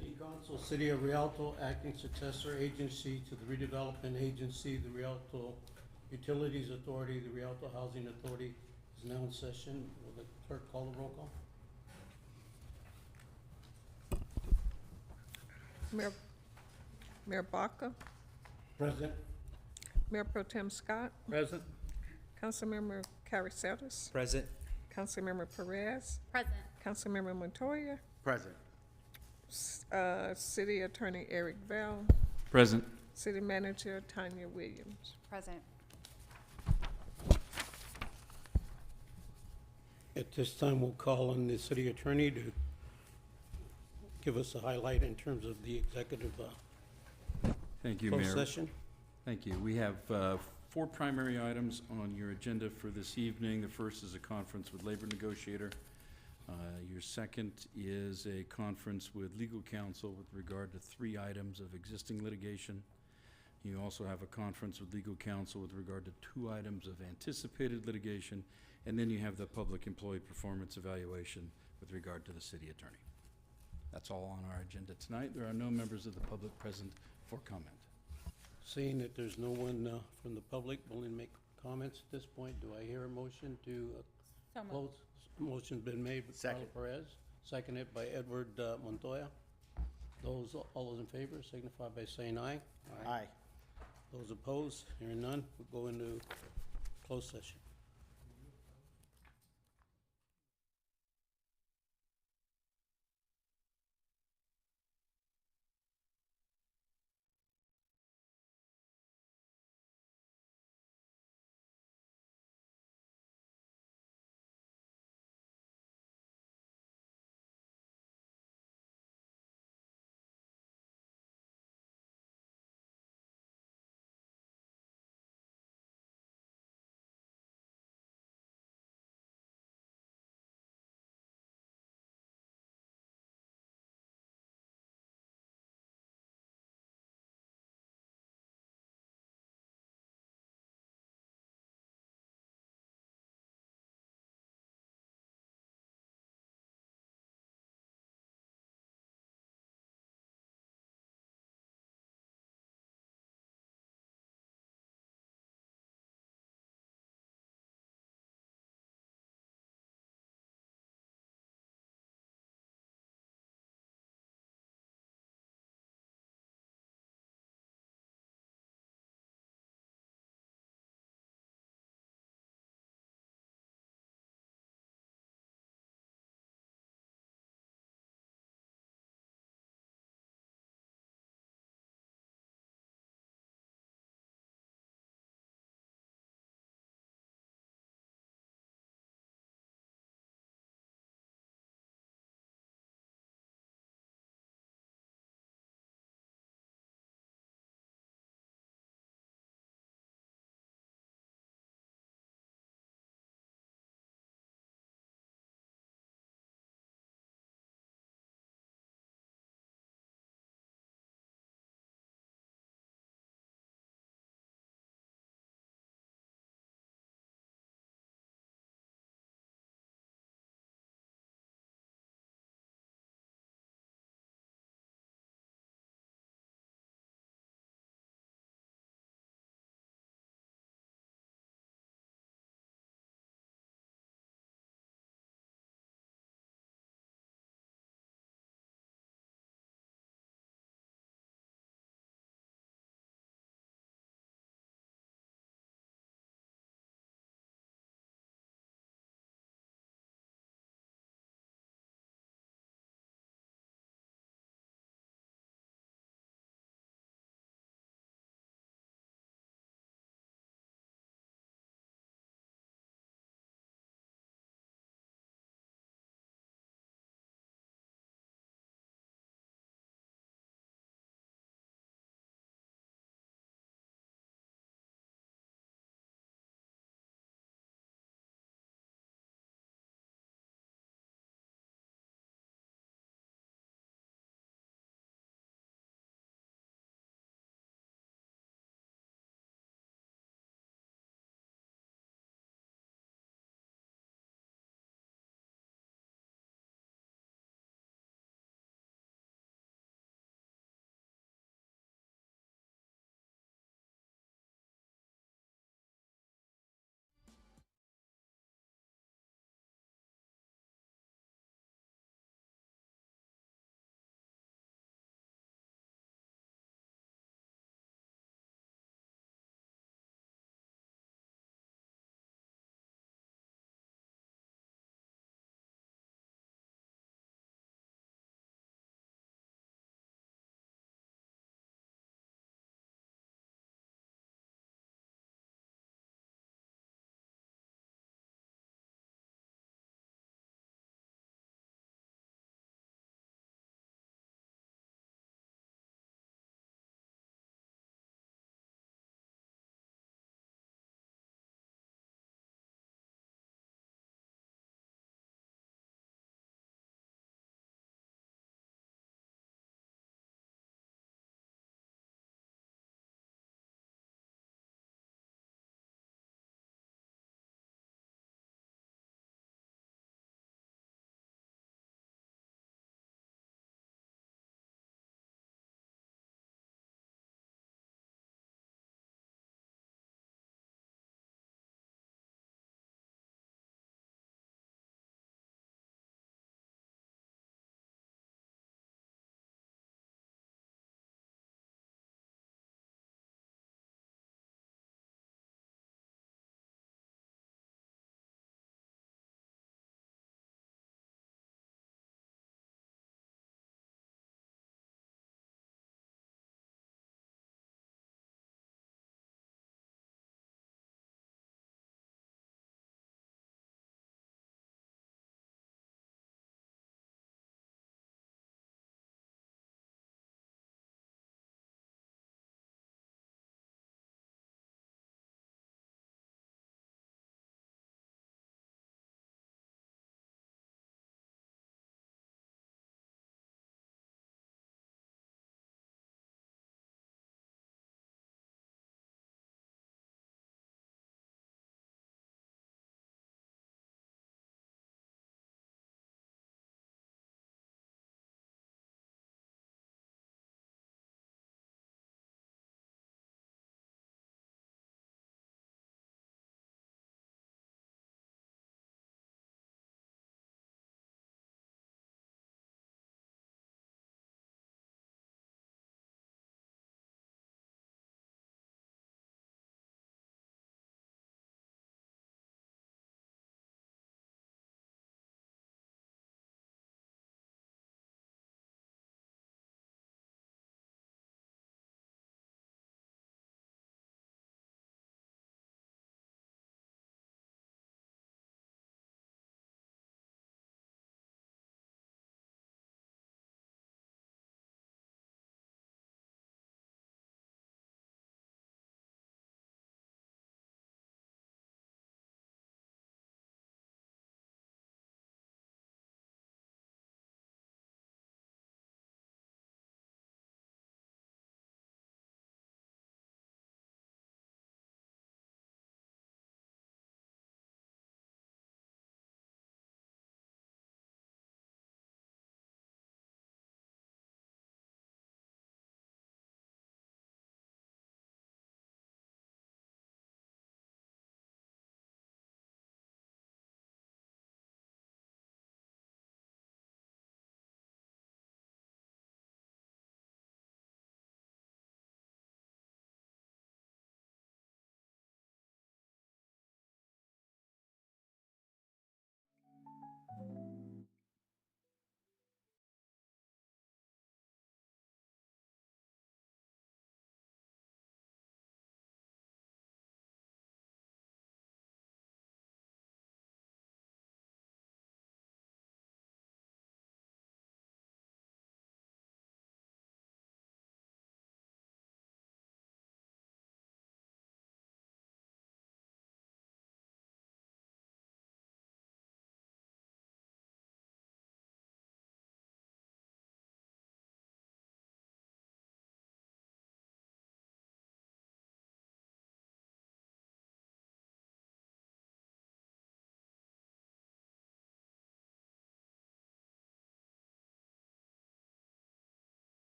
City Council, City of Rialto, acting successor agency to the redevelopment agency, the Rialto Utilities Authority, the Rialto Housing Authority is now in session. Will the clerk call the roll call? Mayor Baca, Present. Mayor Pro Tem Scott, Present. Councilmember Caricetas, Present. Councilmember Perez, Present. Councilmember Montoya, Present. City Attorney Eric Bell, Present. City Manager Tanya Williams. Present. At this time, we'll call on the city attorney to give us a highlight in terms of the executive Thank you, closed Mayor. session. Thank you. We have 4 primary items on your agenda for this evening. The first is a conference with labor negotiator. Your second is a conference with legal counsel with regard to 3 items of existing litigation. You also have a conference with legal counsel with regard to 2 items of anticipated litigation. And then you have the public employee performance evaluation with regard to the city attorney. That's all on our agenda tonight. There are no members of the public present for comment. Seeing that there's no one from the public willing to make comments at this point, do I hear a motion to So moved. close? Motion's been made by Carla Second. Perez, seconded by Edward Montoya. All those in favor signify by saying aye. Aye. Those opposed, hearing none, we'll go into closed session.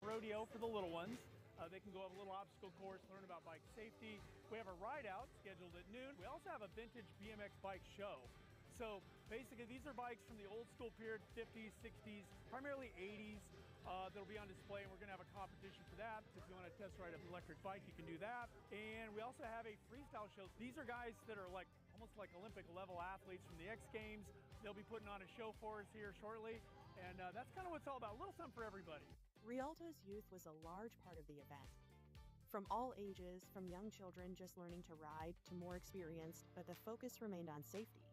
rodeo for the little ones. They can go up a little obstacle course, learn about bike safety. We have a ride out scheduled at noon. We also have a vintage BMX bike show. So basically these are bikes from the old school period, 50s, 60s, primarily 80s, that'll be on display, and we're gonna have a competition for that. If you wanna test ride an electric bike, you can do that. And we also have a freestyle show. These are guys that are like almost like Olympic level athletes from the X Games. They'll be putting on a show for us here shortly. And that's kind of what it's all about, a little something for everybody. Rialto's youth was a large part of the event. From all ages, from young children just learning to ride to more experienced, but the focus remained on safety.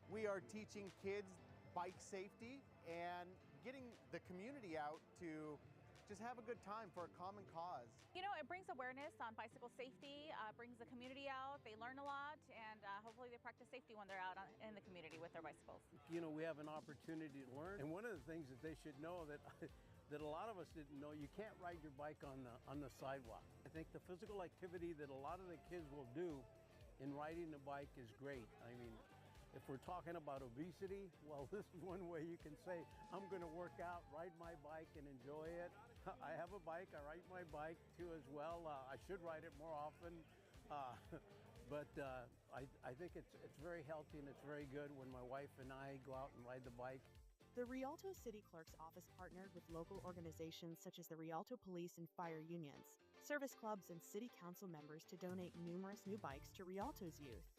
We are teaching kids bike safety and getting the community out to just have a good time for a common cause. You know, it brings awareness on bicycle safety, brings the community out, they learn a lot, and hopefully they practice safety when they're out in the community with their bicycles. You know, we have an opportunity to learn, and one of the things that they should know that that a lot of us didn't know, you can't ride your bike on the sidewalk. I think the physical activity that a lot of the kids will do in riding the bike is great. I mean, if we're talking about obesity, well, this is one way you can say, I'm going to work out, ride my bike, and enjoy it. I have a bike, I ride my bike too as well. I should ride it more often, but I think it's very healthy and it's very good when my wife and I go out and ride the bike. The Rialto City Clerk's Office partnered with local organizations such as the Rialto Police and Fire Unions, service clubs, and city council members to donate numerous new bikes to Rialto's youth.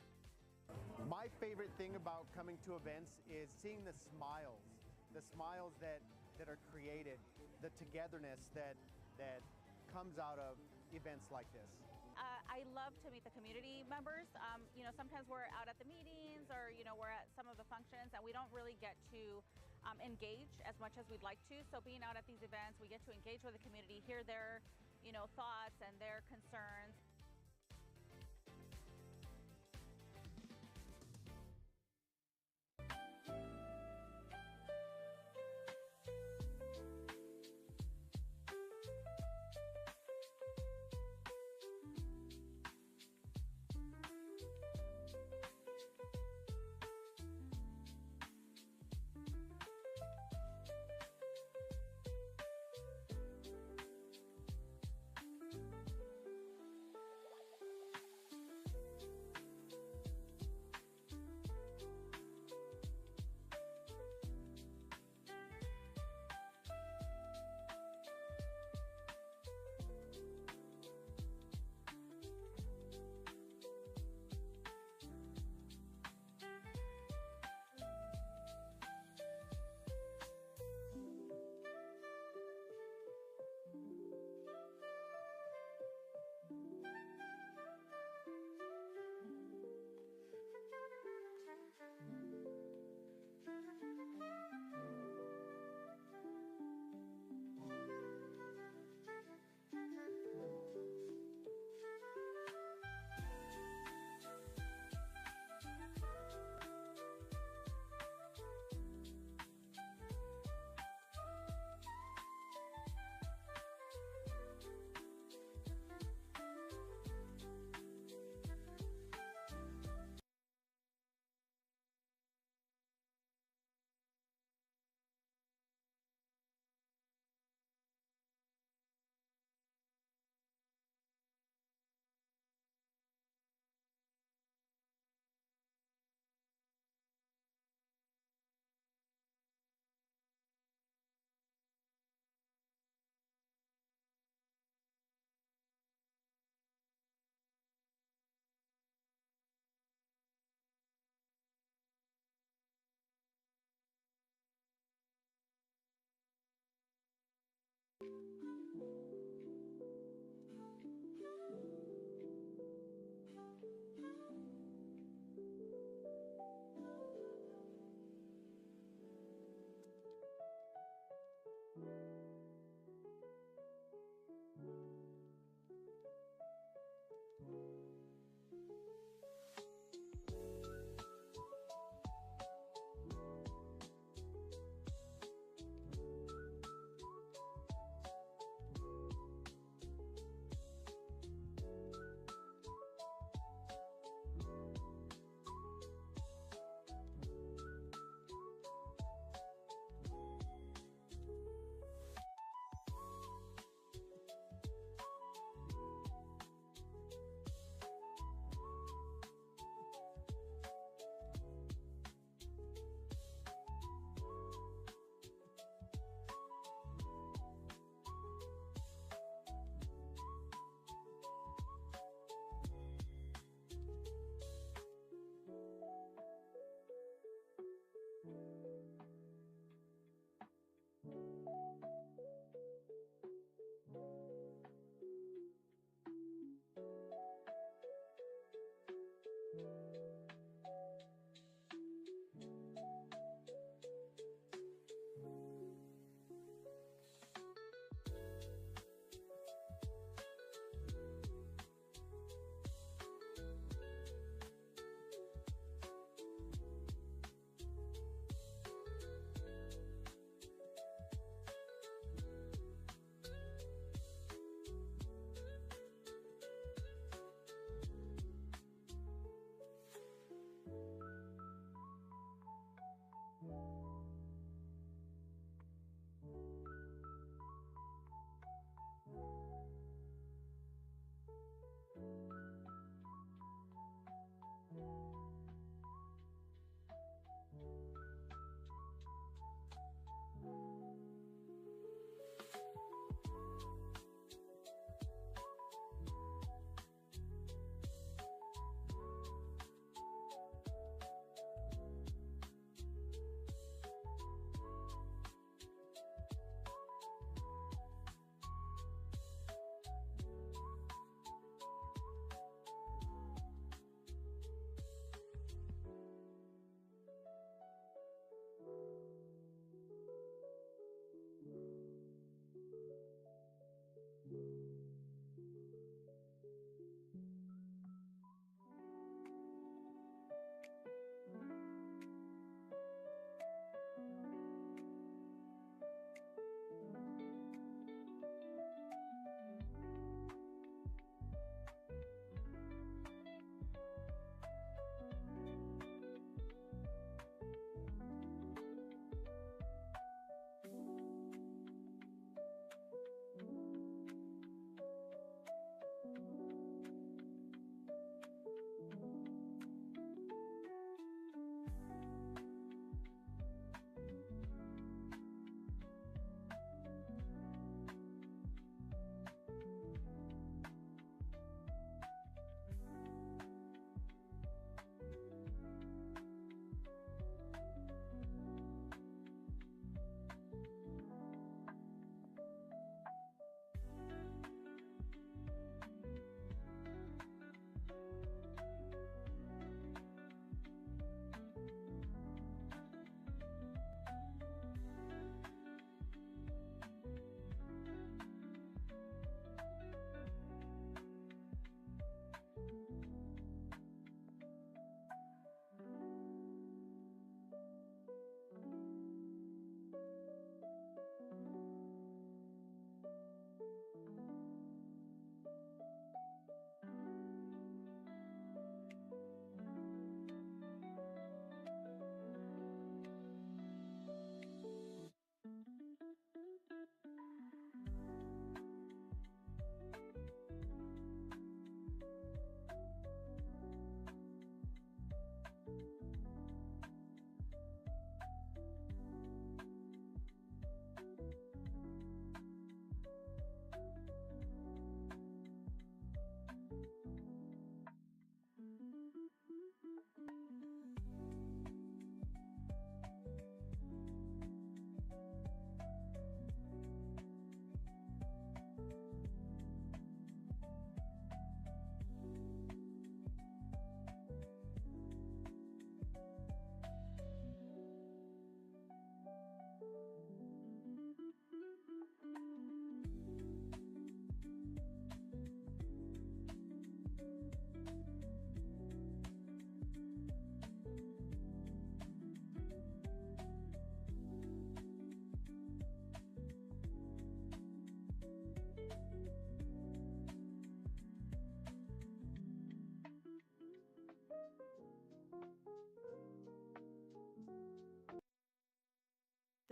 My favorite thing about coming to events is seeing the smiles that are created, the togetherness that comes out of events like this. I love to meet the community members. You know, sometimes we're out at the meetings or, you know, we're at some of the functions and we don't really get to engage as much as we'd like to. So being out at these events, we get to engage with the community, hear their, you know, thoughts and their concerns.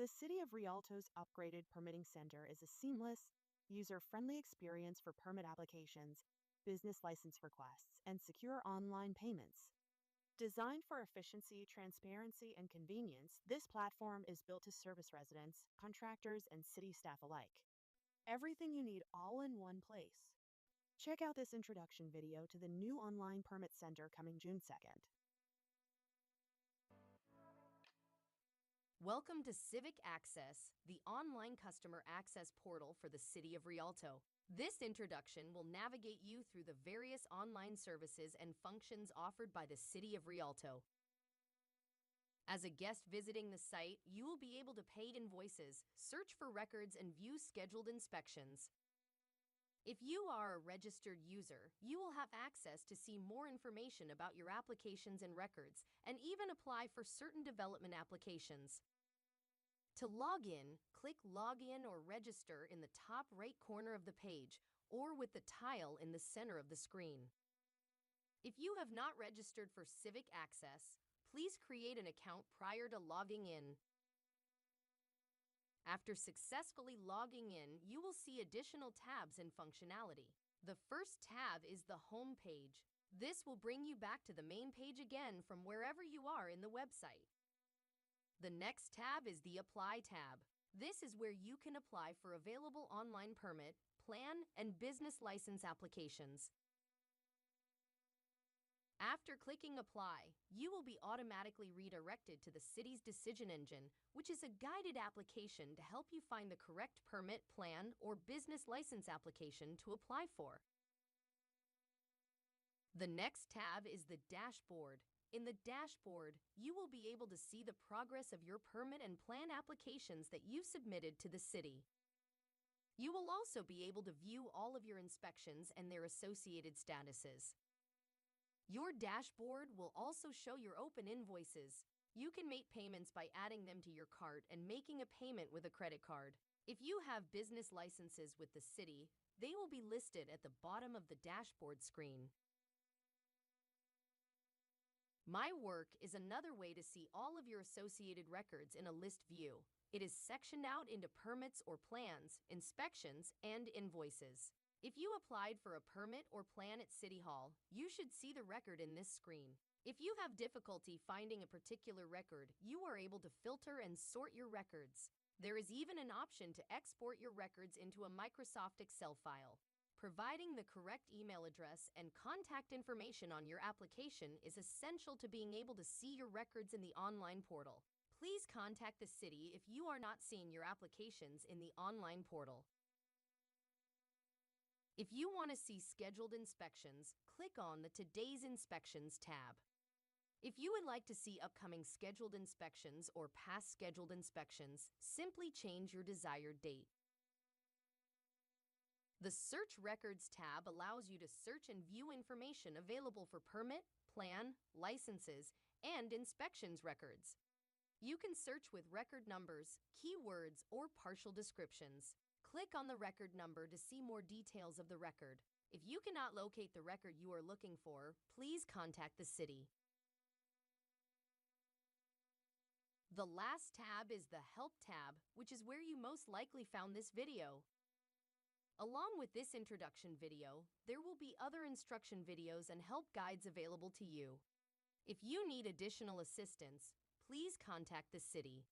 The City of Rialto's upgraded permitting center is a seamless, user-friendly experience for permit applications, business license requests, and secure online payments. Designed for efficiency, transparency, and convenience, this platform is built to service residents, contractors, and city staff alike. Everything you need all in one place. Check out this introduction video to the new online permit center coming June 2nd. Welcome to Civic Access, the online customer access portal for the City of Rialto. This introduction will navigate you through the various online services and functions offered by the City of Rialto. As a guest visiting the site, you will be able to pay invoices, search for records, and view scheduled inspections. If you are a registered user, you will have access to see more information about your applications and records, and even apply for certain development applications. To log in, click Login or Register in the top right corner of the page, or with the tile in the center of the screen. If you have not registered for Civic Access, please create an account prior to logging in. After successfully logging in, you will see additional tabs and functionality. The first tab is the Home page. This will bring you back to the main page again from wherever you are in the website. The next tab is the Apply tab. This is where you can apply for available online permit, plan, and business license applications. After clicking Apply, you will be automatically redirected to the city's decision engine, which is a guided application to help you find the correct permit, plan, or business license application to apply for. The next tab is the Dashboard. In the dashboard, you will be able to see the progress of your permit and plan applications that you've submitted to the city. You will also be able to view all of your inspections and their associated statuses. Your dashboard will also show your open invoices. You can make payments by adding them to your cart and making a payment with a credit card. If you have business licenses with the city, they will be listed at the bottom of the dashboard screen. My Work is another way to see all of your associated records in a list view. It is sectioned out into permits or plans, inspections, and invoices. If you applied for a permit or plan at City Hall, you should see the record in this screen. If you have difficulty finding a particular record, you are able to filter and sort your records. There is even an option to export your records into a Microsoft Excel file. Providing the correct email address and contact information on your application is essential to being able to see your records in the online portal. Please contact the city if you are not seeing your applications in the online portal. If you want to see scheduled inspections, click on the Today's Inspections tab. If you would like to see upcoming scheduled inspections or past scheduled inspections, simply change your desired date. The Search Records tab allows you to search and view information available for permit, plan, licenses, and inspections records. You can search with record numbers, keywords, or partial descriptions. Click on the record number to see more details of the record. If you cannot locate the record you are looking for, please contact the city. The last tab is the Help tab, which is where you most likely found this video. Along with this introduction video, there will be other instruction videos and help guides available to you. If you need additional assistance, please contact the city.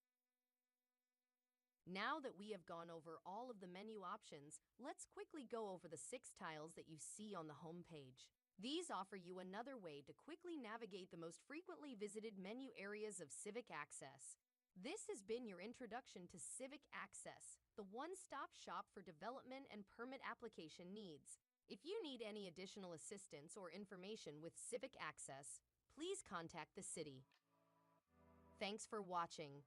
Now that we have gone over all of the menu options, let's quickly go over the 6 tiles that you see on the home page. These offer you another way to quickly navigate the most frequently visited menu areas of Civic Access. This has been your introduction to Civic Access, the one-stop shop for development and permit application needs. If you need any additional assistance or information with Civic Access, please contact the city. Thanks for watching.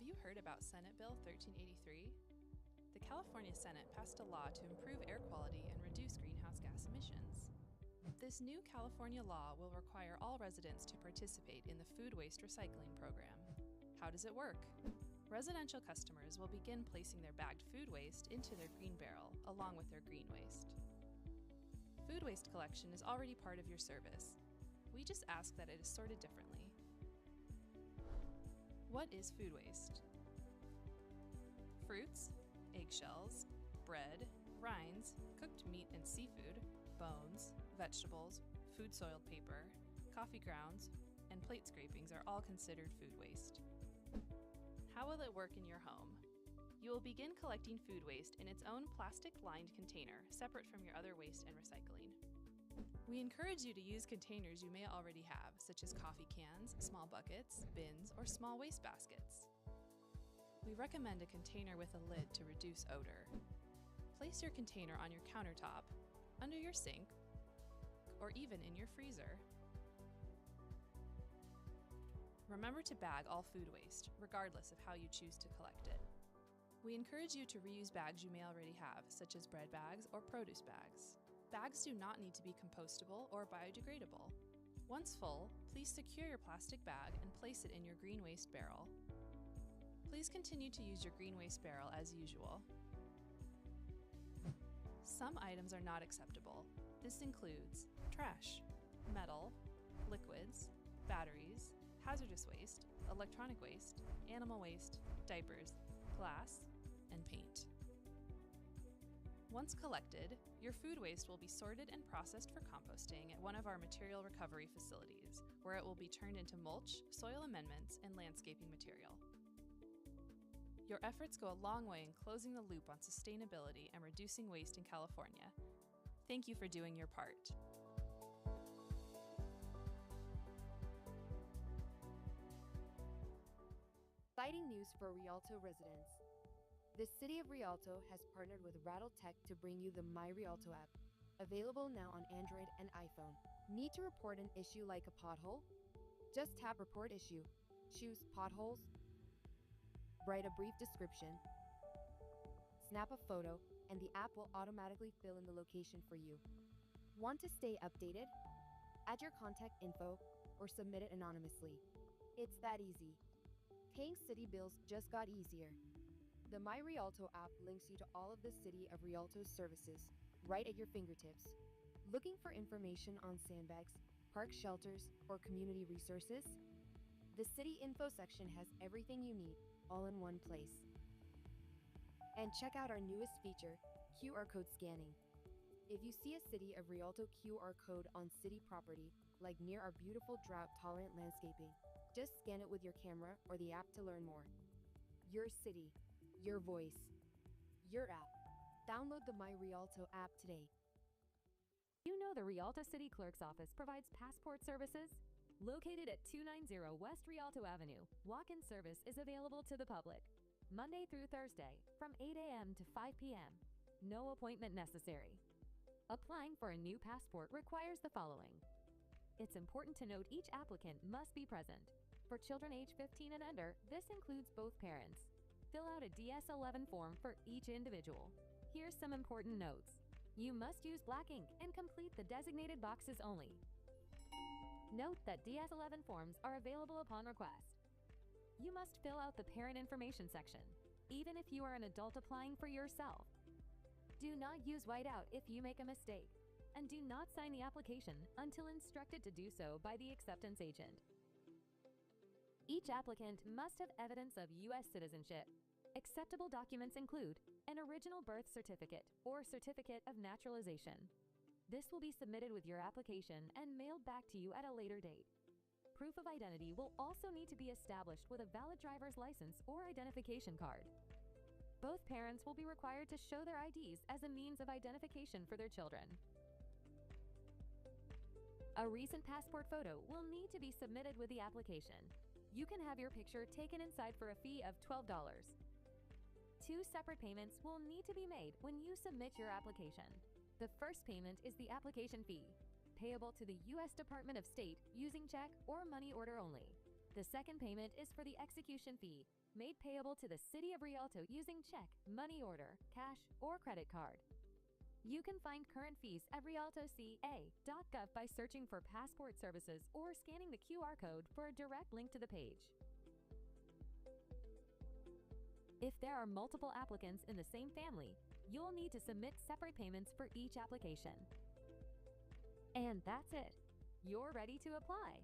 you heard about Senate Bill 1383? The California Senate passed a law to improve air quality and reduce greenhouse gas emissions. This new California law will require all residents to participate in the food waste recycling program. How does it work? Residential customers will begin placing their bagged food waste into their green barrel along with their green waste. Food waste collection is already part of your service. We just ask that it is sorted differently. What is food waste? Fruits, eggshells, bread, rinds, cooked meat and seafood, bones, vegetables, food soiled paper, coffee grounds, and plate scrapings are all considered food waste. How will it work in your home? You will begin collecting food waste in its own plastic-lined container, separate from your other waste and recycling. We encourage you to use containers you may already have, such as coffee cans, small buckets, bins, or small waste baskets. We recommend a container with a lid to reduce odor. Place your container on your countertop, under your sink, or even in your freezer. Remember to bag all food waste, regardless of how you choose to collect it. We encourage you to reuse bags you may already have, such as bread bags or produce bags. Bags do not need to be compostable or biodegradable. Once full, please secure your plastic bag and place it in your green waste barrel. Please continue to use your green waste barrel as usual. Some items are not acceptable. This includes trash, metal, liquids, batteries, hazardous waste, electronic waste, animal waste, diapers, glass, and paint. Once collected, your food waste will be sorted and processed for composting at one of our material recovery facilities, where it will be turned into mulch, soil amendments, and landscaping material. Your efforts go a long way in closing the loop on sustainability and reducing waste in California. Thank you for doing your part. Exciting news for Rialto residents. The City of Rialto has partnered with Rattle Tech to bring you the My Rialto app, available now on Android and iPhone. Need to report an issue like a pothole? Just tap Report Issue, choose Potholes, write a brief description, snap a photo, and the app will automatically fill in the location for you. Want to stay updated? Add your contact info or submit it anonymously. It's that easy. Paying city bills just got easier. The My Rialto app links you to all of the City of Rialto's services right at your fingertips. Looking for information on sandbags, park shelters, or community resources? The City Info section has everything you need, all in one place. And check out our newest feature, QR code scanning. If you see a City of Rialto QR code on city property, like near our beautiful drought-tolerant landscaping, just scan it with your camera or the app to learn more. Your city, your voice, your app. Download the My Rialto app today. You know the Rialto City Clerk's Office provides passport services? Located at 290 West Rialto Avenue, walk-in service is available to the public, Monday through Thursday, from 8 a.m. to 5 p.m. No appointment necessary. Applying for a new passport requires the following. It's important to note each applicant must be present. For children age 15 and under, this includes both parents. Fill out a DS-11 form for each individual. Here's some important notes. You must use black ink and complete the designated boxes only. Note that DS-11 forms are available upon request. You must fill out the parent information section, even if you are an adult applying for yourself. Do not use whiteout if you make a mistake, and do not sign the application until instructed to do so by the acceptance agent. Each applicant must have evidence of U.S. citizenship. Acceptable documents include an original birth certificate or certificate of naturalization. This will be submitted with your application and mailed back to you at a later date. Proof of identity will also need to be established with a valid driver's license or identification card. Both parents will be required to show their IDs as a means of identification for their children. A recent passport photo will need to be submitted with the application. You can have your picture taken inside for a fee of $12. 2 separate payments will need to be made when you submit your application. The first payment is the application fee, payable to the U.S. Department of State using check or money order only. The second payment is for the execution fee, made payable to the City of Rialto using check, money order, cash, or credit card. You can find current fees at rialtoca.gov by searching for passport services or scanning the QR code for a direct link to the page. If there are multiple applicants in the same family, you'll need to submit separate payments for each application. And that's it. You're ready to apply.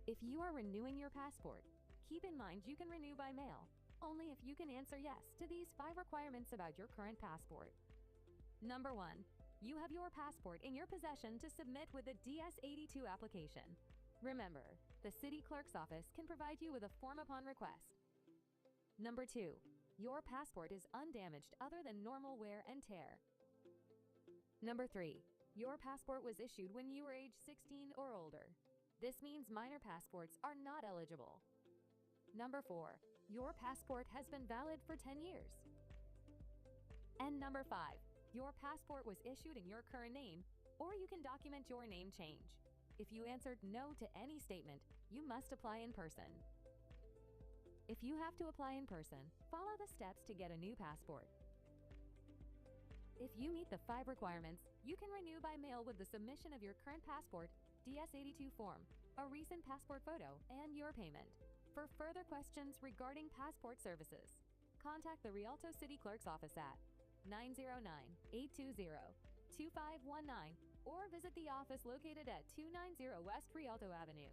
If you are renewing your passport, keep in mind you can renew by mail, only if you can answer yes to these 5 requirements about your current passport. Number 1, you have your passport in your possession to submit with a DS-82 application. Remember, the City Clerk's office can provide you with a form upon request. Number 2, your passport is undamaged other than normal wear and tear. Number 3, your passport was issued when you were age 16 or older. This means minor passports are not eligible. Number 4, your passport has been valid for 10 years. And number 5, your passport was issued in your current name, or you can document your name change. If you answered no to any statement, you must apply in person. If you have to apply in person, follow the steps to get a new passport. If you meet the 5 requirements, you can renew by mail with the submission of your current passport, DS-82 form, a recent passport photo, and your payment. For further questions regarding passport services, contact the Rialto City Clerk's office at 909-820-2519 or visit the office located at 290 West Rialto Avenue.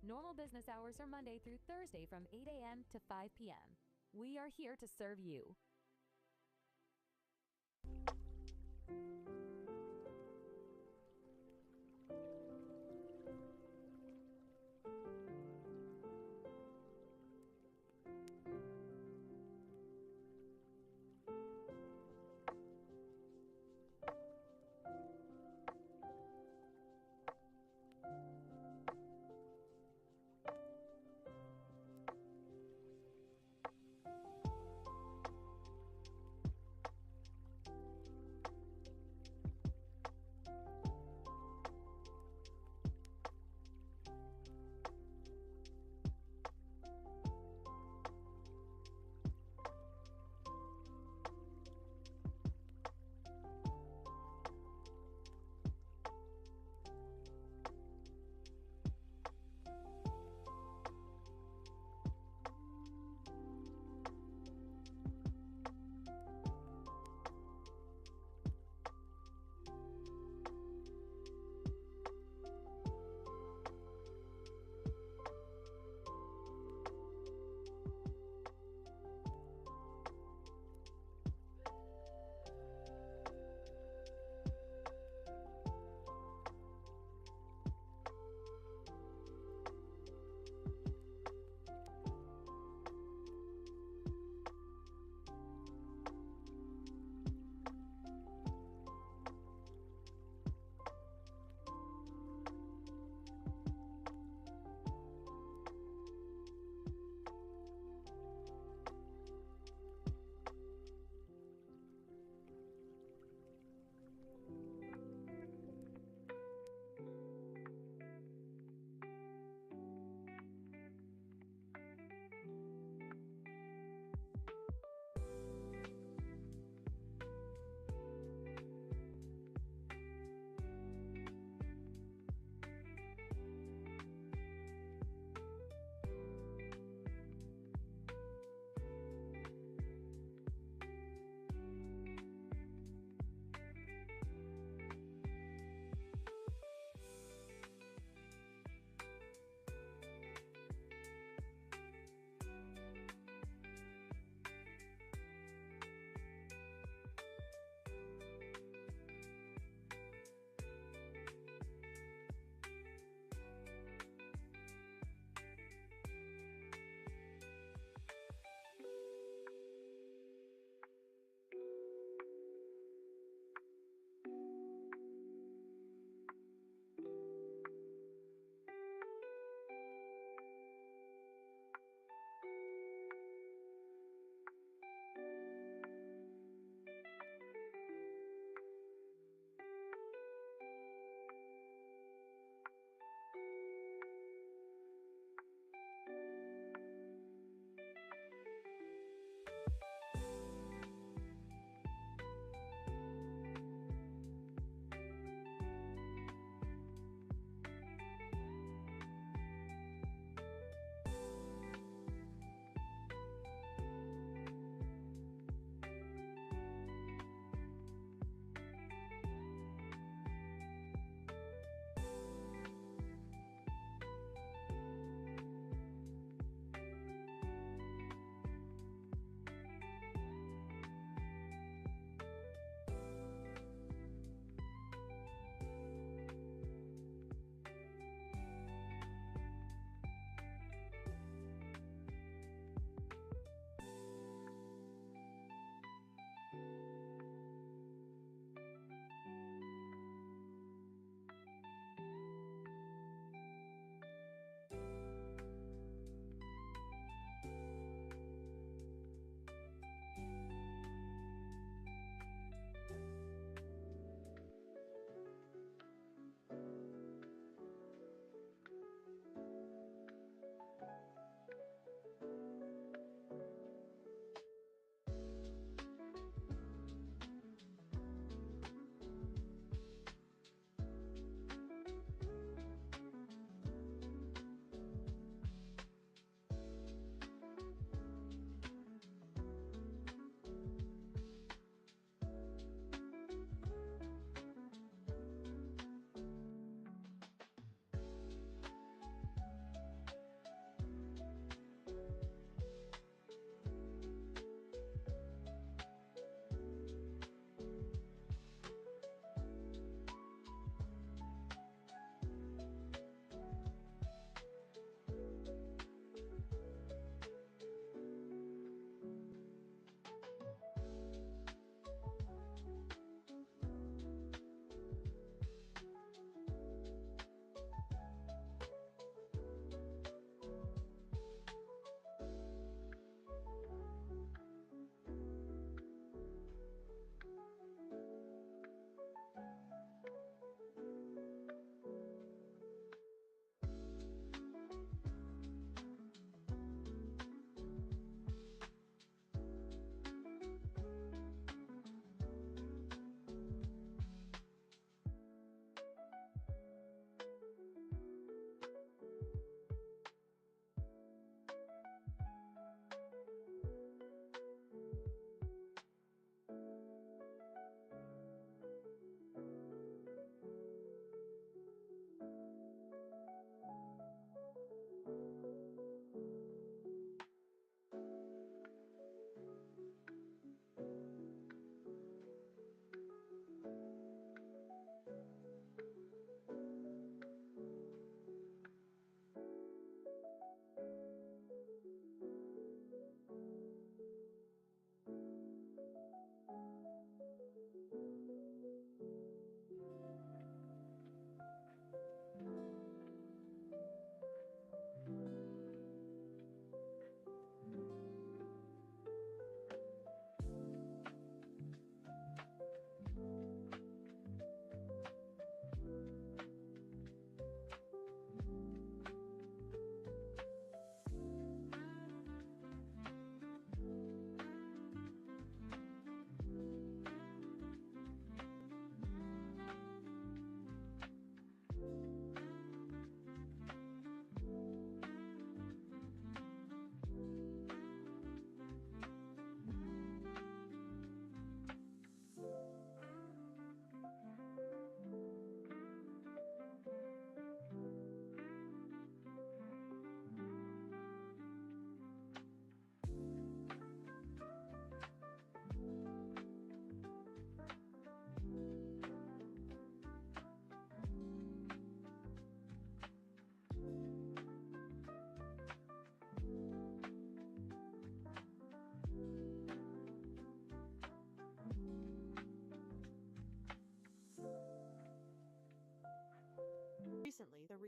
Normal business hours are Monday through Thursday from 8 a.m. to 5 p.m. We are here to serve you.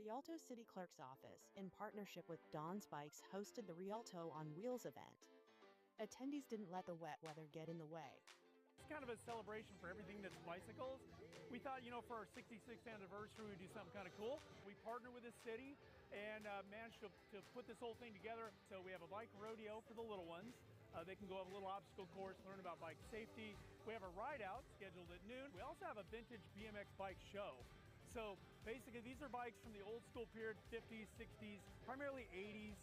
Rialto City Clerk's Office, in partnership with Don's Bikes, hosted the Rialto on Wheels event. Attendees didn't let the wet weather get in the way. It's kind of a celebration for everything that's bicycles. We thought, for our 66th anniversary, we'd do something kind of cool. We partnered with the city and managed to put this whole thing together. So we have a bike rodeo for the little ones. They can go up a little obstacle course, learn about bike safety. We have a ride out scheduled at noon. We also have a vintage BMX bike show. So basically, these are bikes from the old school period, 50s, 60s, primarily 80s.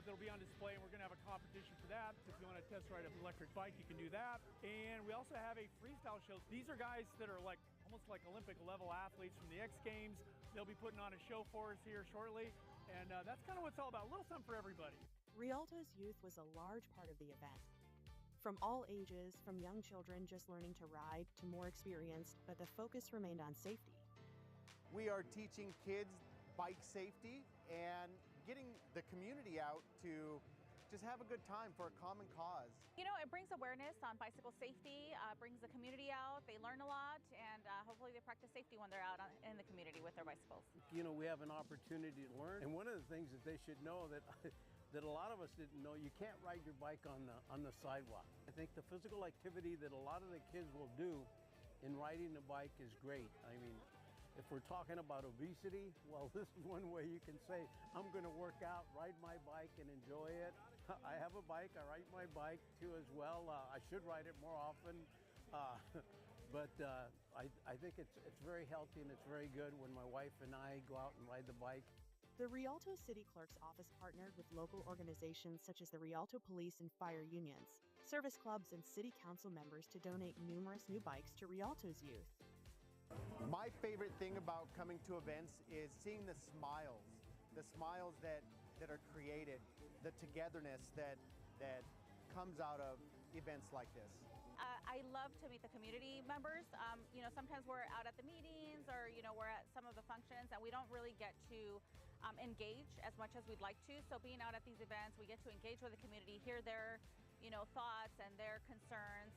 That'll be on display, and we're going to have a competition for that. If you want to test ride an electric bike, you can do that. And we also have a freestyle show. These are guys that are almost like Olympic level athletes from the X Games. They'll be putting on a show for us here shortly. And that's kind of what it's all about, a little something for everybody. Rialto's youth was a large part of the event. From all ages, from young children just learning to ride to more experienced, but the focus remained on safety. We are teaching kids bike safety and getting the community out to just have a good time for a common cause. It brings awareness on bicycle safety, brings the community out, they learn a lot, and hopefully they practice safety when they're out in the community with their bicycles. We have an opportunity to learn, and one of the things that they should know that that a lot of us didn't know, you can't ride your bike on the sidewalk. I think the physical activity that a lot of the kids will do in riding the bike is great. I mean, if we're talking about obesity, well, this is one way you can say, I'm going to work out, ride my bike, and enjoy it. I have a bike. I ride my bike, too, as well. I should ride it more often. But I think it's very healthy and it's very good when my wife and I go out and ride the bike. The Rialto City Clerk's Office partnered with local organizations such as the Rialto Police and Fire Unions, service clubs, and city council members to donate numerous new bikes to Rialto's youth. My favorite thing about coming to events is seeing the smiles that are created, the togetherness that comes out of events like this. I love to meet the community members. Sometimes we're out at the meetings or, we're at some of the functions and we don't really get to engage as much as we'd like to. So being out at these events, we get to engage with the community, hear their, thoughts and their concerns.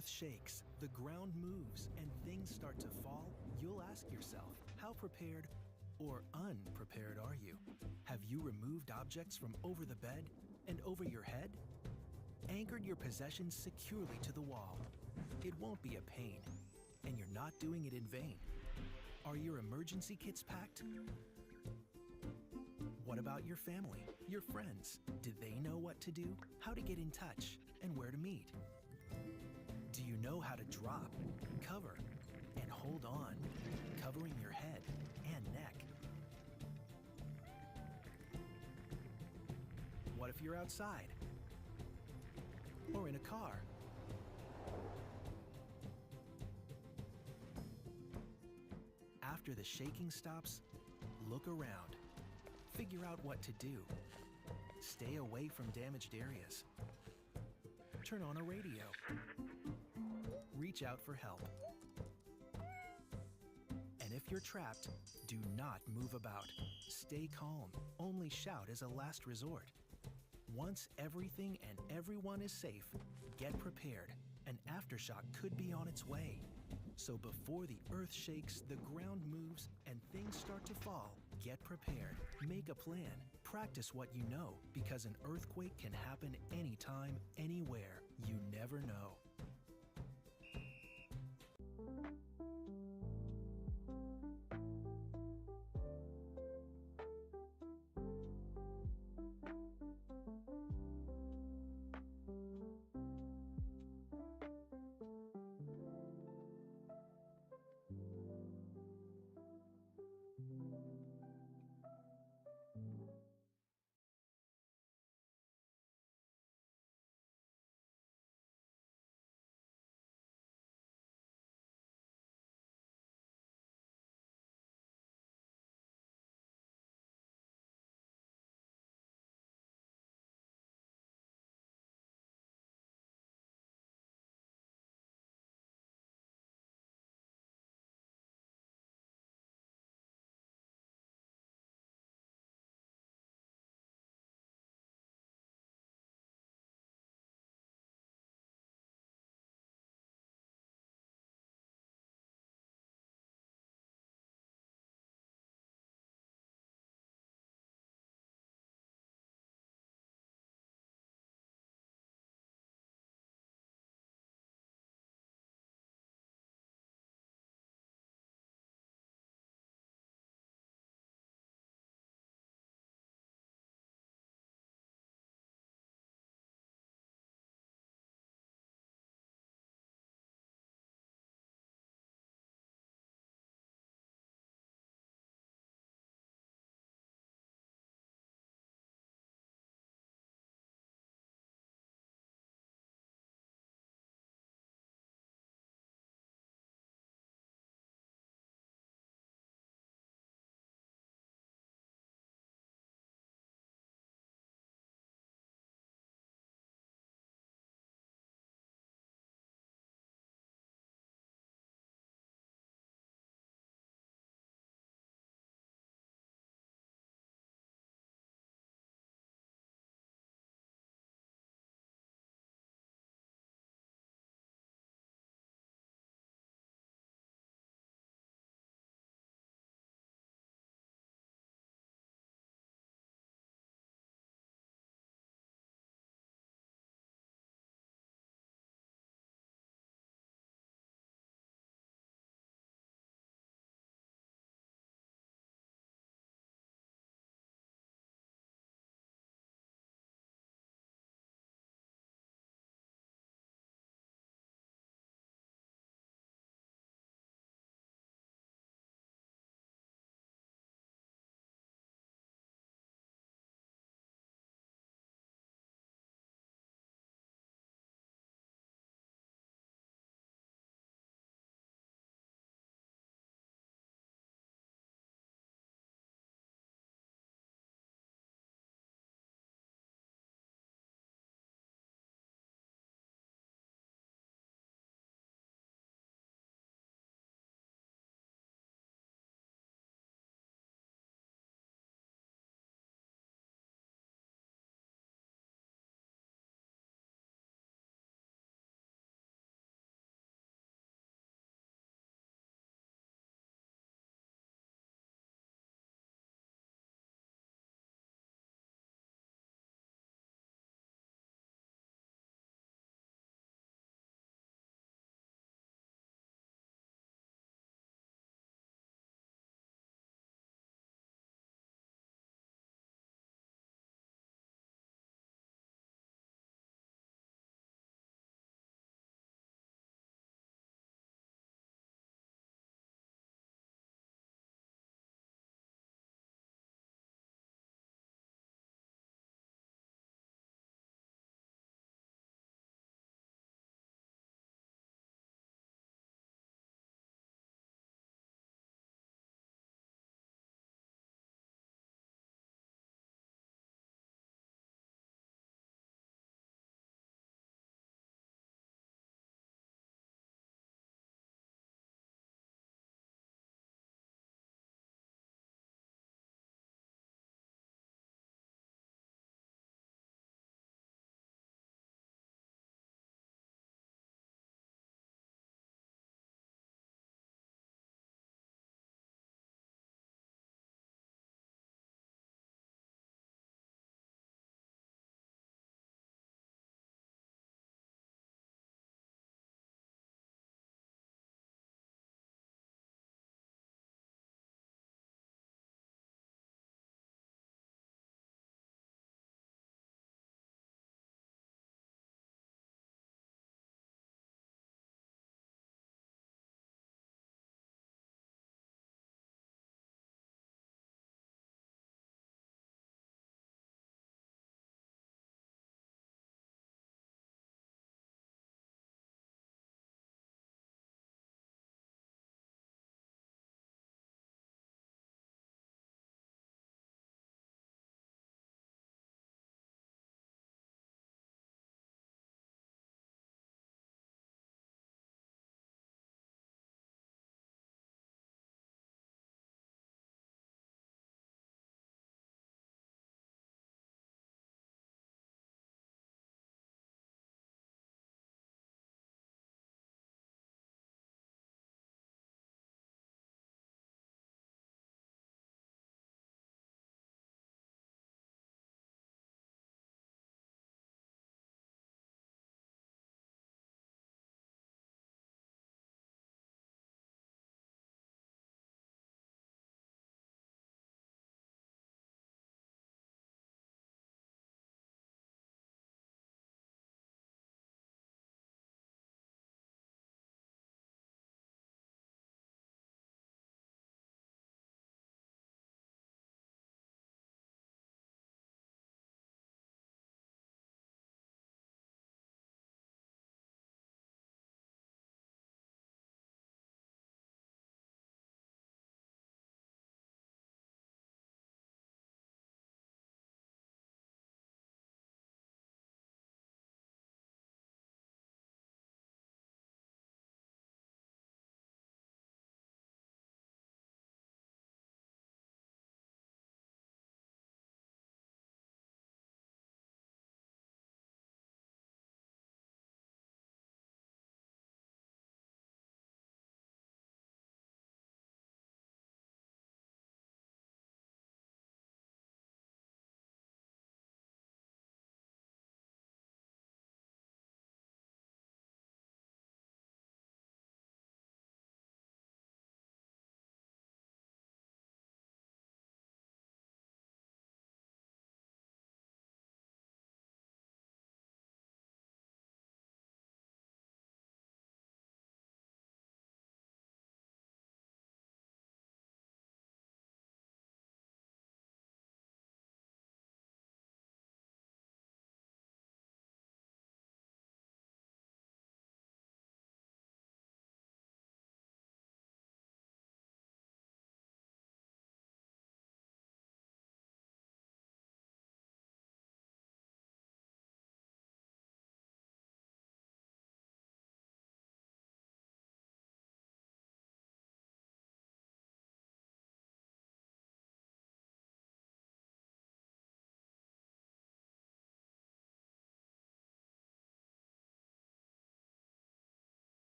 earth shakes, the ground moves, and things start to fall, you'll ask yourself, how prepared or unprepared are you? Have you removed objects from over the bed and over your head? Anchored your possessions securely to the wall. It won't be a pain, and you're not doing it in vain. Are your emergency kits packed? What about your family, your friends? Do they know what to do, how to get in touch, and where to meet? Do you know how to drop, cover, and hold on, covering your head and neck? What if you're outside? Or in a car? After the shaking stops, look around. Figure out what to do. Stay away from damaged areas. Turn on a radio. Reach out for help. And if you're trapped, do not move about. Stay calm. Only shout as a last resort. Once everything and everyone is safe, get prepared. An aftershock could be on its way. So before the earth shakes, the ground moves, and things start to fall, get prepared. Make a plan. Practice what you know, because an earthquake can happen anytime, anywhere. You never know.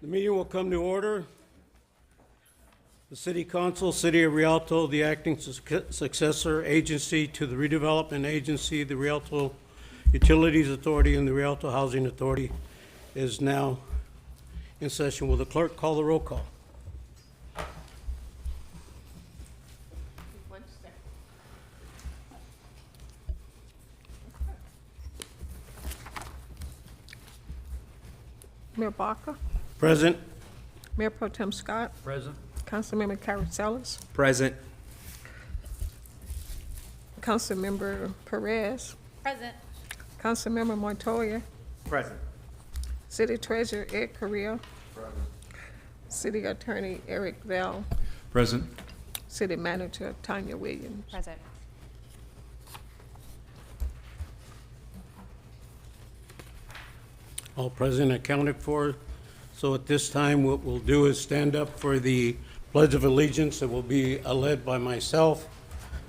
The meeting will come to order. The City Council, City of Rialto, the acting successor agency to the redevelopment agency, the Rialto Utilities Authority, and the Rialto Housing Authority is now in session. Will the clerk call the roll call? Mayor Barker, Present. Mayor Pro Tem Scott, Present. Councilmember Carricellis, Present. Councilmember Perez, Present. Councilmember Montoya, Present. City Treasurer Ed Correa, City Attorney Eric Bell, Present. City Manager Tanya Williams. Present. All present accounted for. So at this time, what we'll do is stand up for the Pledge of Allegiance that will be led by myself.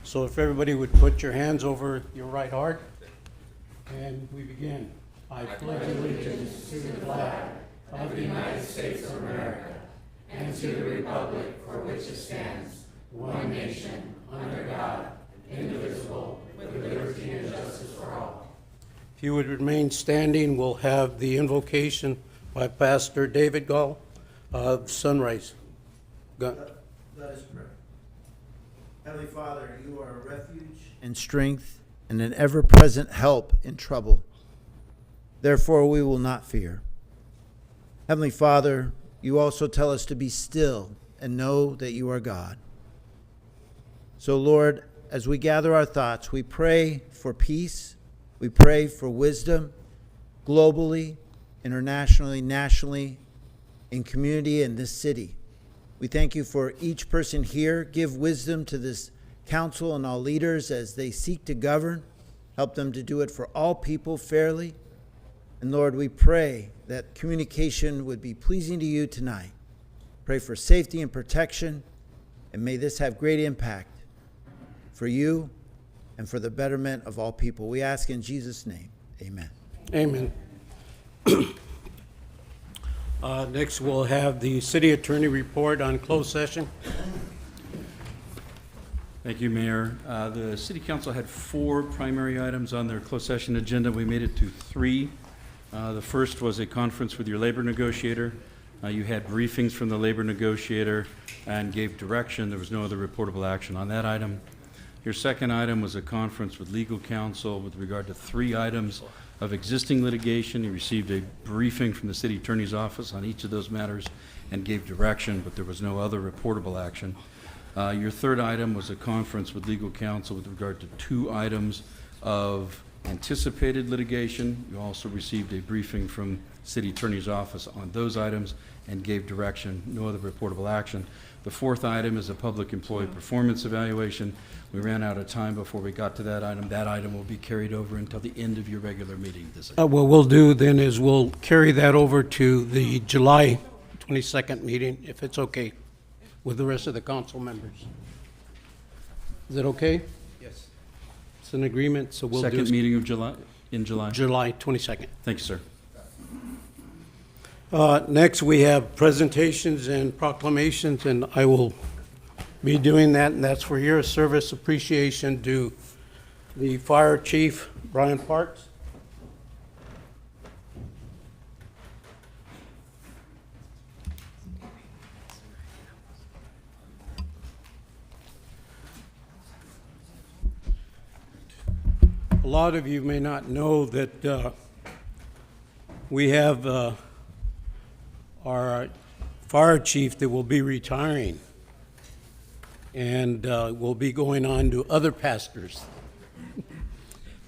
So if everybody would put your hands over your right heart, and we begin. I pledge allegiance to the flag of the United States of America and to the republic for which it stands, one nation, under God, indivisible, with liberty and justice for all. If you would remain standing, we'll have the invocation by Pastor David Gall of Sunrise. Let us pray. Heavenly Father, you are a refuge and strength and an ever-present help in trouble. Therefore, we will not fear. Heavenly Father, you also tell us to be still and know that you are God. So, Lord, as we gather our thoughts, we pray for peace. We pray for wisdom globally, internationally, nationally, in community, in this city. We thank you for each person here. Give wisdom to this council and all leaders as they seek to govern. Help them to do it for all people fairly. And Lord, we pray that communication would be pleasing to you tonight. Pray for safety and protection, and may this have great impact for you and for the betterment of all people. We ask in Jesus' name, amen. Amen. Next, we'll have the city attorney report on closed session. Thank you, Mayor. The City Council had 4 primary items on their closed session agenda. We made it to 3. The first was a conference with your labor negotiator. You had briefings from the labor negotiator and gave direction. There was no other reportable action on that item. Your second item was a conference with legal counsel with regard to 3 items of existing litigation. You received a briefing from the city attorney's office on each of those matters and gave direction, but there was no other reportable action. Your third item was a conference with legal counsel with regard to 2 items of anticipated litigation. You also received a briefing from city attorney's office on those items and gave direction, no other reportable action. The fourth item is a public employee performance evaluation. We ran out of time before we got to that item. That item will be carried over until the end of your regular meeting this evening. What we'll do then is we'll carry that over to the July 22nd meeting, if it's okay, with the rest of the council members. Is that okay? Yes. It's an agreement, so we'll do Second meeting of July, in July? July 22nd. Thank you, sir. Next, we have presentations and proclamations, and I will be doing that, and that's for your service appreciation to the Fire Chief, Brian Parks. A lot of you may not know that we have our fire chief that will be retiring and will be going on to other pastors.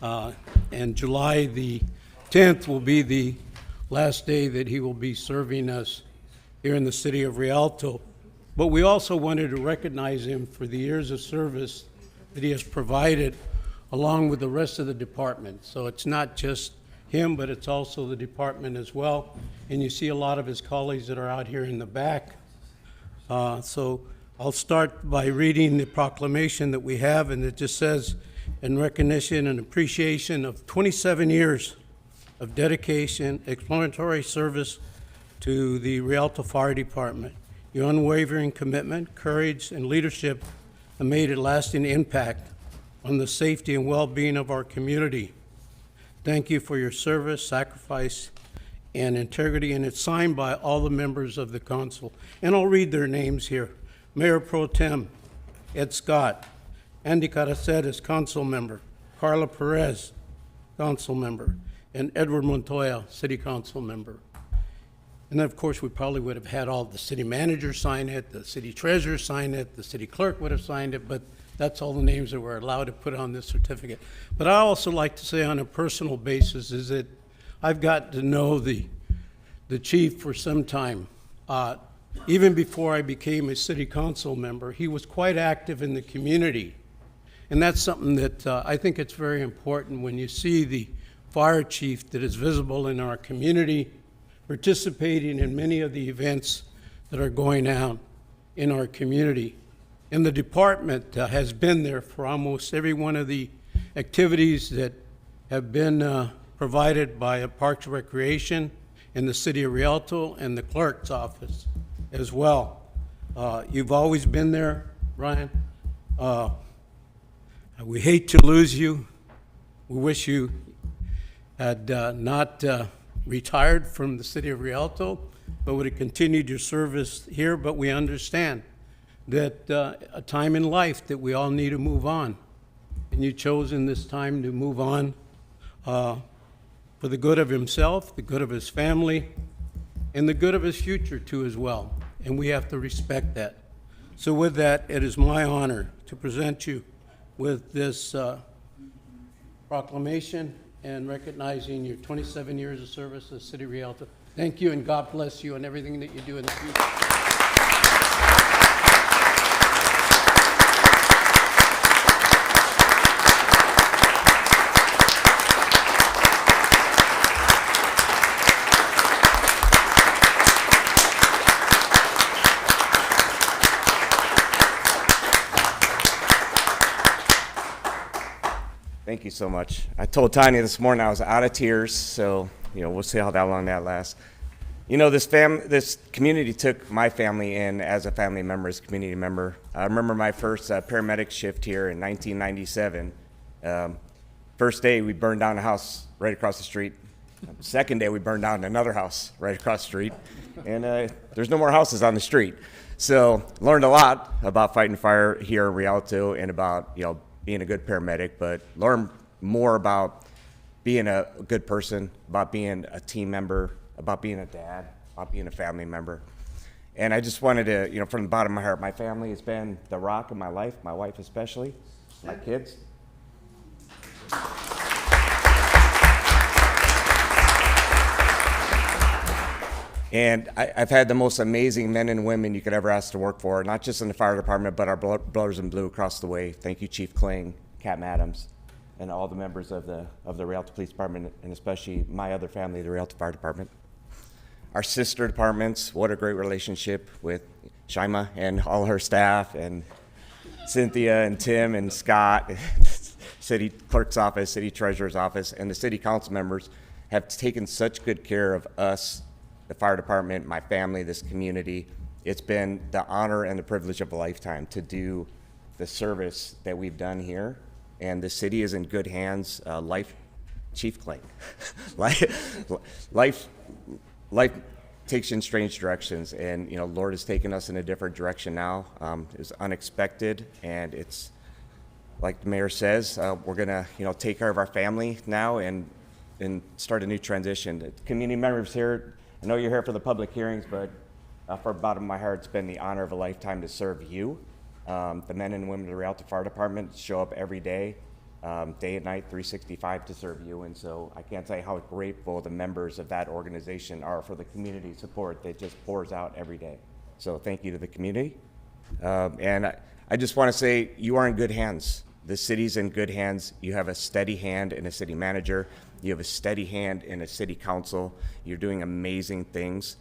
And July the 10th will be the last day that he will be serving us here in the city of Rialto. But we also wanted to recognize him for the years of service that he has provided along with the rest of the department. So it's not just him, but it's also the department as well. And you see a lot of his colleagues that are out here in the back. So I'll start by reading the proclamation that we have, and it just says, in recognition and appreciation of 27 years of dedication, exploratory service to the Rialto Fire Department. Your unwavering commitment, courage, and leadership have made a lasting impact on the safety and well-being of our community. Thank you for your service, sacrifice, and integrity, and it's signed by all the members of the council. And I'll read their names here. Mayor Pro Tem Ed Scott, Andy Caraceres, council member, Carla Perez, council member, and Edward Montoya, city council member. And then, of course, we probably would have had all the city managers sign it, the city treasurer sign it, the city clerk would have signed it, but that's all the names that were allowed to put on this certificate. But I also like to say on a personal basis is that I've got to know the chief for some time. Even before I became a city council member, he was quite active in the community. And that's something that I think it's very important when you see the fire chief that is visible in our community, participating in many of the events that are going on in our community. And the department has been there for almost every one of the activities that have been provided by Parks and Recreation in the city of Rialto and the clerk's office as well. You've always been there, Ryan. We hate to lose you. We wish you had not retired from the city of Rialto, but would have continued your service here. But we understand that a time in life that we all need to move on. And you chose in this time to move on for the good of himself, the good of his family, and the good of his future too as well. And we have to respect that. So with that, it is my honor to present you with this proclamation and recognizing your 27 years of service as City of Rialto. Thank you, and God bless you and everything that you do in the future. Thank you so much. I told Tanya this morning I was out of tears, so we'll see how long that lasts. This community took my family in as a family member, as a community member. I remember my first paramedic shift here in 1997. First day, we burned down a house right across the street. Second day, we burned down another house right across the street, and there's no more houses on the street. So learned a lot about fighting fire here in Rialto and about being a good paramedic, but learn more about being a good person, about being a team member, about being a dad, about being a family member. And I just wanted to, from the bottom of my heart, my family has been the rock of my life, my wife especially, my kids. And I've had the most amazing men and women you could ever ask to work for, not just in the fire department, but our brothers in blue across the way. Thank you, Chief Kling, Captain Adams, and all the members of the Rialto Police Department, and especially my other family, the Rialto Fire Department. Our sister departments, what a great relationship with Shaima and all her staff, and Cynthia and Tim and Scott, city clerk's office, city treasurer's office, and the city council members have taken such good care of us, the fire department, my family, this community. It's been the honor and the privilege of a lifetime to do the service that we've done here. And the city is in good hands. Chief Kling, life takes you in strange directions, and Lord has taken us in a different direction now. It was unexpected, and it's like the mayor says, we're gonna take care of our family now and start a new transition. The community members here, I know you're here for the public hearings, but for the bottom of my heart, it's been the honor of a lifetime to serve you. The men and women of the Rialto Fire Department show up every day, day and night, 365 to serve you. And so I can't tell you how grateful the members of that organization are for the community support that just pours out every day. So thank you to the community. And I just want to say you are in good hands. The city's in good hands. You have a steady hand in a city manager. You have a steady hand in a city council. You're doing amazing things.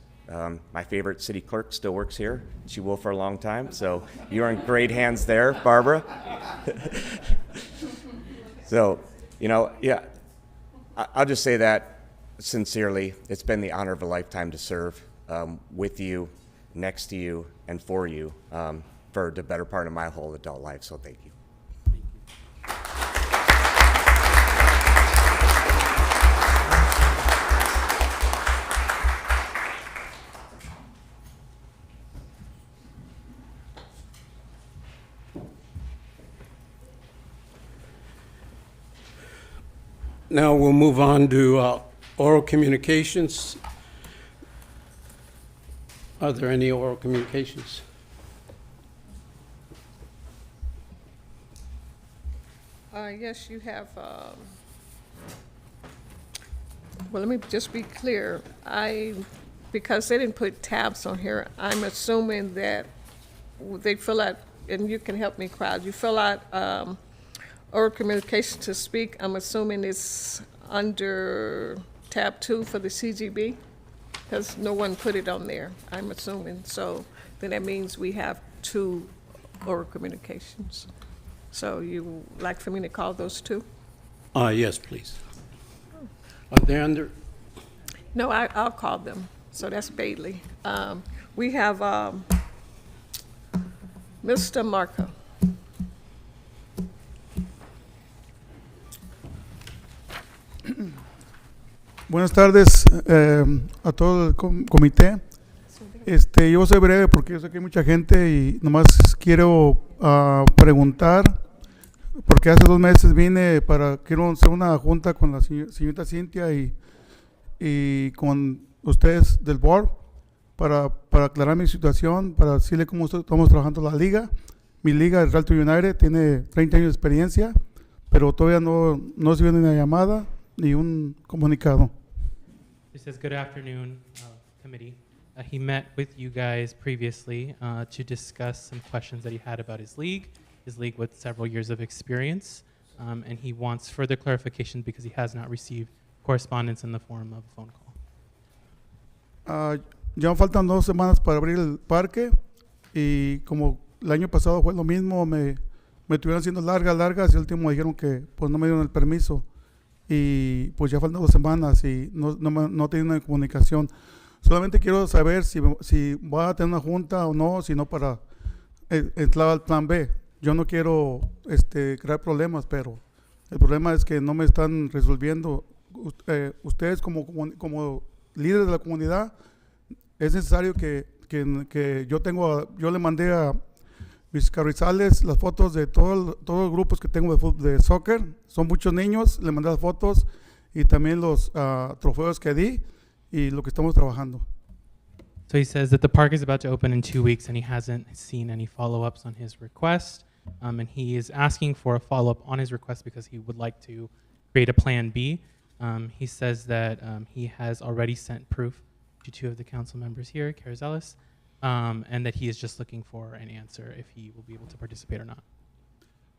My favorite city clerk still works here. She will for a long time. So you're in great hands there, Barbara. So, I'll just say that sincerely. It's been the honor of a lifetime to serve. with you, next to you, and for you for the better part of my whole adult life. So thank you. Now we'll move on to oral communications. Are there any oral communications? Yes, you have, well, let me just be clear. Because they didn't put tabs on here, I'm assuming that they fill out, and you can help me, crowd, you fill out oral communication to speak. I'm assuming it's under tab 2 for the CGB, because no one put it on there, I'm assuming. So then that means we have 2 oral communications. So you would like for me to call those 2? Yes, please. Are they under? No, I'll call them. So that's Bailey. We have Mr. Marco. Buenas tardes a todo el comité. Yo soy breve porque yo sé que hay mucha gente y nomás quiero preguntar, porque hace 2 meses vine quiero hacer una junta con la señorita Cintia y con ustedes del board para aclarar mi situación, para decirle cómo estamos trabajando la liga. Mi liga, el Rialto United, tiene 30 años de experiencia, pero todavía no recibió ni una llamada ni un comunicado. He says, good afternoon, committee. He met with you guys previously to discuss some questions that he had about his league with several years of experience, and he wants further clarification because he has not received correspondence in the form of a phone call. Ya faltan 2 semanas para abrir el parque y como el año pasado fue lo mismo, me estuvieron haciendo largas y al último dijeron que pues no me dieron el permiso y pues ya faltan 2 semanas y no tienen una comunicación. Solamente quiero saber si voy a tener una junta o no, si no para entrar al plan B. Yo no quiero crear problemas, pero el problema es que no me están resolviendo. Ustedes como líderes de la comunidad, es necesario que yo le mandé a mis carrizales las fotos de todos los grupos que tengo de soccer. Son muchos niños, le mandé las fotos y también los trofeos que di y lo que estamos trabajando. So he says that the park is about to open in 2 weeks and he hasn't seen any follow-ups on his request. And he is asking for a follow-up on his request because he would like to create a plan B. He says that he has already sent proof to 2 of the council members here, Carazelis, and that he is just looking for an answer if he will be able to participate or not.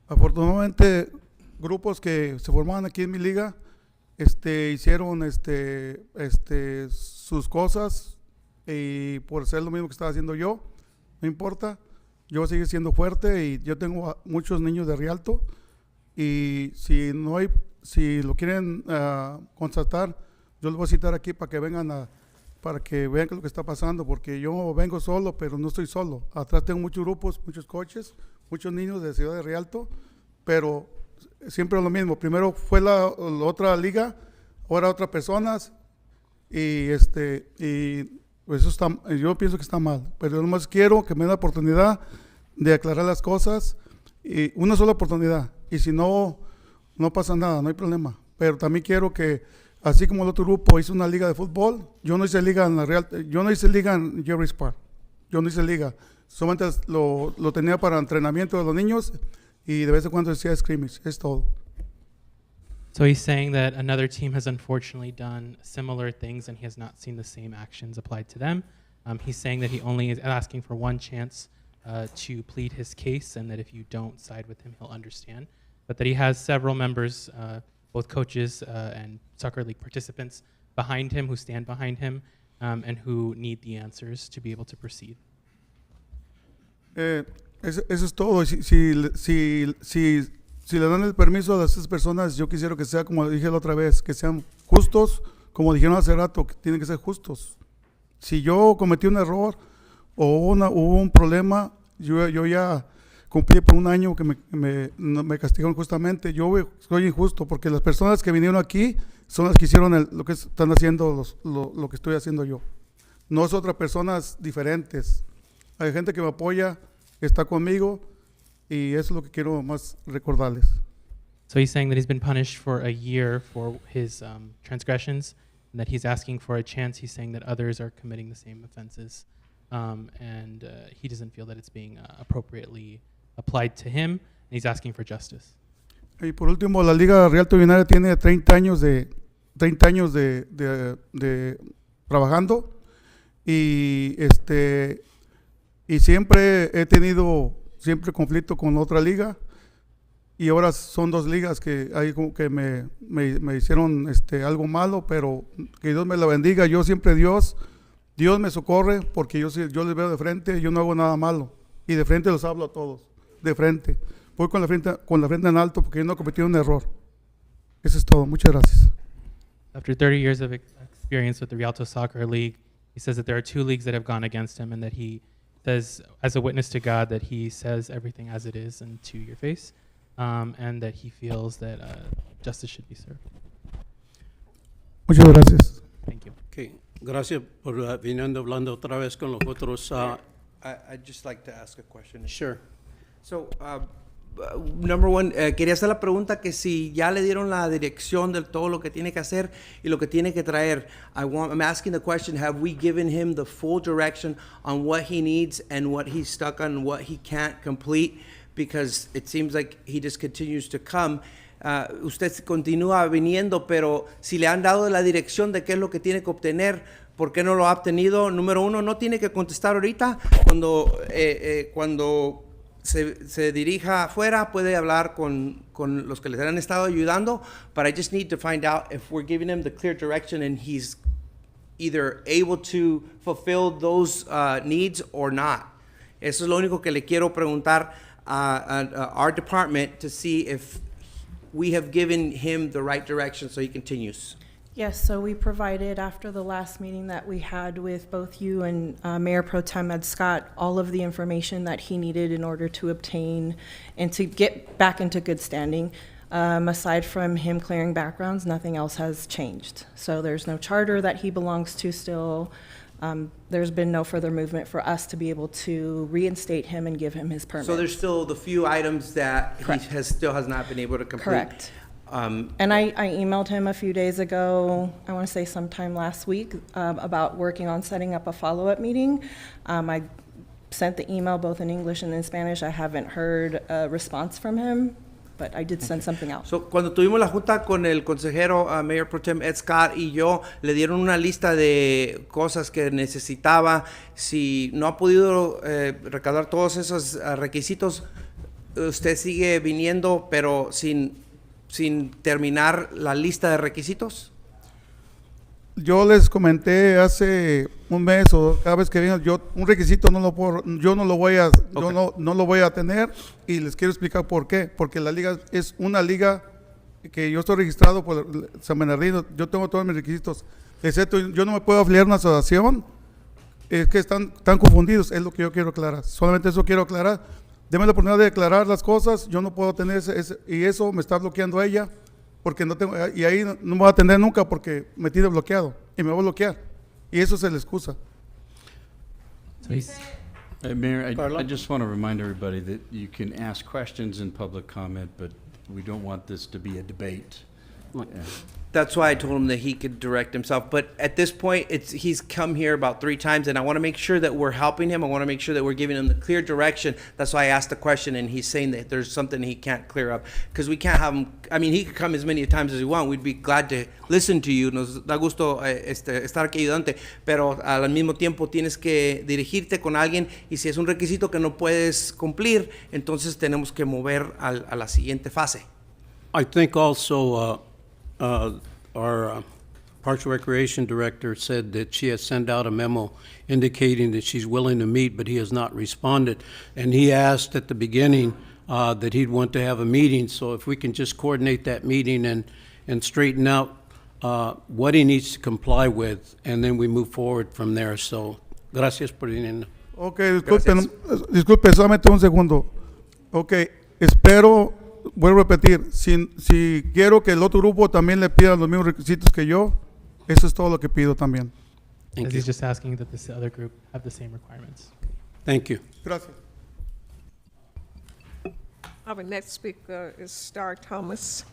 Afortunadamente, grupos que se formaban aquí en mi liga hicieron sus cosas y por hacer lo mismo que estaba haciendo yo, no importa, yo voy a seguir siendo fuerte y yo tengo muchos niños de Rialto y si lo quieren contratar, yo los voy a citar aquí para que vengan para que vean qué es lo que está pasando, porque yo vengo solo, pero no estoy solo. Atrás tengo muchos grupos, muchos coches, muchos niños de la ciudad de Rialto, pero siempre es lo mismo. Primero fue la otra liga, ahora otras personas, y pues eso yo pienso que está mal. Pero yo nomás quiero que me den la oportunidad de aclarar las cosas, y una sola oportunidad. Y si no pasa nada, no hay problema. Pero también quiero que, así como el otro grupo hizo una liga de fútbol, yo no hice liga en Jerry's Park. Yo no hice liga. Solamente lo tenía para entrenamiento de los niños y de vez en cuando hacía scrimmage. Es todo. So he's saying that another team has unfortunately done similar things and he has not seen the same actions applied to them. He's saying that he only is asking for one chance to plead his case and that if you don't side with him, he'll understand. But that he has several members, both coaches and soccer league participants behind him who stand behind him and who need the answers to be able to proceed. Eso es todo. Si le dan el permiso a esas personas, yo quisiera que sea como dije la otra vez, que sean justos, como dijeron hace rato, que tienen que ser justos. Si yo cometí un error o hubo un problema, yo ya cumplí por un año que me castigaron justamente. Yo soy injusto porque las personas que vinieron aquí son las que hicieron lo que están haciendo lo que estoy haciendo yo. No es otras personas diferentes. Hay gente que me apoya, que está conmigo, y eso es lo que quiero más recordarles. So he's saying that he's been punished for a year for his transgressions, and that he's asking for a chance. He's saying that others are committing the same offenses, and he doesn't feel that it's being appropriately applied to him, and he's asking for justice. Y por último, la Liga Rialto Binaria tiene 30 años de trabajando, y siempre he tenido conflicto con otra liga, y ahora son dos ligas que hay como que me hicieron algo malo, pero que Dios me la bendiga. Yo siempre Dios me socorre, porque yo les veo de frente, yo no hago nada malo, y de frente los hablo a todos, de frente. Voy con la frente en alto, porque yo no he cometido un error. Eso es todo. Muchas gracias. After 30 years of experience with the Rialto Soccer League, he says that there are 2 leagues that have gone against him, and that he says, as a witness to God, that he says everything as it is and to your face, and that he feels that justice should be served. Muchas gracias. Thank you. Okay, gracias por viniendo hablando otra vez con los otros. I'd just like to ask a question. Sure. So, number one, quería hacer la pregunta que si ya le dieron la dirección de todo lo que tiene que hacer y lo que tiene que traer. I'm asking the question, have we given him the full direction on what he needs and what he's stuck on, what he can't complete? Because it seems like he just continues to come. Usted continúa viniendo, pero si le han dado la dirección de qué es lo que tiene que obtener, ¿por qué no lo ha obtenido? Número uno, no tiene que contestar ahorita. Cuando se dirija afuera, puede hablar con los que les han estado ayudando, but I just need to find out if we're giving him the clear direction and he's either able to fulfill those needs or not. Eso es lo único que le quiero preguntar a our department to see if we have given him the right direction so he continues. Yes, so we provided, after the last meeting that we had with both you and Mayor Pro Tem Ed Scott, all of the information that he needed in order to obtain and to get back into good standing. Aside from him clearing backgrounds, nothing else has changed. So there's no charter that he belongs to still. There's been no further movement for us to be able to reinstate him and give him his permit. So there's still the few items that he still has not been able to complete. Correct. And I emailed him a few days ago, I want to say sometime last week, about working on setting up a follow-up meeting. I sent the email both in English and in Spanish. I haven't heard a response from him, but I did send something out. So, cuando tuvimos la junta con el consejero Mayor Pro Tem Ed Scott y yo, le dieron una lista de cosas que necesitaba. Si no ha podido recaudar todos esos requisitos, usted sigue viniendo, pero sin terminar la lista de requisitos. Yo les comenté hace un mes o cada vez que vengan, un requisito no lo voy a tener, y les quiero explicar por qué. Porque la liga es una liga que yo estoy registrado por San Bernardino, yo tengo todos mis requisitos, excepto yo no me puedo afiliar a una asociación. Es que están confundidos, es lo que yo quiero aclarar. Solamente eso quiero aclarar. Deme la oportunidad de declarar las cosas. Yo no puedo tener y eso me está bloqueando a ella, porque no tengo, y ahí no me voy a atender nunca porque me tiene bloqueado y me va a bloquear, y eso es la excusa. Mayor, I just want to remind everybody that you can ask questions in public comment, but we don't want this to be a debate. Yeah. That's why I told him that he could direct himself. But at this point, he's come here about 3 times, and I want to make sure that we're helping him. I want to make sure that we're giving him the clear direction. That's why I asked the question, and he's saying that there's something he can't clear up. Because we can't have him, I mean, he could come as many times as he wants. We'd be glad to listen to you. Nos da gusto estar aquí ayudante, pero al mismo tiempo tienes que dirigirte con alguien, y si es un requisito que no puedes cumplir, entonces tenemos que mover a la siguiente fase. I think also our Parks and Recreation Director said that she has sent out a memo indicating that she's willing to meet, but he has not responded. And he asked at the beginning that he'd want to have a meeting, so if we can just coordinate that meeting and straighten out what he needs to comply with, and then we move forward from there. So, gracias por venir. Ok, disculpe, solamente un segundo. Ok, espero, vuelvo a repetir, si quiero que el otro grupo también le pida los mismos requisitos que yo, eso es todo lo que pido también. As he's just asking that this other group have the same requirements. Thank you. Gracias. Our next speaker is Star Thomas.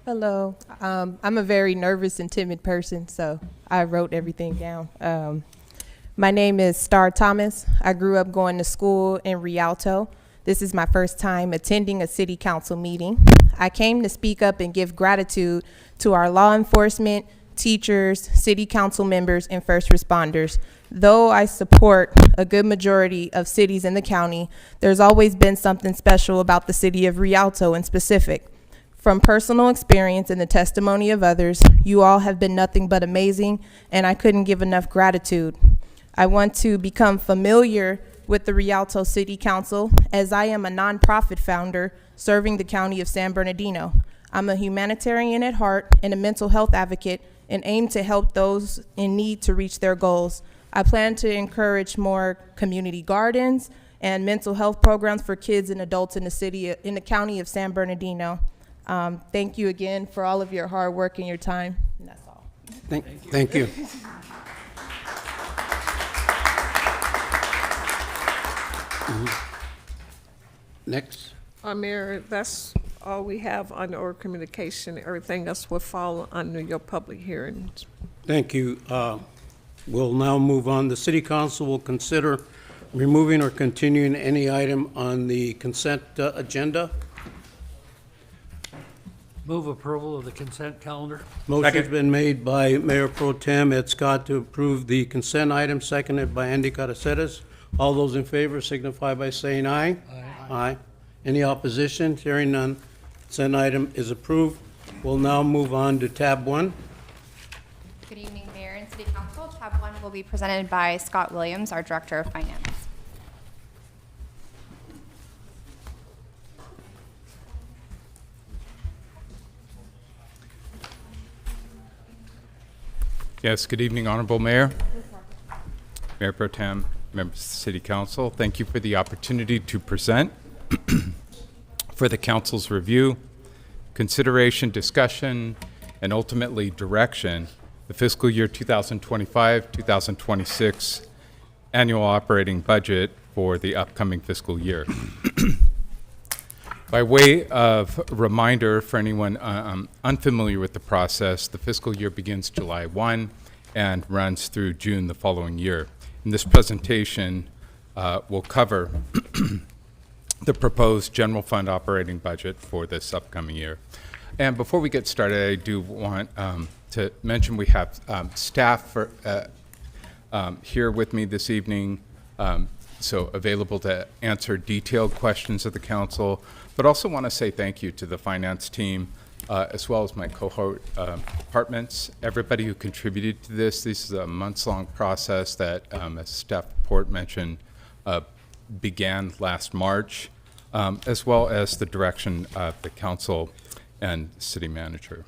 Hello. I'm a very nervous and timid person, so I wrote everything down. My name is Star Thomas. I grew up going to school in Rialto. This is my first time attending a city council meeting. I came to speak up and give gratitude to our law enforcement, teachers, city council members, and first responders. Though I support a good majority of cities in the county, there's always been something special about the city of Rialto in specific. From personal experience and the testimony of others, you all have been nothing but amazing, and I couldn't give enough gratitude. I want to become familiar with the Rialto City Council, as I am a nonprofit founder serving the county of San Bernardino. I'm a humanitarian at heart and a mental health advocate, and aim to help those in need to reach their goals. I plan to encourage more community gardens and mental health programs for kids and adults in the county of San Bernardino. Thank you again for all of your hard work and your time. And that's all. Thank you. Next. Mayor, that's all we have on our communication. Everything else will follow under your public hearings. Thank you. We'll now move on. The City Council will consider removing or continuing any item on the consent agenda. Move approval of the consent calendar. Motion's been made by Mayor Pro Tem Ed Scott to approve the consent item, seconded by Andy Caraceres. All those in favor signify by saying aye. Aye. Aye. Any opposition? Hearing none, consent item is approved. We'll now move on to tab 1. Good evening, Mayor and City Council. Tab 1 will be presented by Scott Williams, our Director of Finance. Yes, good evening, Honorable Mayor, Mayor Pro Tem, members of the City Council. Thank you for the opportunity to present for the Council's review, consideration, discussion, and ultimately direction, the fiscal year 2025-2026 annual operating budget for the upcoming fiscal year. By way of reminder for anyone unfamiliar with the process, the fiscal year begins July 1 and runs through June the following year. In this presentation, we'll cover the proposed general fund operating budget for this upcoming year. And before we get started, I do want to mention we have staff here with me this evening, so available to answer detailed questions of the council, but also want to say thank you to the finance team, as well as my cohort departments, everybody who contributed to this. This is a months-long process that, as staff report mentioned, began last March, as well as the direction of the council and city manager.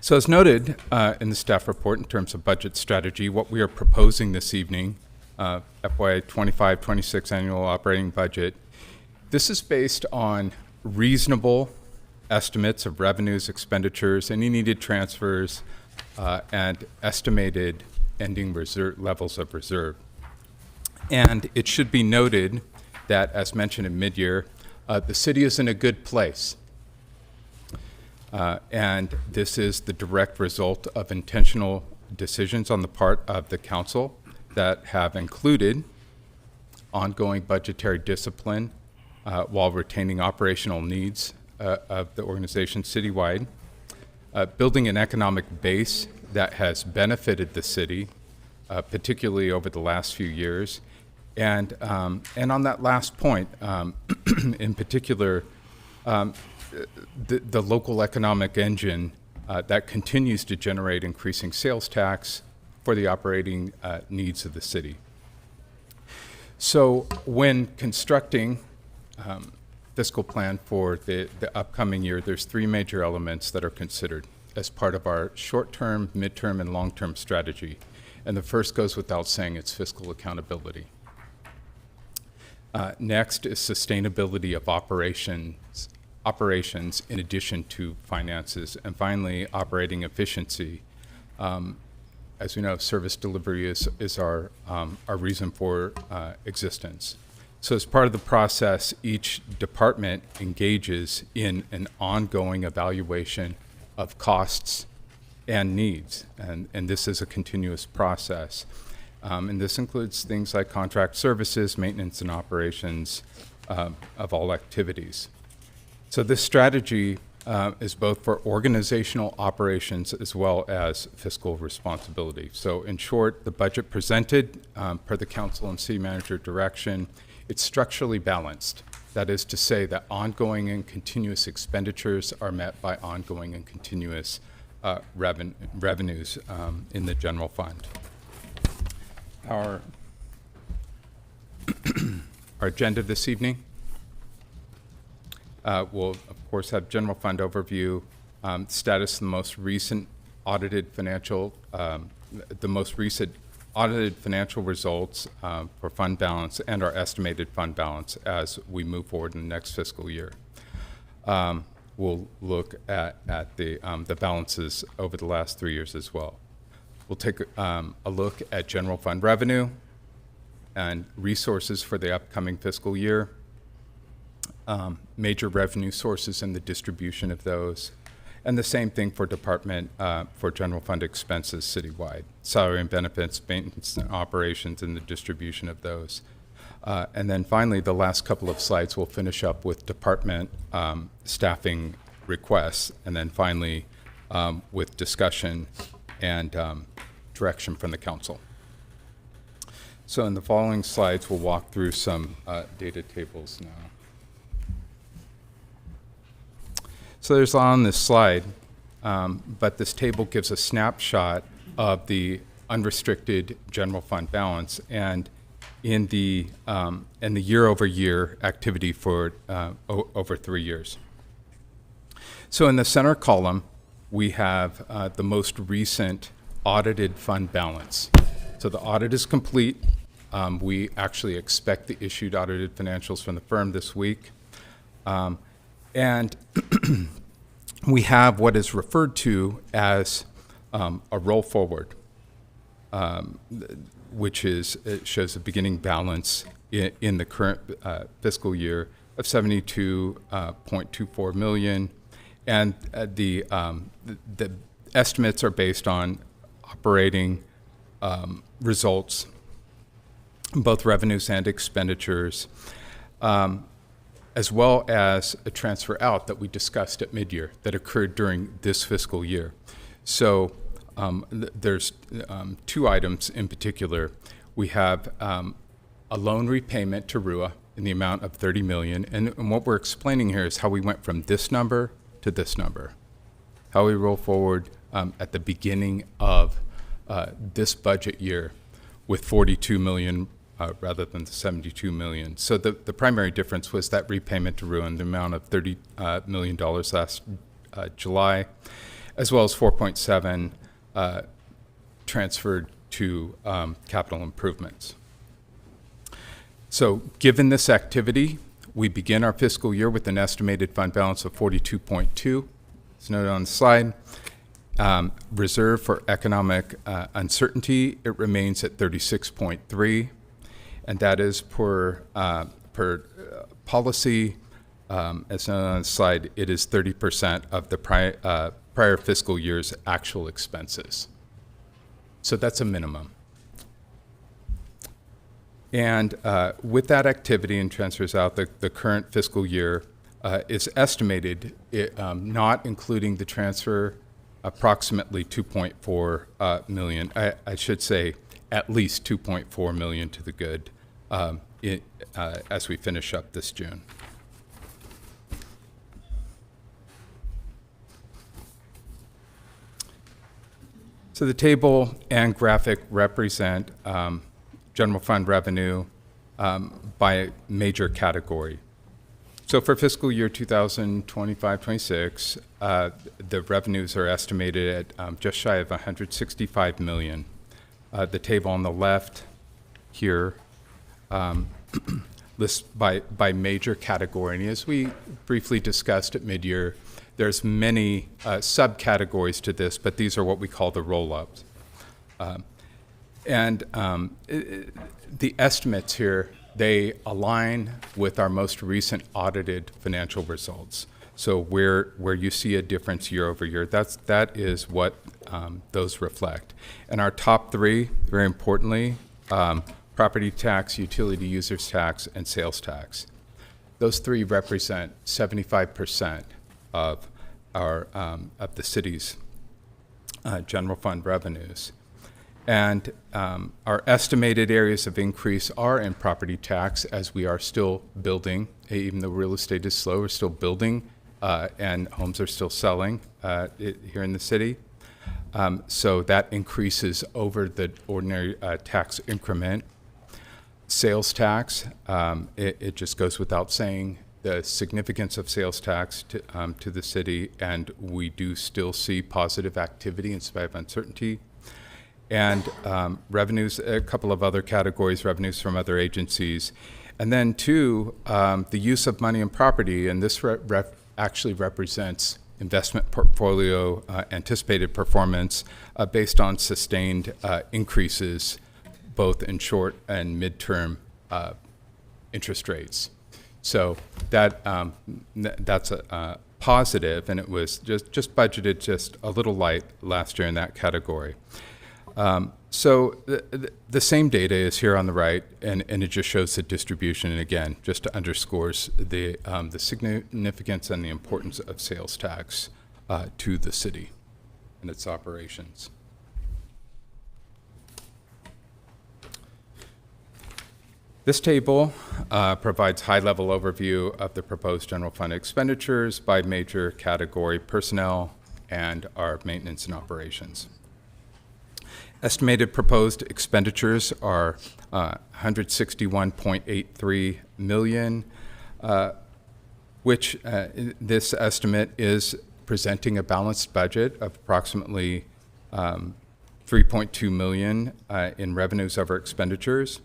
So as noted in the staff report in terms of budget strategy, what we are proposing this evening, FY 25-26 annual operating budget, this is based on reasonable estimates of revenues, expenditures, any needed transfers, and estimated ending reserve levels of reserve. And it should be noted that, as mentioned in mid-year, the city is in a good place. And this is the direct result of intentional decisions on the part of the council that have included ongoing budgetary discipline while retaining operational needs of the organization citywide, building an economic base that has benefited the city, particularly over the last few years. And on that last point, in particular, the local economic engine that continues to generate increasing sales tax for the operating needs of the city. So when constructing fiscal plan for the upcoming year, there's three major elements that are considered as part of our short-term, midterm, and long-term strategy. And the first goes without saying, it's fiscal accountability. Next is sustainability of operations in addition to finances. And finally, operating efficiency. As we know, service delivery is our reason for existence. So as part of the process, each department engages in an ongoing evaluation of costs and needs. And this is a continuous process. And this includes things like contract services, maintenance, and operations of all activities. So this strategy is both for organizational operations as well as fiscal responsibility. So in short, the budget presented per the council and city manager direction, it's structurally balanced. That is to say that ongoing and continuous expenditures are met by ongoing and continuous revenues in the general fund. Our agenda this evening will, of course, have general fund overview, status of the most recent audited financial results for fund balance and our estimated fund balance as we move forward in the next fiscal year. We'll look at the balances over the last 3 years as well. We'll take a look at general fund revenue and resources for the upcoming fiscal year, major revenue sources and the distribution of those, and the same thing for department, for general fund expenses citywide, salary and benefits, maintenance and operations, and the distribution of those. And then finally, the last couple of slides will finish up with department staffing requests, and then finally with discussion and direction from the council. So in the following slides, we'll walk through some data tables now. So there's a lot on this slide, but this table gives a snapshot of the unrestricted general fund balance and in the year-over-year activity for over 3 years. So in the center column, we have the most recent audited fund balance. So the audit is complete. We actually expect the issued audited financials from the firm this week. And we have what is referred to as a roll forward, which shows a beginning balance in the current fiscal year of $72.24 million. And the estimates are based on operating results, both revenues and expenditures, as well as a transfer out that we discussed at mid-year that occurred during this fiscal year. So there's two items in particular. We have a loan repayment to RUA in the amount of $30 million. And what we're explaining here is how we went from this number to this number, how we roll forward at the beginning of this budget year with $42 million rather than the $72 million. So the primary difference was that repayment to RUA in the amount of $30 million last July, as well as 4.7 transferred to capital improvements. So given this activity, we begin our fiscal year with an estimated fund balance of 42.2. It's noted on the slide. Reserve for economic uncertainty, it remains at 36.3, and that is per policy. As noted on the slide, it is 30% of the prior fiscal year's actual expenses. So that's a minimum. And with that activity and transfers out, the current fiscal year is estimated, not including the transfer, approximately 2.4 million. I should say at least 2.4 million to the good as we finish up this June. So the table and graphic represent general fund revenue by major category. So for fiscal year 2025-26, the revenues are estimated at just shy of 165 million. The table on the left here lists by major category. And as we briefly discussed at mid-year, there's many subcategories to this, but these are what we call the roll-ups. The estimates here, they align with our most recent audited financial results. So where you see a difference year over year, that is what those reflect. And our top three, very importantly, property tax, utility users tax, and sales tax. Those three represent 75% of our of the city's general fund revenues. And our estimated areas of increase are in property tax, as we are still building. Even though real estate is slow, we're still building, and homes are still selling here in the city. So that increases over the ordinary tax increment. Sales tax, it just goes without saying the significance of sales tax to the city, and we do still see positive activity in spite of uncertainty. And revenues, a couple of other categories, revenues from other agencies. And then two, the use of money and property, and this actually represents investment portfolio anticipated performance based on sustained increases both in short and midterm interest rates. So that's a positive, and it was just budgeted just a little light last year in that category. So the same data is here on the right, and it just shows the distribution, and again, just underscores the significance and the importance of sales tax to the city and its operations. This table provides high-level overview of the proposed general fund expenditures by major category personnel and our maintenance and operations. Estimated proposed expenditures are 161.83 million, which this estimate is presenting a balanced budget of approximately 3.2 million in revenues over expenditures.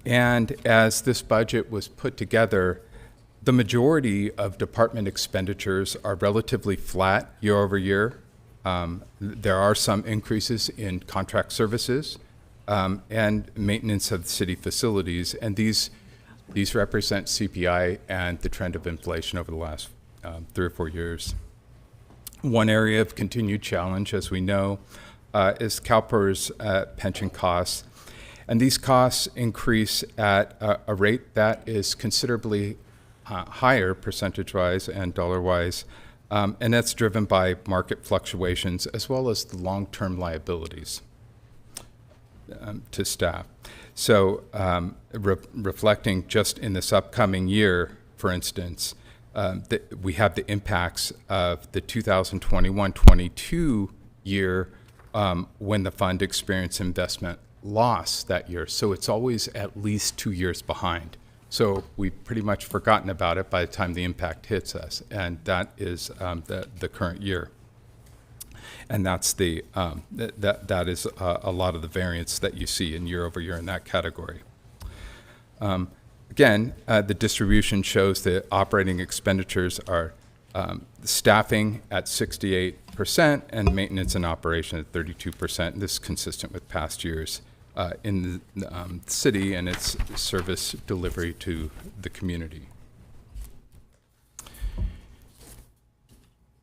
And as this budget was put together, the majority of department expenditures are relatively flat year over year. There are some increases in contract services and maintenance of city facilities, and these represent CPI and the trend of inflation over the last 3 or 4 years. One area of continued challenge, as we know, is CalPERS pension costs. And these costs increase at a rate that is considerably higher percentage-wise and dollar-wise, and that's driven by market fluctuations as well as the long-term liabilities to staff. So reflecting just in this upcoming year, for instance, we have the impacts of the 2021-22 year when the fund experienced investment loss that year. So it's always at least 2 years behind. So we've pretty much forgotten about it by the time the impact hits us, and that is the current year. And that's that is a lot of the variance that you see in year over year in that category. Again, the distribution shows that operating expenditures are staffing at 68% and maintenance and operation at 32%. This is consistent with past years in the city and its service delivery to the community.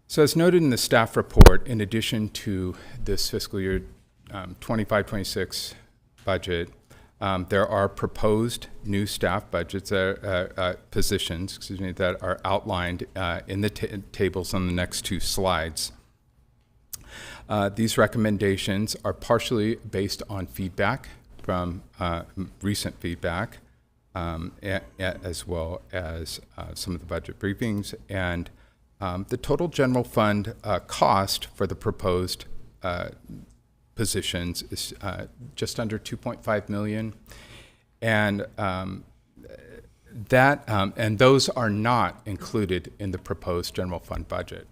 So as noted in the staff report, in addition to this fiscal year 25-26 budget, there are proposed new staff budgets, positions, that are outlined in the tables on the next 2 slides. These recommendations are partially based on feedback from recent feedback, as well as some of the budget briefings. And the total general fund cost for the proposed positions is just under 2.5 million. And and those are not included in the proposed general fund budget.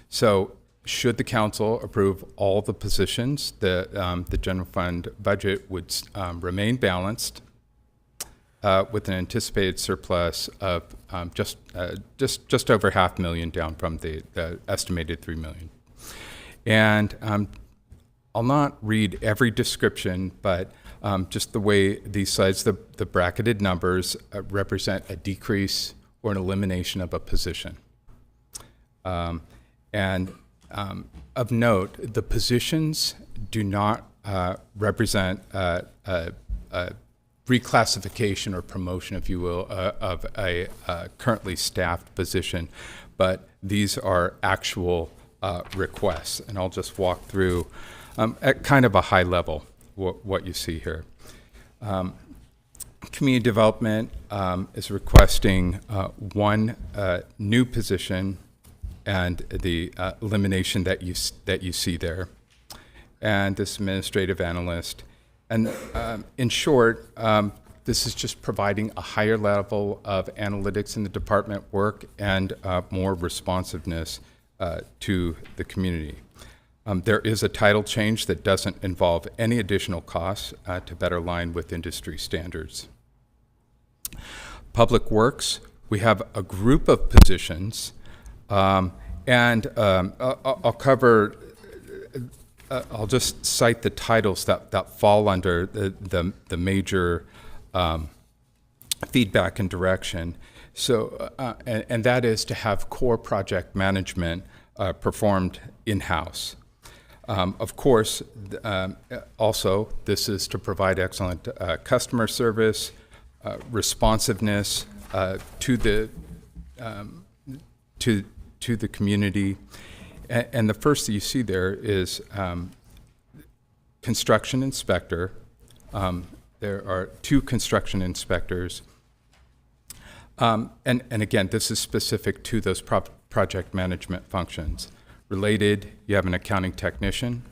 So should the council approve all the positions, the general fund budget would remain balanced with an anticipated surplus of just over $500,000, down from the estimated $3 million. And I'll not read every description, but just the way these slides, the bracketed numbers represent a decrease or an elimination of a position. And of note, the positions do not represent a reclassification or promotion, if you will, of a currently staffed position, but these are actual requests. And I'll just walk through at kind of a high level what you see here. Community Development is requesting one new position and the elimination that you see there, and this administrative analyst. And in short, this is just providing a higher level of analytics in the department work and more responsiveness to the community. There is a title change that doesn't involve any additional costs to better align with industry standards. Public Works, we have a group of positions, and I'll cover, I'll just cite the titles that fall under the major feedback and direction. So, and that is to have core project management performed in-house. Of course, also, this is to provide excellent customer service, responsiveness to the community. And the first that you see there is construction inspector. There are 2 construction inspectors. And again, this is specific to those project management functions. Related, you have an accounting technician,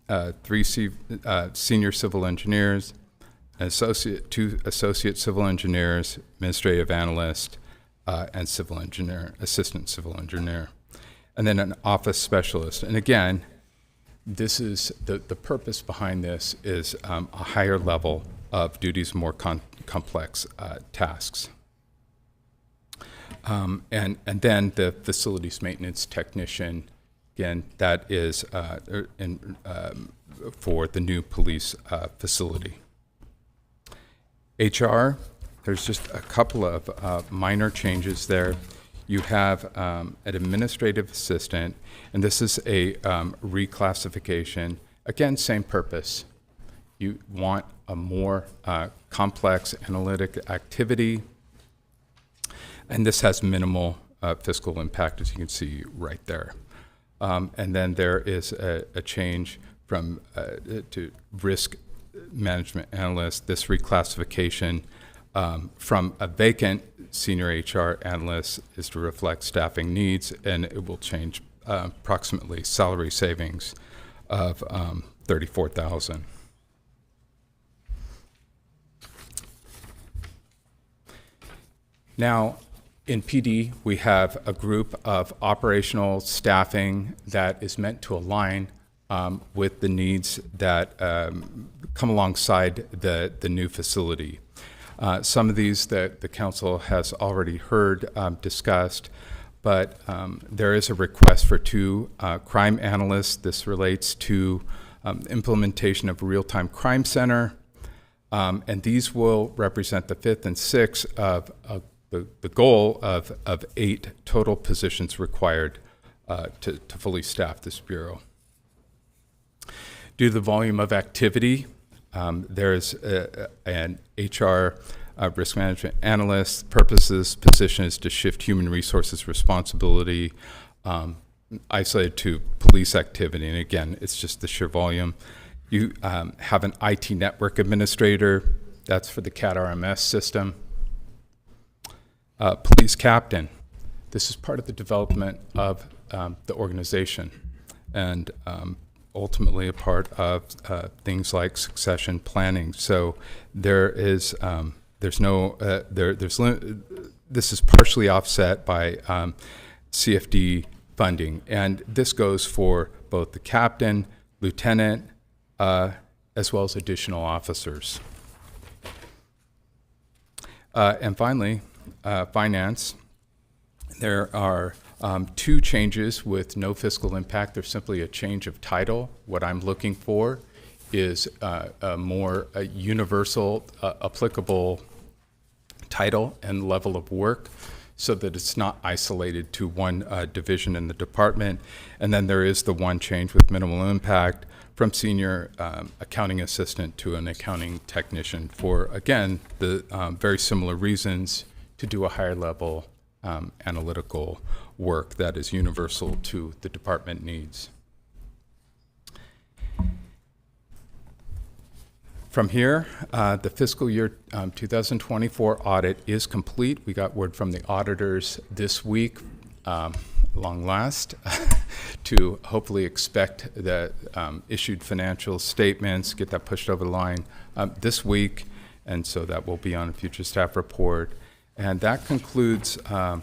3 senior civil engineers, an associate, 2 associate civil engineers, administrative analyst, and civil engineer, assistant civil engineer, and then an office specialist. And again, this is the purpose behind this is a higher level of duties, more complex tasks. And then the facilities maintenance technician, again, that is for the new police facility. HR, there's just a couple of minor changes there. You have an administrative assistant, and this is a reclassification. Again, same purpose. You want a more complex analytic activity, and this has minimal fiscal impact, as you can see right there. And then there is a change from to risk management analyst. This reclassification from a vacant senior HR analyst is to reflect staffing needs, and it will change approximately salary savings of $34,000. Now, in PD, we have a group of operational staffing that is meant to align with the needs that come alongside the new facility. Some of these that the council has already heard discussed, but there is a request for 2 crime analysts. This relates to implementation of a real-time crime center, and these will represent the 5th and 6th of the goal of 8 total positions required to fully staff this bureau. Due to the volume of activity, there's an HR risk management analyst. Purposes position is to shift human resources responsibility isolated to police activity. And again, it's just the sheer volume. You have an IT network administrator. That's for the CAD RMS system. Police captain. This is part of the development of the organization, and ultimately a part of things like succession planning. So there is There's no, this is partially offset by CFD funding, and this goes for both the captain, lieutenant, as well as additional officers. And finally, finance. There are two changes with no fiscal impact. There's simply a change of title. What I'm looking for is a more universal, applicable title and level of work so that it's not isolated to one division in the department. And then there is the one change with minimal impact from senior accounting assistant to an accounting technician for, again, the very similar reasons to do a higher level analytical work that is universal to the department needs. From here, the fiscal year 2024 audit is complete. We got word from the auditors this week, long last, to hopefully expect the issued financial statements, get that pushed over the line this week, and so that will be on a future staff report. And that concludes our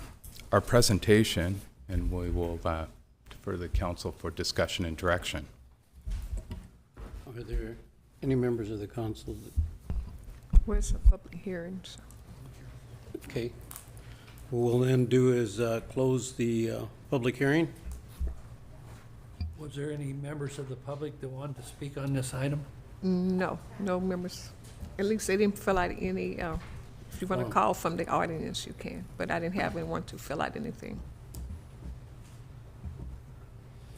presentation, and we will defer the council for discussion and direction. Are there any members of the council that? Where's the public hearings? Okay. What we'll then do is close the public hearing. Was there any members of the public that wanted to speak on this item? No, no members. At least they didn't fill out any, if you want to call from the audience, you can. But I didn't have anyone to fill out anything.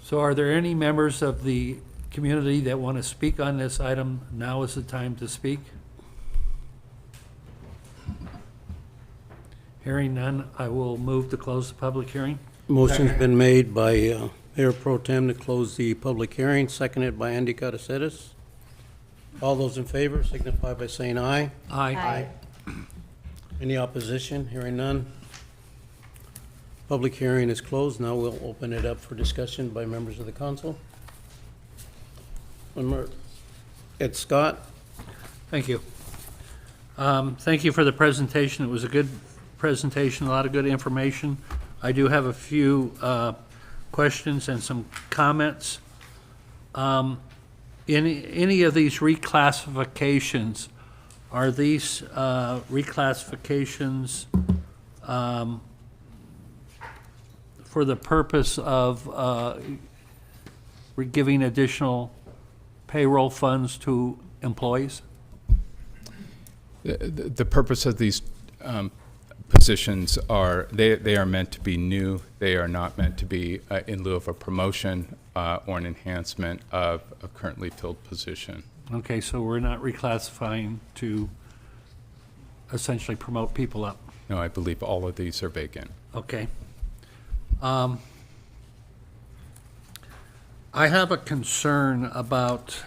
So are there any members of the community that want to speak on this item? Now is the time to speak. Hearing none, I will move to close the public hearing. Motion's been made by Mayor Pro Tem to close the public hearing, seconded by Andy Caraceres. All those in favor signify by saying aye. Aye. Any opposition? Hearing none. Public hearing is closed. Now we'll open it up for discussion by members of the council. Ed Scott. Thank you. Thank you for the presentation. It was a good presentation, a lot of good information. I do have a few questions and some comments. Any of these reclassifications, are these reclassifications for the purpose of giving additional payroll funds to employees? The purpose of these positions are, they are meant to be new. They are not meant to be in lieu of a promotion or an enhancement of a currently filled position. Okay, so we're not reclassifying to essentially promote people up. No, I believe all of these are vacant. Okay. I have a concern about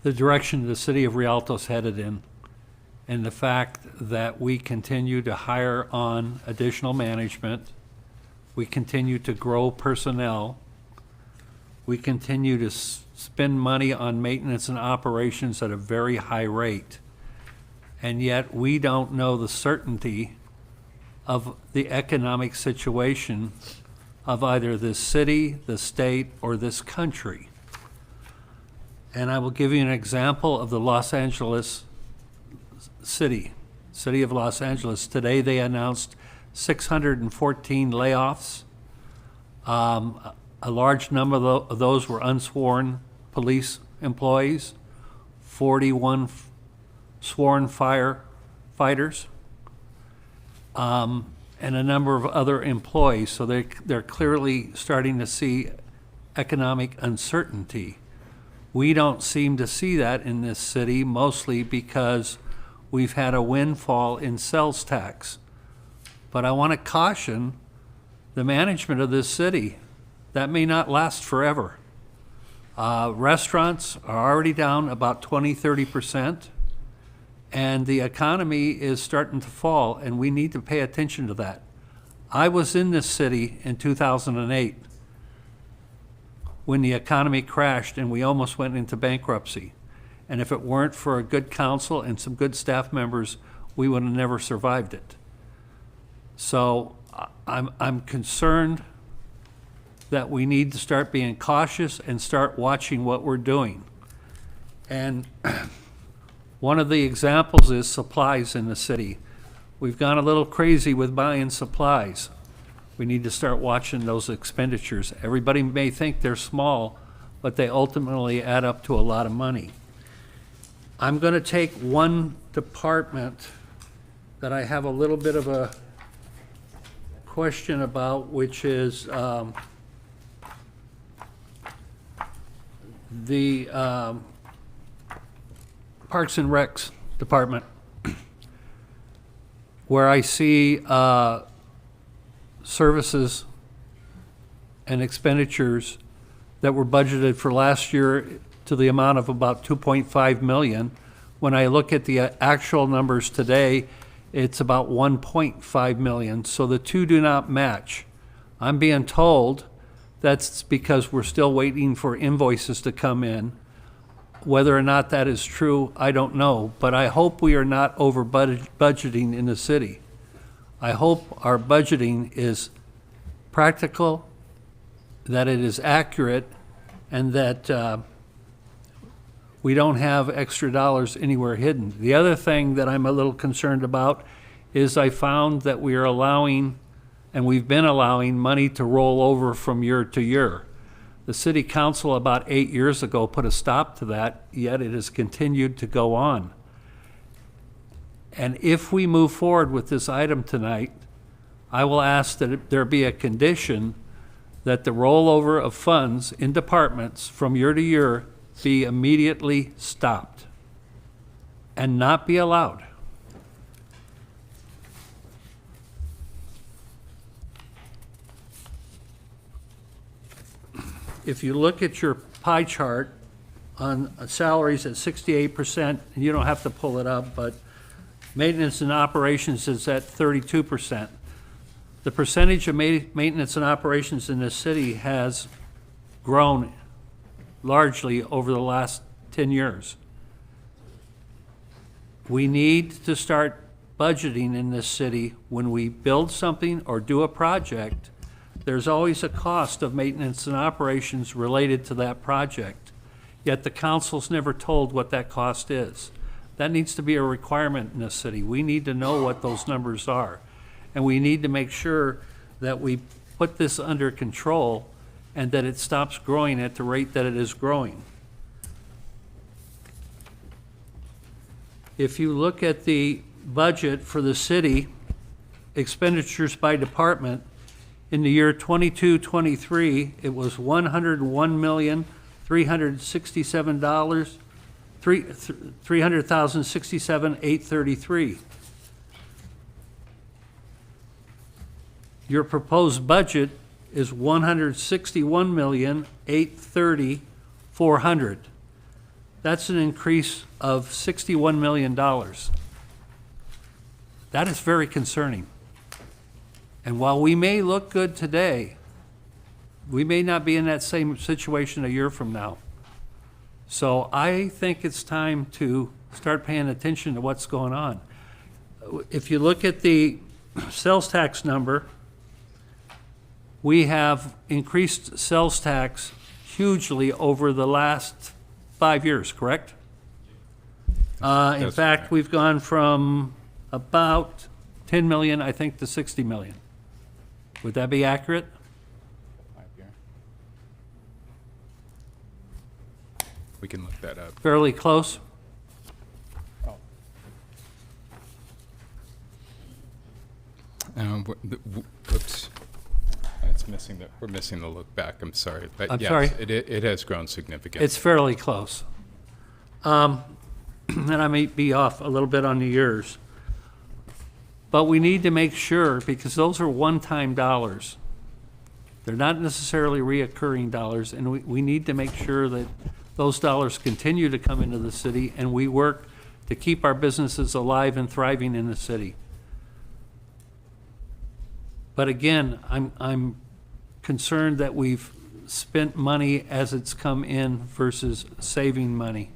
the direction the city of Rialto's headed in, and the fact that we continue to hire on additional management, we continue to grow personnel, we continue to spend money on maintenance and operations at a very high rate, and yet we don't know the certainty of the economic situation of either this city, the state, or this country. And I will give you an example of the Los Angeles city of Los Angeles. Today they announced 614 layoffs. A large number of those were unsworn police employees, 41 sworn firefighters, and a number of other employees. So they're clearly starting to see economic uncertainty. We don't seem to see that in this city, mostly because we've had a windfall in sales tax. But I want to caution the management of this city. That may not last forever. Restaurants are already down about 20–30%, and the economy is starting to fall, and we need to pay attention to that. I was in this city in 2008 when the economy crashed and we almost went into bankruptcy. And if it weren't for a good council and some good staff members, we would have never survived it. So I'm concerned that we need to start being cautious and start watching what we're doing. And one of the examples is supplies in the city. We've gone a little crazy with buying supplies. We need to start watching those expenditures. Everybody may think they're small, but they ultimately add up to a lot of money. I'm going to take one department that I have a little bit of a question about, which is the Parks and Recs Department, where I see services and expenditures that were budgeted for last year to the amount of about 2.5 million. When I look at the actual numbers today, it's about 1.5 million, so the two do not match. I'm being told that's because we're still waiting for invoices to come in. Whether or not that is true, I don't know, but I hope we are not over budgeting in the city. I hope our budgeting is practical, that it is accurate, and that we don't have extra dollars anywhere hidden. The other thing that I'm a little concerned about is I found that we are allowing, and we've been allowing, money to roll over from year to year. The city council about 8 years ago put a stop to that, yet it has continued to go on. And if we move forward with this item tonight, I will ask that there be a condition that the rollover of funds in departments from year to year be immediately stopped and not be allowed. If you look at your pie chart on salaries at 68%, and you don't have to pull it up, but maintenance and operations is at 32%. The percentage of maintenance and operations in this city has grown largely over the last 10 years. We need to start budgeting in this city. When we build something or do a project, there's always a cost of maintenance and operations related to that project, yet the council's never told what that cost is. That needs to be a requirement in this city. We need to know what those numbers are, and we need to make sure that we put this under control and that it stops growing at the rate that it is growing. If you look at the budget for the city, expenditures by department, in the year 22-23, it was $101,367,000, $300,067,833. Your proposed budget is $161,830,400. That's an increase of $61 million. That is very concerning. And while we may look good today, we may not be in that same situation a year from now. So I think it's time to start paying attention to what's going on. If you look at the sales tax number, we have increased sales tax hugely over the last 5 years, correct? In fact, we've gone from about 10 million, I think, to 60 million. Would that be accurate? We can look that up. Fairly close? Oh. Whoops. It's missing the, we're missing the look back, I'm sorry. But I'm yes, sorry? It has grown significantly. It's fairly close. And I may be off a little bit on the years. But we need to make sure, because those are one-time dollars. They're not necessarily reoccurring dollars, and we need to make sure that those dollars continue to come into the city and we work to keep our businesses alive and thriving in the city. But again, I'm concerned that we've spent money as it's come in versus saving money.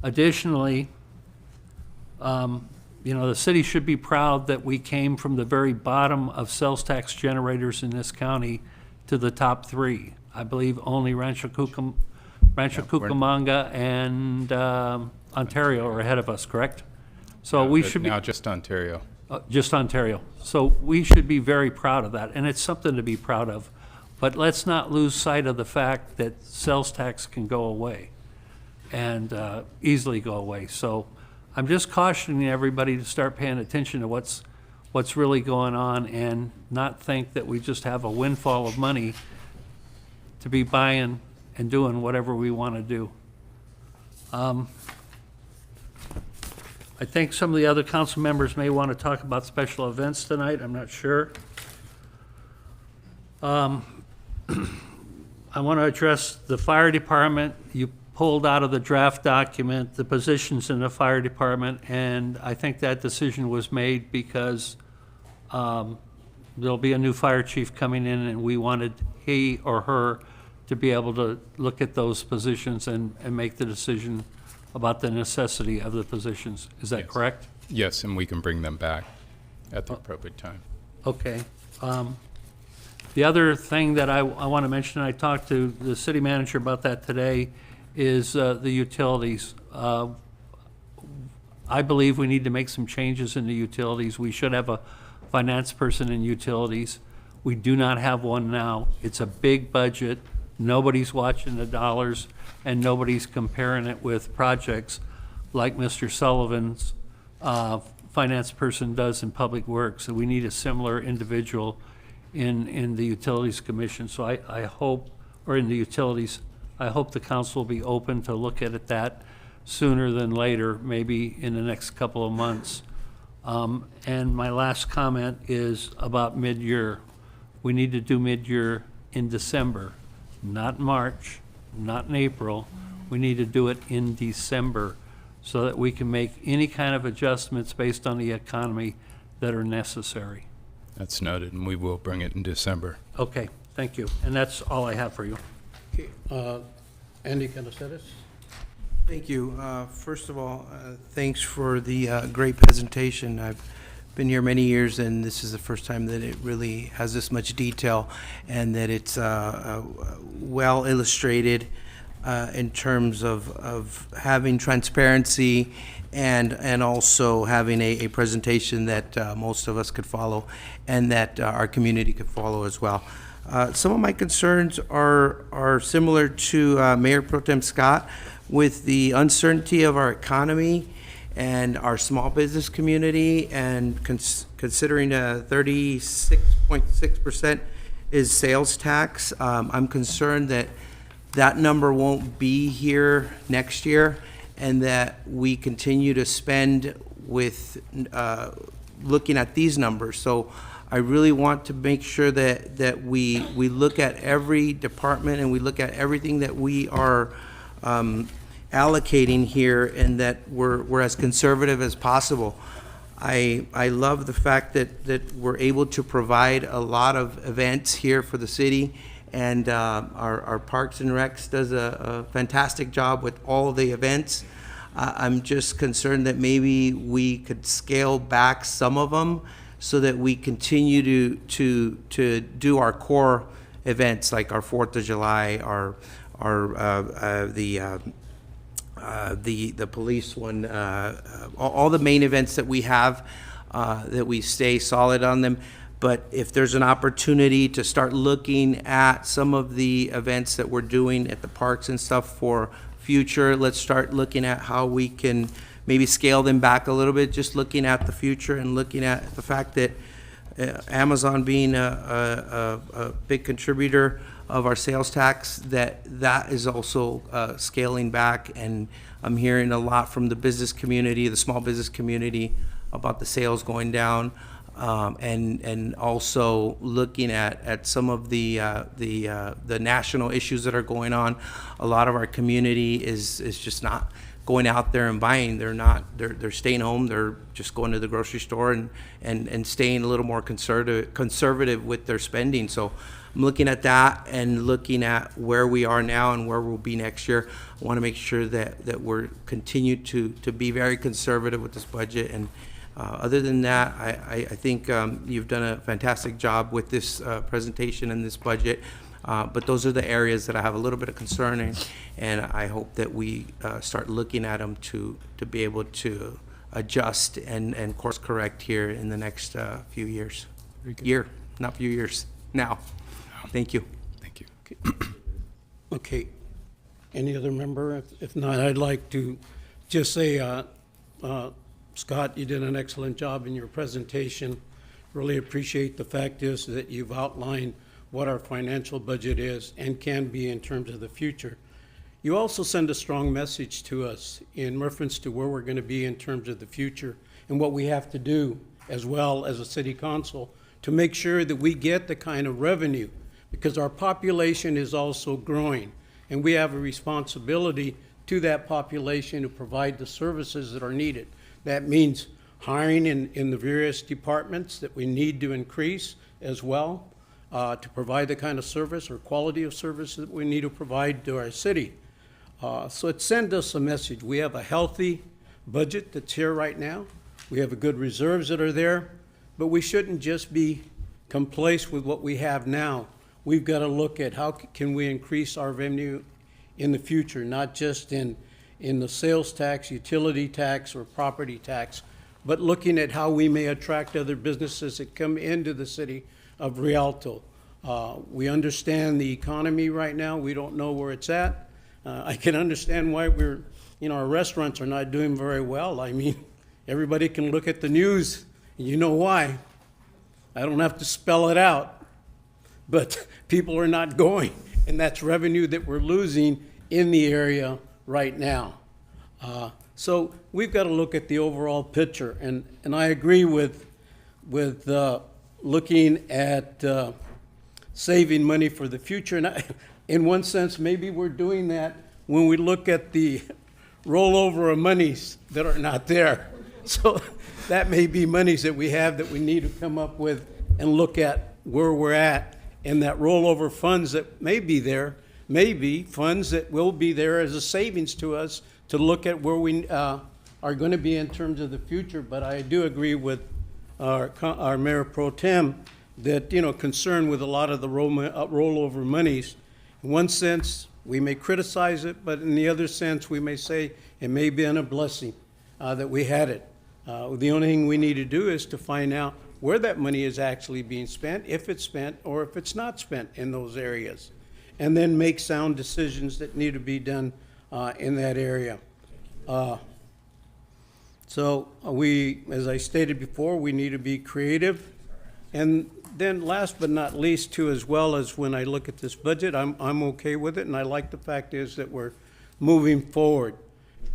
Additionally, the city should be proud that we came from the very bottom of sales tax generators in this county to the top 3. I believe only Rancho Cucamonga and Ontario are ahead of us, correct? So we should be. Now just Ontario. Just Ontario. So we should be very proud of that, and it's something to be proud of. But let's not lose sight of the fact that sales tax can go away, and easily go away. So I'm just cautioning everybody to start paying attention to what's really going on, and not think that we just have a windfall of money to be buying and doing whatever we want to do. I think some of the other council members may want to talk about special events tonight. I'm not sure. I want to address the fire department. You pulled out of the draft document the positions in the fire department, and I think that decision was made because there'll be a new fire chief coming in, and we wanted he or her to be able to look at those positions and make the decision about the necessity of the positions. Is that correct? Yes, and we can bring them back at the appropriate time. Okay. The other thing that I want to mention, I talked to the city manager about that today, is the utilities. I believe we need to make some changes in the utilities. We should have a finance person in utilities. We do not have one now. It's a big budget. Nobody's watching the dollars, and nobody's comparing it with projects like Mr. Sullivan's finance person does in Public Works. So we need a similar individual in the Utilities Commission. So I hope, or in the utilities, I hope the council will be open to look at that sooner than later, maybe in the next couple of months. And my last comment is about mid-year. We need to do mid-year in December, not March, not in April. We need to do it in December so that we can make any kind of adjustments based on the economy that are necessary. That's noted, and we will bring it in December. Okay, thank you. And that's all I have for you. Okay, Andy Calaceres? Thank you. First of all, thanks for the great presentation. I've been here many years, and this is the first time that it really has this much detail, and that it's well illustrated in terms of having transparency and also having a presentation that most of us could follow, and that our community could follow as well. Some of my concerns are similar to Mayor Pro Tem Scott, with the uncertainty of our economy and our small business community, and considering 36.6% is sales tax. I'm concerned that that number won't be here next year, and that we continue to spend with looking at these numbers. So I really want to make sure that we look at every department, and we look at everything that we are allocating here, and that we're as conservative as possible. I love the fact that we're able to provide a lot of events here for the city, and our Parks and Recs does a fantastic job with all the events. I'm just concerned that maybe we could scale back some of them so that we continue to do our core events, like our 4th of July, the police one, all the main events that we have, that we stay solid on them. But if there's an opportunity to start looking at some of the events that we're doing at the parks and stuff for future, let's start looking at how we can maybe scale them back a little bit, just looking at the future and looking at the fact that Amazon being a big contributor of our sales tax, that is also scaling back. And I'm hearing a lot from the business community, the small business community, about the sales going down, and also looking at some of the national issues that are going on. A lot of our community is just not going out there and buying. They're staying home. They're just going to the grocery store and staying a little more conservative with their spending. So I'm looking at that and looking at where we are now and where we'll be next year. I want to make sure that we're continue to be very conservative with this budget. And other than that, I think you've done a fantastic job with this presentation and this budget. But those are the areas that I have a little bit of concern in, and I hope that we start looking at them to be able to adjust and course correct here in the next few years. Not few years, now. Thank you. Thank you. Okay. Any other member? If not, I'd like to just say, Scott, you did an excellent job in your presentation. Really appreciate the fact is that you've outlined what our financial budget is and can be in terms of the future. You also send a strong message to us in reference to where we're going to be in terms of the future and what we have to do as well as a city council to make sure that we get the kind of revenue, because our population is also growing and we have a responsibility to that population to provide the services that are needed. That means hiring in the various departments that we need to increase as well, to provide the kind of service or quality of service that we need to provide to our city. So it sends us a message. We have a healthy budget that's here right now. We have a good reserves that are there, but we shouldn't just be complacent with what we have now. We've got to look at how can we increase our revenue in the future, not just in the sales tax, utility tax, or property tax, but looking at how we may attract other businesses that come into the city of Rialto. We understand the economy right now. We don't know where it's at. I can understand why our restaurants are not doing very well. I mean, everybody can look at the news, and you know why. I don't have to spell it out, but people are not going, and that's revenue that we're losing in the area right now. So we've got to look at the overall picture, and I agree with looking at saving money for the future. And in one sense, maybe we're doing that when we look at the rollover of monies that are not there. So that may be monies that we have that we need to come up with and look at where we're at, and that rollover funds that may be there, may be funds that will be there as a savings to us to look at where we are going to be in terms of the future. But I do agree with our Mayor Pro Tem that, concerned with a lot of the rollover monies. In one sense, we may criticize it, but in the other sense, we may say it may be a blessing that we had it. The only thing we need to do is to find out where that money is actually being spent, if it's spent or if it's not spent in those areas, and then make sound decisions that need to be done in that area. So we, as I stated before, we need to be creative. And then last but not least, too, as well as when I look at this budget, I'm okay with it, and I like the fact is that we're moving forward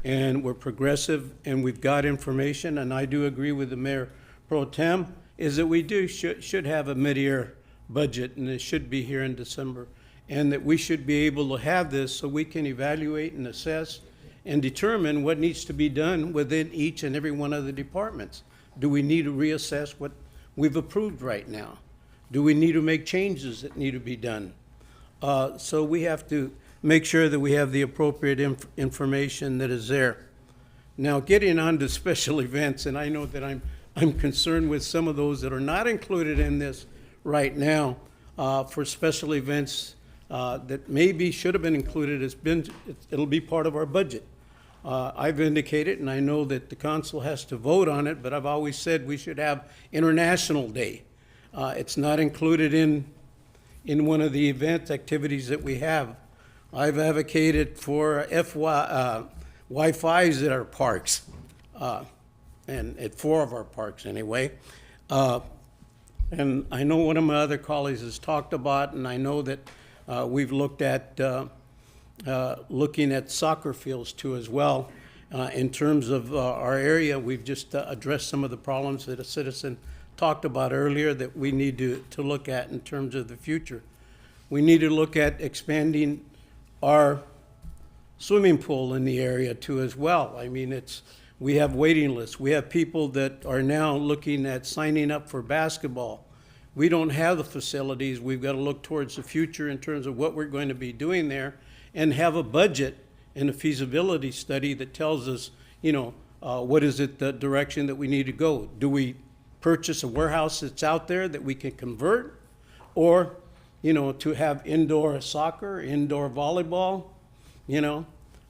and we're progressive and we've got information. And I do agree with the Mayor Pro Tem is that we should have a mid-year budget, and it should be here in December, and that we should be able to have this so we can evaluate and assess and determine what needs to be done within each and every one of the departments. Do we need to reassess what we've approved right now? Do we need to make changes that need to be done? So we have to make sure that we have the appropriate information that is there. Now, getting on to special events, and I know that I'm concerned with some of those that are not included in this right now for special events that maybe should have been included. It'll be part of our budget. I've indicated, and I know that the council has to vote on it, but I've always said we should have International Day. It's not included in one of the event activities that we have. I've advocated for Wi-Fi's at our parks, and at 4 of our parks anyway. And I know one of my other colleagues has talked about, and I know that we've looked at looking at soccer fields too as well. In terms of our area, we've just addressed some of the problems that a citizen talked about earlier that we need to look at in terms of the future. We need to look at expanding our swimming pool in the area too as well. I mean, we have waiting lists. We have people that are now looking at signing up for basketball. We don't have the facilities. We've got to look towards the future in terms of what we're going to be doing there and have a budget and a feasibility study that tells us, what is it, the direction that we need to go? Do we purchase a warehouse that's out there that we can convert? Or, to have indoor soccer, indoor volleyball,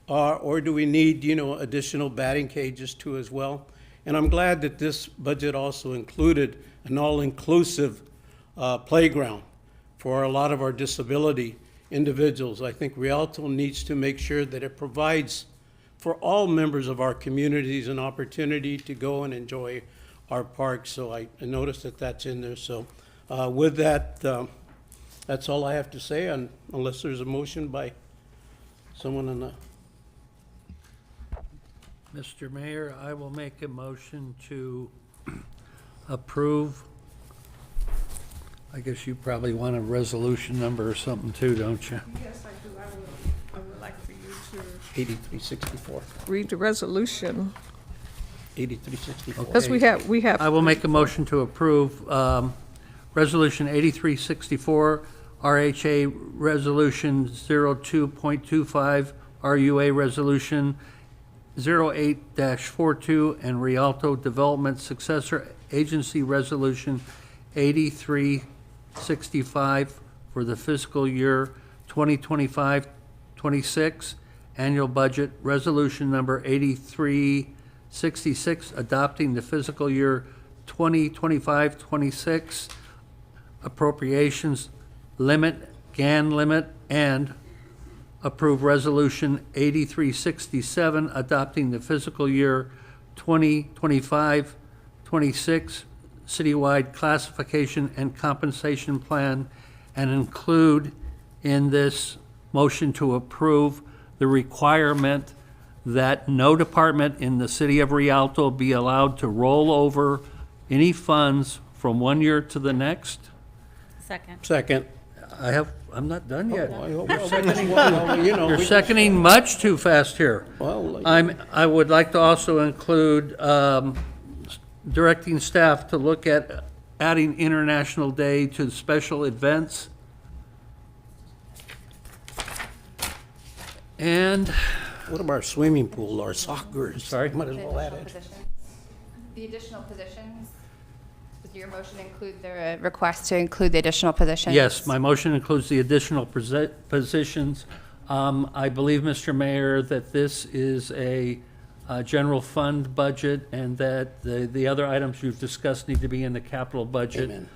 or do we need, additional batting cages too as well? And I'm glad that this budget also included an all-inclusive playground for a lot of our disability individuals. I think Rialto needs to make sure that it provides for all members of our communities an opportunity to go and enjoy our parks. So I noticed that that's in there. So with that, that's all I have to say, unless there's a motion by someone in the... Mr. Mayor, I will make a motion to approve. I guess you probably want a resolution number or something too, don't you? Yes, I do. I would like for you to 8364. read the resolution. 8364. Because we have. I will make a motion to approve Resolution 8364, RHA Resolution 02.25, RUA Resolution 08-42, and Rialto Development Successor Agency Resolution 8365 for the fiscal year 2025-26, annual budget resolution number 8366, adopting the fiscal year 2025-26 appropriations limit, GAN limit, and approve resolution 8367, adopting the fiscal year 2025-26 citywide classification and compensation plan, and include in this motion to approve the requirement that no department in the city of Rialto be allowed to roll over any funds from one year to the next. Second. I'm not done yet. I hope- You're seconding, Well, you're seconding much too fast here. Well, I would like to also include directing staff to look at adding International Day to special events. And what about our swimming pool, our soccer? Sorry? Might as well add it. The additional positions, does your motion include the request to include the additional positions? yes, my motion includes the additional positions. I believe, Mr. Mayor, that this is a general fund budget, and that the other items you've discussed need to be in the capital budget,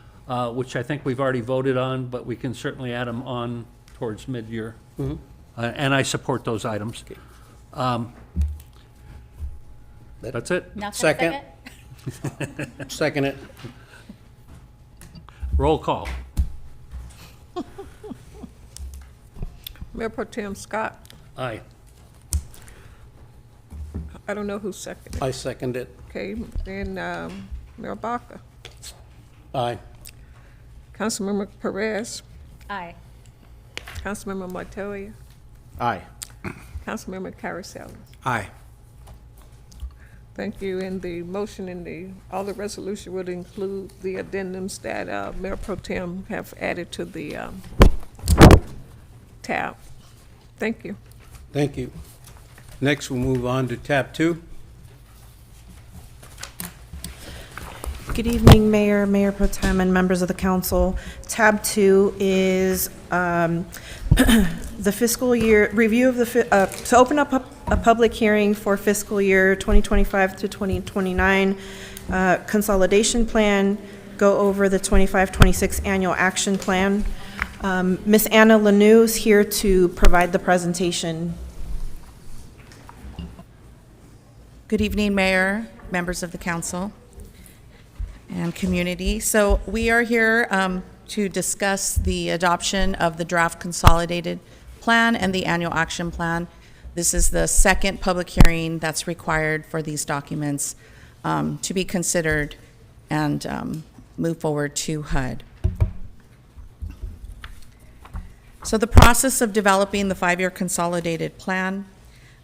which I think we've already voted on, but we can certainly add them on towards mid-year. Mhm. And I support those items. That's it. Second. Second it. Roll call. Mayor Pro Tem Scott. Aye. I don't know who seconded. I second it. Okay, then Mayor Baca. Aye. Councilmember Perez. Aye. Councilmember Montoya. Aye. Councilmember Carricelli. Aye. Thank you. And the motion and all the resolution would include the addendums that Mayor Pro Tem have added to the tab. Thank you. Thank you. Next, we'll move on to tab 2. Good evening, Mayor, Mayor Pro Tem, and members of the council. Tab 2 is the fiscal year review of to open up a public hearing for fiscal year 2025 to 2029 consolidation plan, go over the 25-26 annual action plan. Ms. Anna Lanou is here to provide the presentation. Good evening, Mayor, members of the council, and community. So we are here to discuss the adoption of the draft consolidated plan and the annual action plan. This is the second public hearing that's required for these documents to be considered and move forward to HUD. So the process of developing the 5-year consolidated plan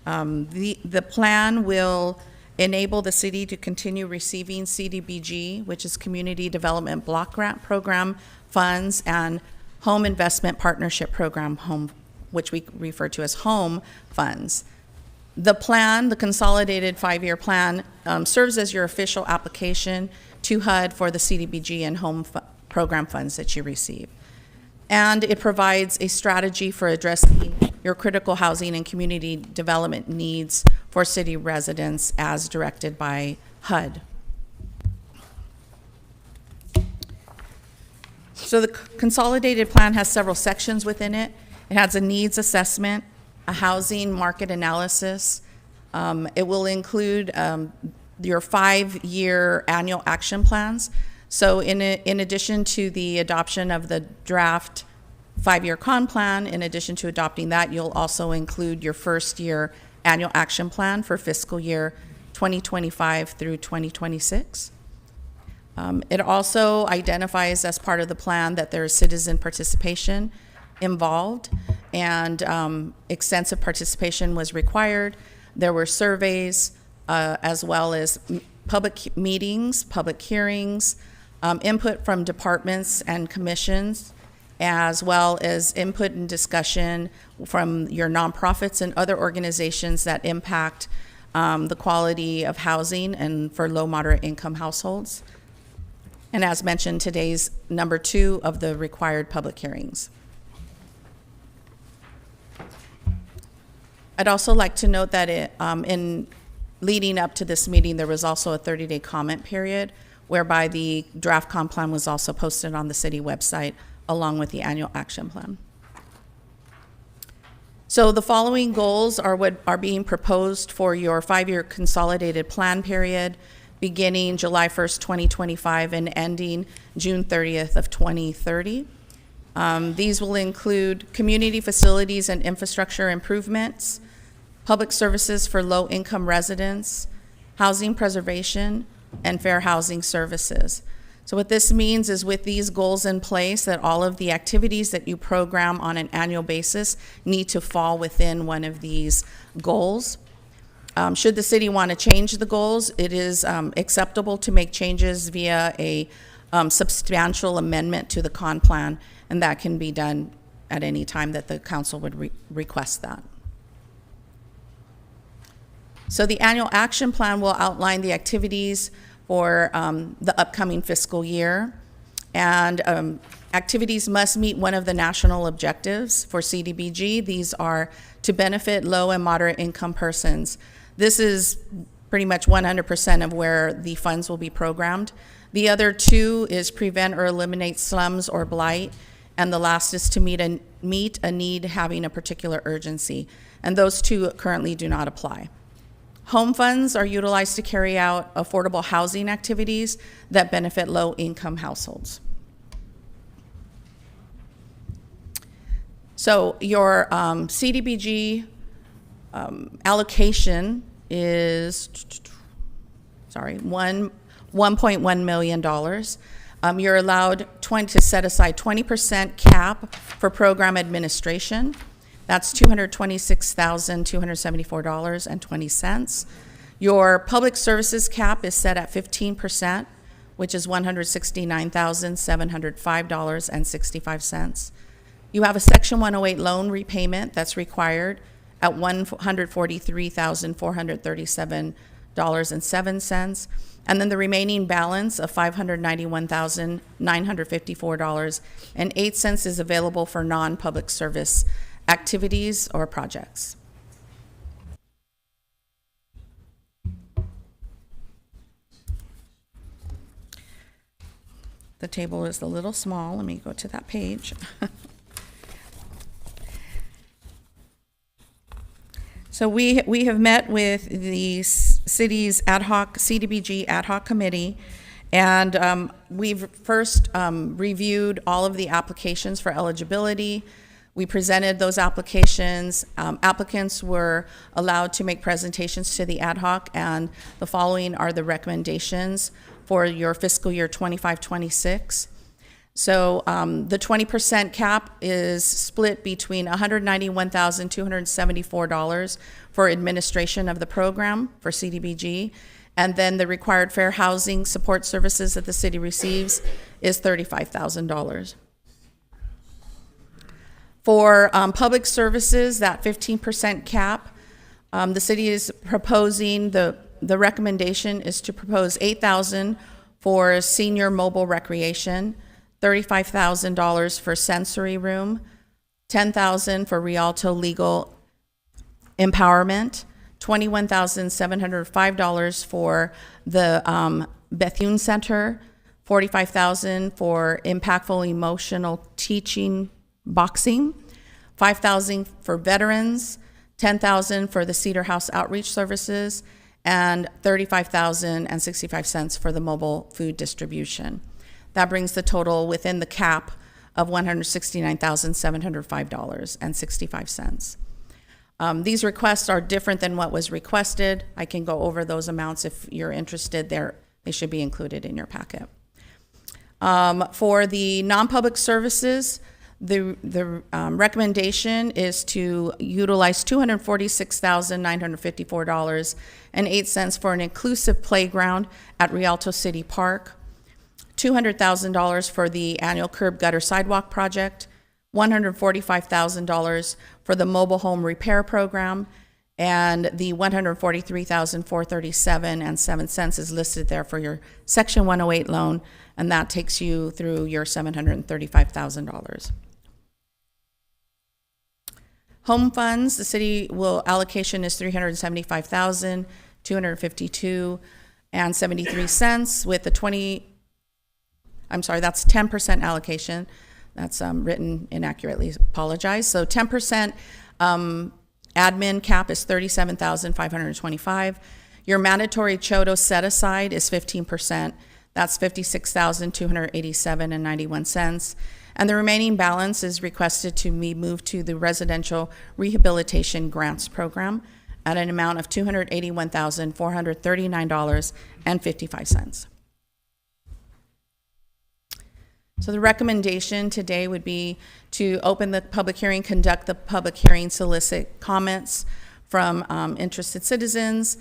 The plan will enable the city to continue receiving CDBG, which is Community Development Block Grant Program funds, and Home Investment Partnership Program, which we refer to as HOME funds. The plan, the consolidated 5-year plan, serves as your official application to HUD for the CDBG and HOME program funds that you receive. And it provides a strategy for addressing your critical housing and community development needs for city residents as directed by HUD. So the consolidated plan has several sections within it. It has a needs assessment, a housing market analysis. It will include your 5-year annual action plans. So in addition to the adoption of the draft 5-year con plan, in addition to adopting that, you'll also include your first year annual action plan for fiscal year 2025 through 2026. It also identifies as part of the plan that there is citizen participation involved, and extensive participation was required. There were surveys, as well as public meetings, public hearings, input from departments and commissions, as well as input and discussion from your nonprofits and other organizations that impact the quality of housing and for low moderate income households. And as mentioned, today's number 2 of the required public hearings. I'd also like to note that in leading up to this meeting, there was also a 30-day comment period whereby the draft comp plan was also posted on the city website along with the annual action plan. So the following goals are what are being proposed for your 5-year consolidated plan period, beginning July 1st, 2025 and ending June 30th of 2030. These will include community facilities and infrastructure improvements, public services for low-income residents, housing preservation, and fair housing services. So what this means is with these goals in place, that all of the activities that you program on an annual basis need to fall within one of these goals. Should the city want to change the goals, it is acceptable to make changes via a substantial amendment to the con plan, and that can be done at any time that the council would request that. So the annual action plan will outline the activities for the upcoming fiscal year, and activities must meet one of the national objectives for CDBG. These are to benefit low and moderate income persons. This is pretty much 100% of where the funds will be programmed. The other 2 is prevent or eliminate slums or blight, and the last is to meet a need having a particular urgency, and those 2 currently do not apply. Home funds are utilized to carry out affordable housing activities that benefit low-income households. So your CDBG allocation is, $1.1 million. You're allowed to set aside 20% cap for program administration. That's $226,274.20. Your public services cap is set at 15%, which is $169,705.65. You have a Section 108 loan repayment that's required at $143,437.07, and then the remaining balance of $591,954.08 is available for non-public service activities or projects. The table is a little small. Let me go to that page. So we have met with the city's CDBG ad hoc committee, and we've first reviewed all of the applications for eligibility. We presented those applications. Applicants were allowed to make presentations to the ad hoc, and the following are the recommendations for your fiscal year 25-26. So the 20% cap is split between $191,274 for administration of the program for CDBG, and then the required fair housing support services that the city receives is $35,000. For public services, that 15% cap, the city is proposing, the recommendation is to propose $8,000 for senior mobile recreation, $35,000 for sensory room, $10,000 for Rialto legal empowerment, $21,705 for the Bethune Center, $45,000 for impactful emotional teaching boxing, $5,000 for veterans, $10,000 for the Cedar House outreach services, and $35,065 for the mobile food distribution. That brings the total within the cap of $169,705.65. These requests are different than what was requested. I can go over those amounts if you're interested. They should be included in your packet. For the non-public services, the recommendation is to utilize $246,954.08 for an inclusive playground at Rialto City Park, $200,000 for the annual curb gutter sidewalk project, $145,000 for the mobile home repair program, and the $143,437.07 is listed there for your Section 108 loan, and that takes you through your $735,000. Home funds, the city allocation is $375,252.73 with the that's 10% allocation. That's written inaccurately, apologize. So 10% admin cap is $37,525. Your mandatory CHOTO set aside is 15%. That's $56,287.91. And the remaining balance is requested to be moved to the Residential Rehabilitation Grants Program at an amount of $281,439.55. So the recommendation today would be to open the public hearing, conduct the public hearing, solicit comments from interested citizens.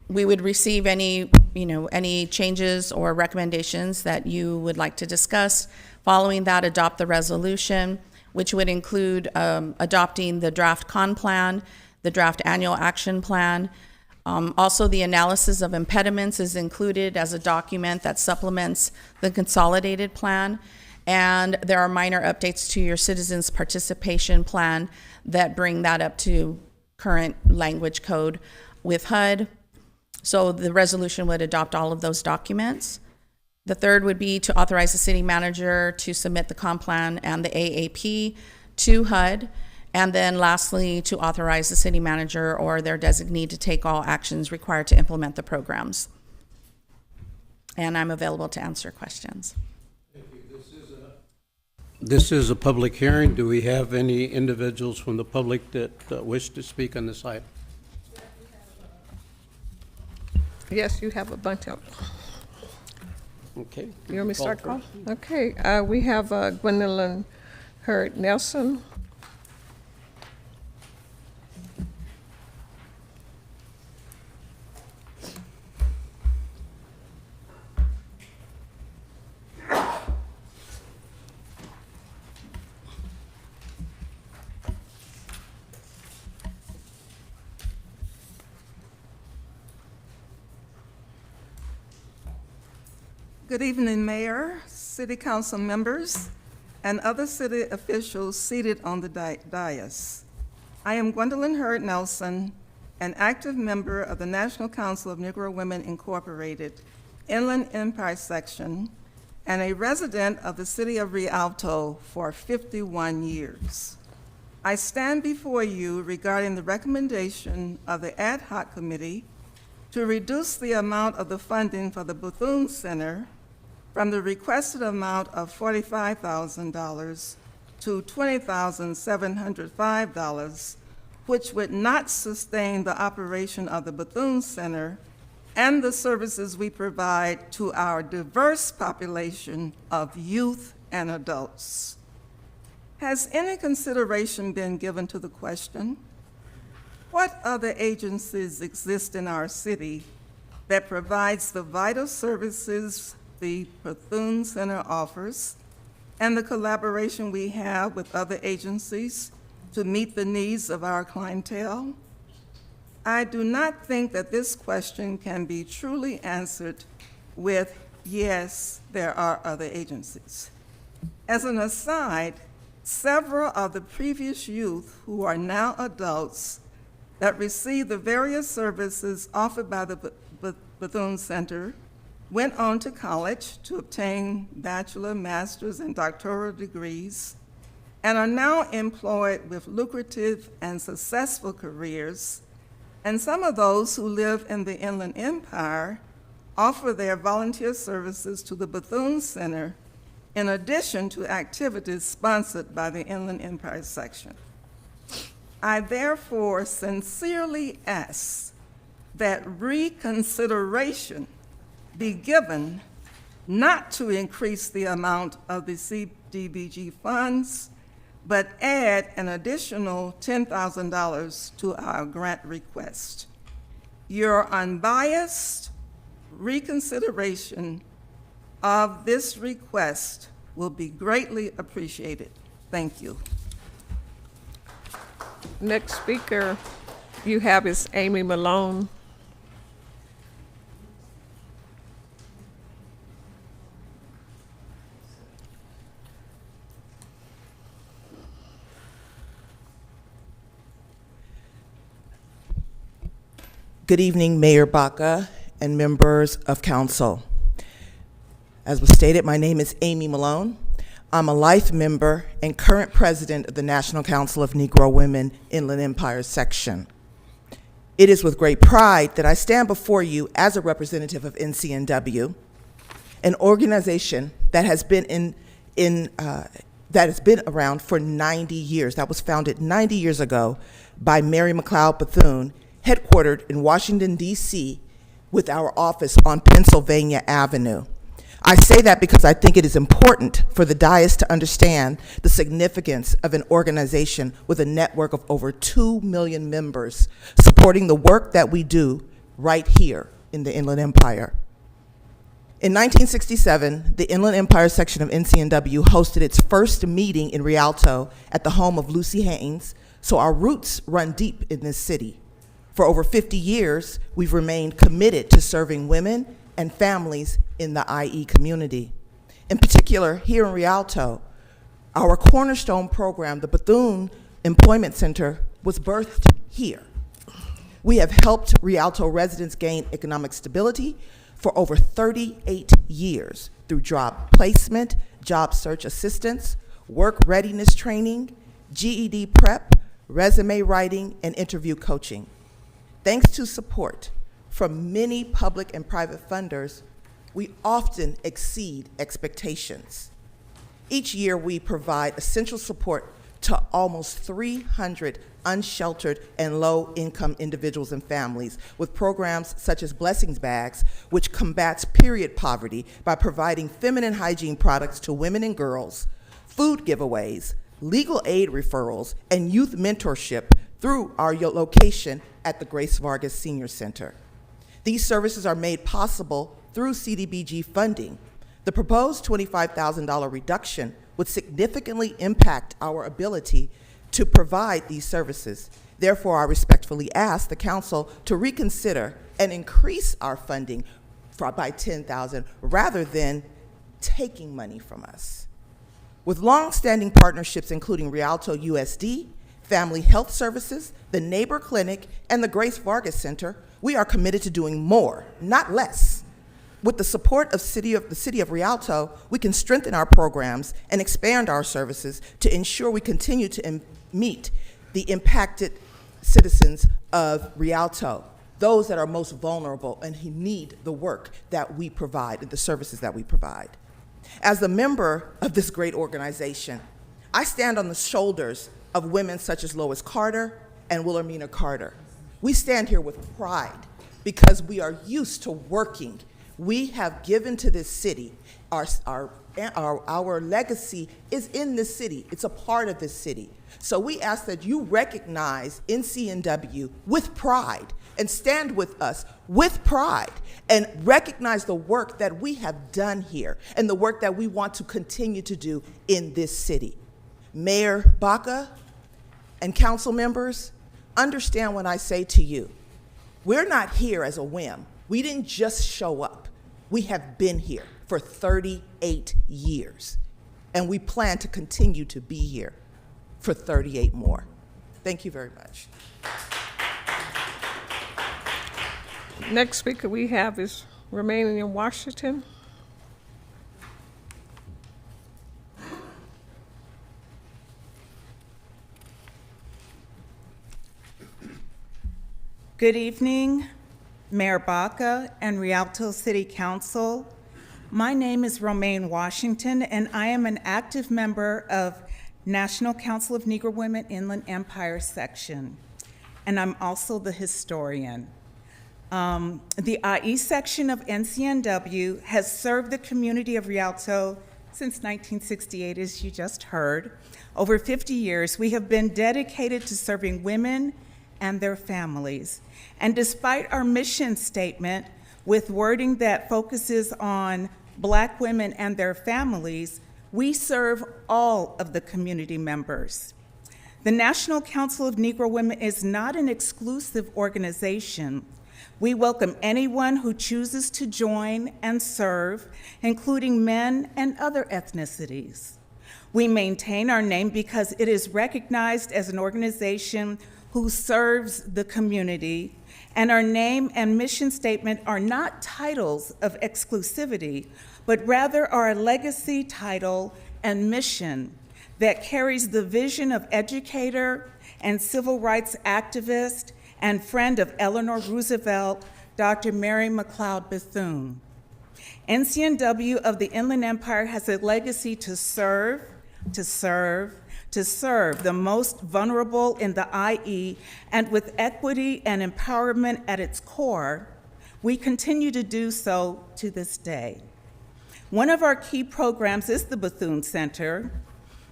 We would receive any changes or recommendations that you would like to discuss. Following that, adopt the resolution, which would include adopting the draft con plan, the draft annual action plan. Also, the analysis of impediments is included as a document that supplements the consolidated plan. And there are minor updates to your citizens' participation plan that bring that up to current language code with HUD. So the resolution would adopt all of those documents. The third would be to authorize the city manager to submit the comp plan and the AAP to HUD. And then lastly, to authorize the city manager or their designee to take all actions required to implement the programs. And I'm available to answer questions. Thank you. This is a public hearing. Do we have any individuals from the public that wish to speak on this item? Yes, you have a bunch of. Okay. You want me to start call? Okay, we have Gwendolyn Hurd Nelson. Good evening, Mayor, City Council members, and other city officials seated on the dais. I am Gwendolyn Hurd Nelson, an active member of the National Council of Negro Women Incorporated, Inland Empire Section, and a resident of the city of Rialto for 51 years. I stand before you regarding the recommendation of the Ad Hoc Committee to reduce the amount of the funding for the Bethune Center from the requested amount of $45,000 to $20,705, which would not sustain the operation of the Bethune Center and the services we provide to our diverse population of youth and adults. Has any consideration been given to the question, what other agencies exist in our city that provides the vital services the Bethune Center offers, and the collaboration we have with other agencies to meet the needs of our clientele? I do not think that this question can be truly answered with, yes, there are other agencies. As an aside, several of the previous youth who are now adults that receive the various services offered by the Bethune Center went on to college to obtain bachelor, master's, and doctoral degrees, and are now employed with lucrative and successful careers. And some of those who live in the Inland Empire offer their volunteer services to the Bethune Center in addition to activities sponsored by the Inland Empire section. I therefore sincerely ask that reconsideration be given not to increase the amount of the CDBG funds, but add an additional $10,000 to our grant request. Your unbiased reconsideration of this request will be greatly appreciated. Thank you. Next speaker you have is Amy Malone. Good evening, Mayor Baca and members of council. As was stated, my name is Amy Malone. I'm a life member and current president of the National Council of Negro Women Inland Empire Section. It is with great pride that I stand before you as a representative of NCNW, an organization that has been around for 90 years. That was founded 90 years ago by Mary McLeod Bethune, headquartered in Washington, D.C., with our office on Pennsylvania Avenue. I say that because I think it is important for the dais to understand the significance of an organization with a network of over 2 million members supporting the work that we do right here in the Inland Empire. In 1967, the Inland Empire section of NCNW hosted its first meeting in Rialto at the home of Lucy Haynes, so our roots run deep in this city. For over 50 years, we've remained committed to serving women and families in the IE community. In particular, here in Rialto, our cornerstone program, the Bethune Employment Center, was birthed here. We have helped Rialto residents gain economic stability for over 38 years through job placement, job search assistance, work readiness training, GED prep, resume writing, and interview coaching. Thanks to support from many public and private funders, we often exceed expectations. Each year, we provide essential support to almost 300 unsheltered and low-income individuals and families with programs such as Blessings Bags, which combats period poverty by providing feminine hygiene products to women and girls, food giveaways, legal aid referrals, and youth mentorship through our location at the Grace Vargas Senior Center. These services are made possible through CDBG funding. The proposed $25,000 reduction would significantly impact our ability to provide these services. Therefore, I respectfully ask the council to reconsider and increase our funding by $10,000 rather than taking money from us. With long-standing partnerships including Rialto USD, Family Health Services, the Neighbor Clinic, and the Grace Vargas Center, we are committed to doing more, not less. With the support of the City of Rialto, we can strengthen our programs and expand our services to ensure we continue to meet the impacted citizens of Rialto, those that are most vulnerable and who need the work that we provide and the services that we provide. As a member of this great organization, I stand on the shoulders of women such as Lois Carter and Wilhelmina Carter. We stand here with pride because we are used to working. We have given to this city. Our legacy is in this city. It's a part of this city. So we ask that you recognize NCNW with pride and stand with us with pride and recognize the work that we have done here and the work that we want to continue to do in this city. Mayor Baca and council members, understand when I say to you, we're not here as a whim. We didn't just show up. We have been here for 38 years, and we plan to continue to be here for 38 more. Thank you very much. Next speaker we have is remaining in Washington. Good evening, Mayor Baca and Rialto City Council. My name is Romaine Washington, and I am an active member of National Council of Negro Women Inland Empire section, and I'm also the historian. The IE section of NCNW has served the community of Rialto since 1968, as you just heard. Over 50 years, we have been dedicated to serving women and their families. And despite our mission statement with wording that focuses on Black women and their families, we serve all of the community members. The National Council of Negro Women is not an exclusive organization. We welcome anyone who chooses to join and serve, including men and other ethnicities. We maintain our name because it is recognized as an organization who serves the community, and our name and mission statement are not titles of exclusivity, but rather are a legacy title and mission that carries the vision of educator and civil rights activist and friend of Eleanor Roosevelt, Dr. Mary McLeod Bethune. NCNW of the Inland Empire has a legacy to serve the most vulnerable in the IE, and with equity and empowerment at its core, we continue to do so to this day. One of our key programs is the Bethune Center,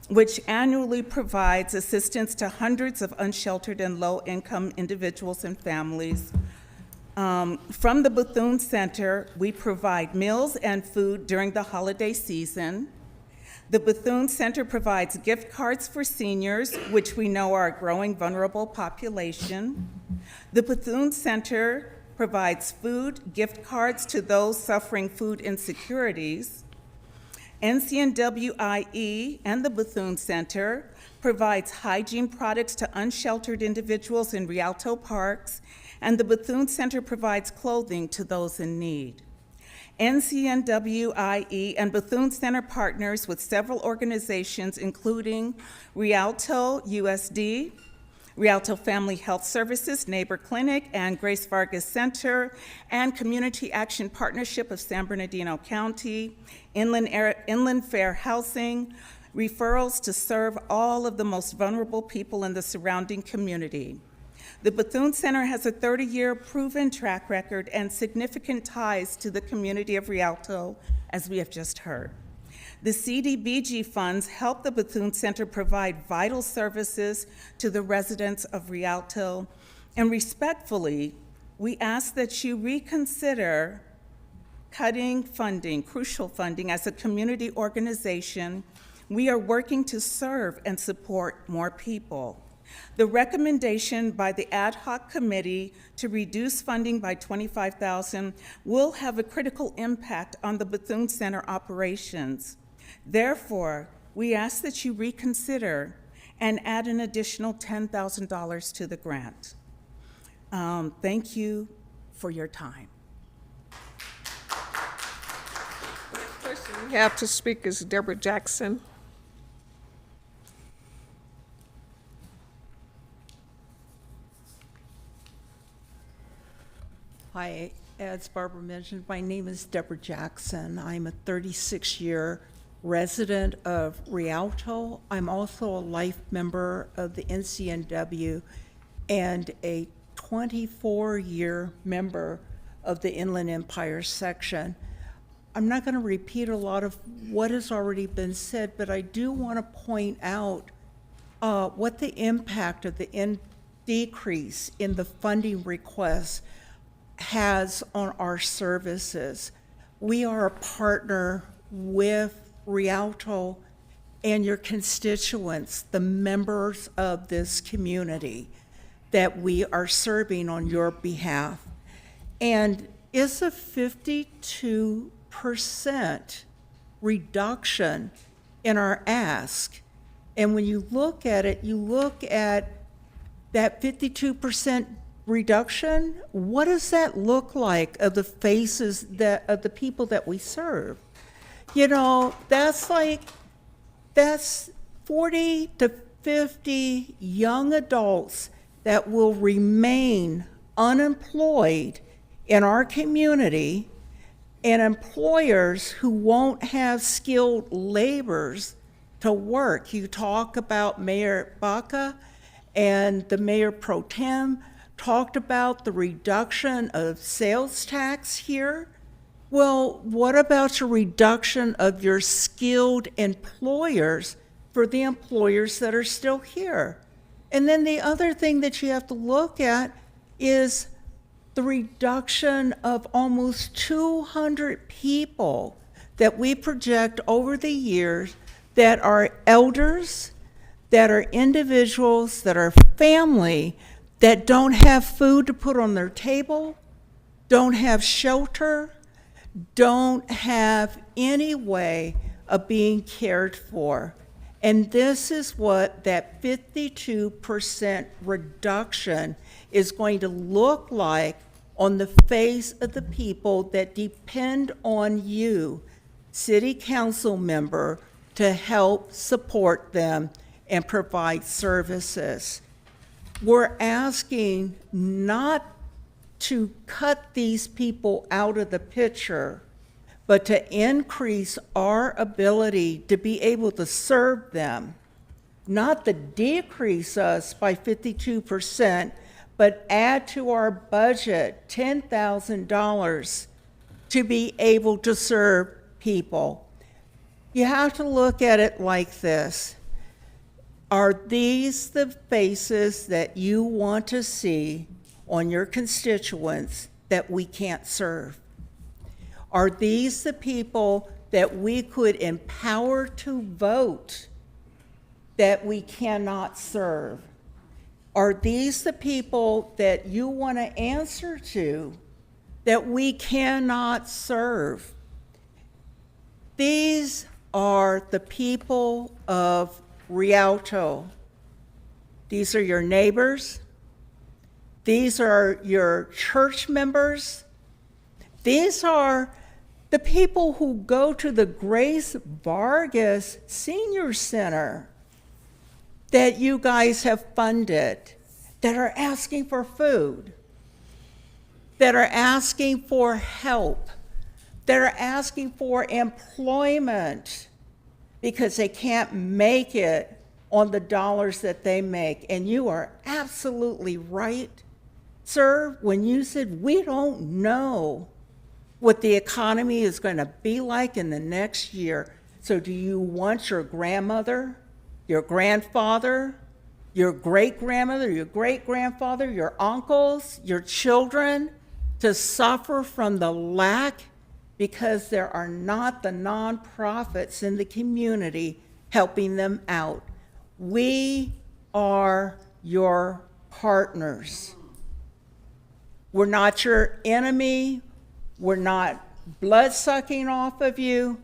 which annually provides assistance to hundreds of unsheltered and low-income individuals and families. From the Bethune Center, we provide meals and food during the holiday season. The Bethune Center provides gift cards for seniors, which we know are a growing vulnerable population. The Bethune Center provides food, gift cards to those suffering food insecurities. NCNWIE and the Bethune Center provides hygiene products to unsheltered individuals in Rialto parks, and the Bethune Center provides clothing to those in need. NCNWIE and Bethune Center partners with several organizations, including Rialto USD, Rialto Family Health Services, Neighbor Clinic, and Grace Vargas Center, and Community Action Partnership of San Bernardino County, Inland Fair Housing, referrals to serve all of the most vulnerable people in the surrounding community. The Bethune Center has a 30-year proven track record and significant ties to the community of Rialto, as we have just heard. The CDBG funds help the Bethune Center provide vital services to the residents of Rialto, and respectfully, we ask that you reconsider cutting funding, crucial funding. As a community organization, we are working to serve and support more people. The recommendation by the ad hoc committee to reduce funding by $25,000 will have a critical impact on the Bethune Center operations. Therefore, we ask that you reconsider and add an additional $10,000 to the grant. Thank you for your time. The person we have to speak is Deborah Jackson. Hi, as Barbara mentioned, my name is Deborah Jackson. I'm a 36-year resident of Rialto. I'm also a life member of the NCNW and a 24-year member of the Inland Empire section. I'm not going to repeat a lot of what has already been said, but I do want to point out what the impact of the decrease in the funding requests has on our services. We are a partner with Rialto and your constituents, the members of this community that we are serving on your behalf. And it's a 52% reduction in our ask. And when you look at it, you look at that 52% reduction, what does that look like of the faces of the people that we serve? You know, that's 40 to 50 young adults that will remain unemployed in our community, and employers who won't have skilled laborers to work. You talk about Mayor Baca and the Mayor Pro Tem talked about the reduction of sales tax here. Well, what about your reduction of your skilled employers for the employers that are still here? And then the other thing that you have to look at is the reduction of almost 200 people that we project over the years that are elders, that are individuals, that are family, that don't have food to put on their table, don't have shelter, don't have any way of being cared for. And this is what that 52% reduction is going to look like on the face of the people that depend on you, city council member, to help support them and provide services. We're asking not to cut these people out of the picture, but to increase our ability to be able to serve them, not to decrease us by 52%, but add to our budget $10,000 to be able to serve people. You have to look at it like this. Are these the faces that you want to see on your constituents that we can't serve? Are these the people that we could empower to vote that we cannot serve? Are these the people that you want to answer to that we cannot serve? These are the people of Rialto. These are your neighbors. These are your church members. These are the people who go to the Grace Vargas Senior Center that you guys have funded, that are asking for food, that are asking for help, that are asking for employment because they can't make it on the dollars that they make. And you are absolutely right, sir, when you said we don't know what the economy is going to be like in the next year. So do you want your grandmother, your grandfather, your great-grandmother, your great-grandfather, your uncles, your children to suffer from the lack because there are not the nonprofits in the community helping them out? We are your partners. We're not your enemy. We're not blood-sucking off of you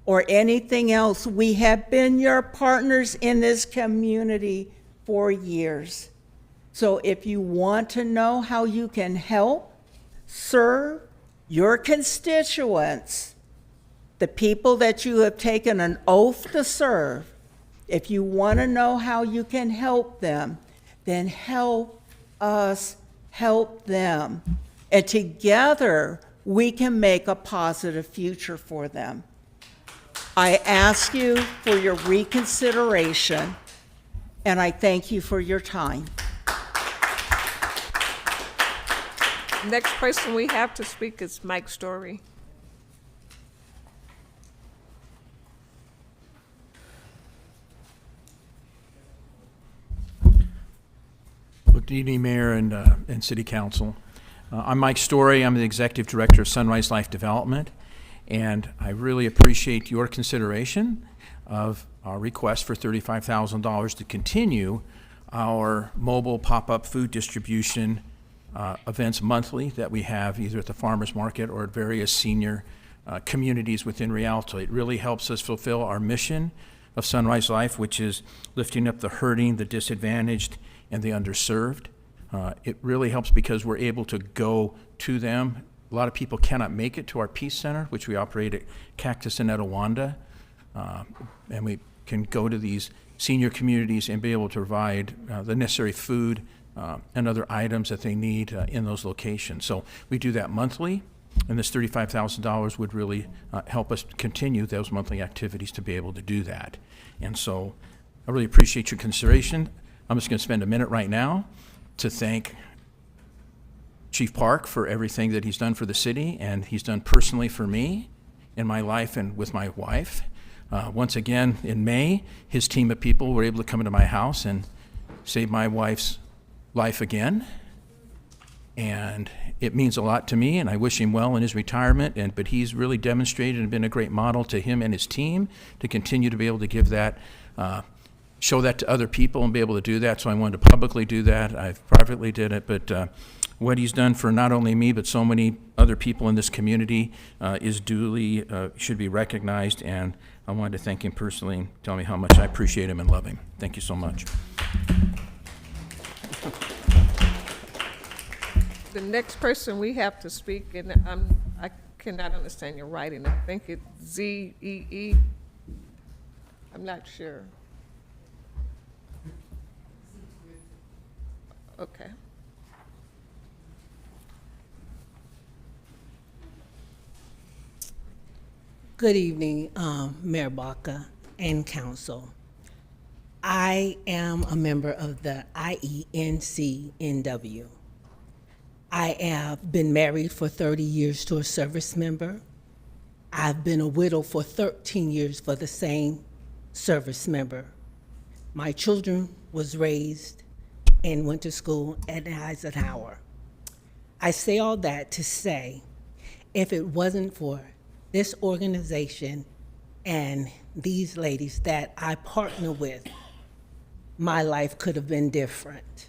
or anything else. We have been your partners in this community for years. So if you want to know how you can help serve your constituents, the people that you have taken an oath to serve, if you want to know how you can help them, then help us help them. And together, we can make a positive future for them. I ask you for your reconsideration, and I thank you for your time. Next person we have to speak is Mike Story. Good evening, Mayor and City Council. I'm Mike Story. I'm the Executive Director of Sunrise Life Development, and I really appreciate your consideration of our request for $35,000 to continue our mobile pop-up food distribution events monthly that we have either at the farmers market or at various senior communities within Rialto. It really helps us fulfill our mission of Sunrise Life, which is lifting up the hurting, the disadvantaged, and the underserved. It really helps because we're able to go to them. A lot of people cannot make it to our Peace Center, which we operate at Cactus and Etowanda, and we can go to these senior communities and be able to provide the necessary food and other items that they need in those locations. So we do that monthly, and this $35,000 would really help us continue those monthly activities to be able to do that. And so I really appreciate your consideration. I'm just going to spend a minute right now to thank Chief Park for everything that he's done for the city and he's done personally for me in my life and with my wife. Once again, in May, his team of people were able to come into my house and save my wife's life again. And it means a lot to me, and I wish him well in his retirement. But he's really demonstrated and been a great model to him and his team to continue to be able to give that, show that to other people and be able to do that. So I wanted to publicly do that. I've privately did it, but what he's done for not only me, but so many other people in this community is duly, should be recognized. And I wanted to thank him personally and tell me how much I appreciate him and love him. Thank you so much. The next person we have to speak, and I cannot understand your writing. I think it's Z-E-E. I'm not sure. Okay. Good evening, Mayor Baca and Council. I am a member of the IENCNW. I have been married for 30 years to a service member. I've been a widow for 13 years for the same service member. My children was raised and went to school at Eisenhower. I say all that to say, if it wasn't for this organization and these ladies that I partner with, my life could have been different.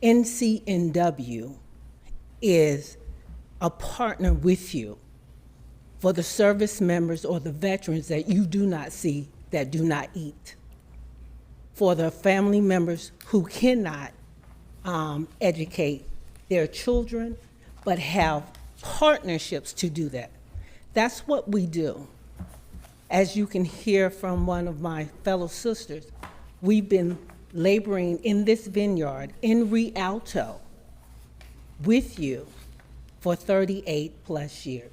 NCNW is a partner with you for the service members or the veterans that you do not see, that do not eat. For the family members who cannot educate their children, but have partnerships to do that. That's what we do. As you can hear from one of my fellow sisters, we've been laboring in this vineyard in Rialto with you for 38 plus years.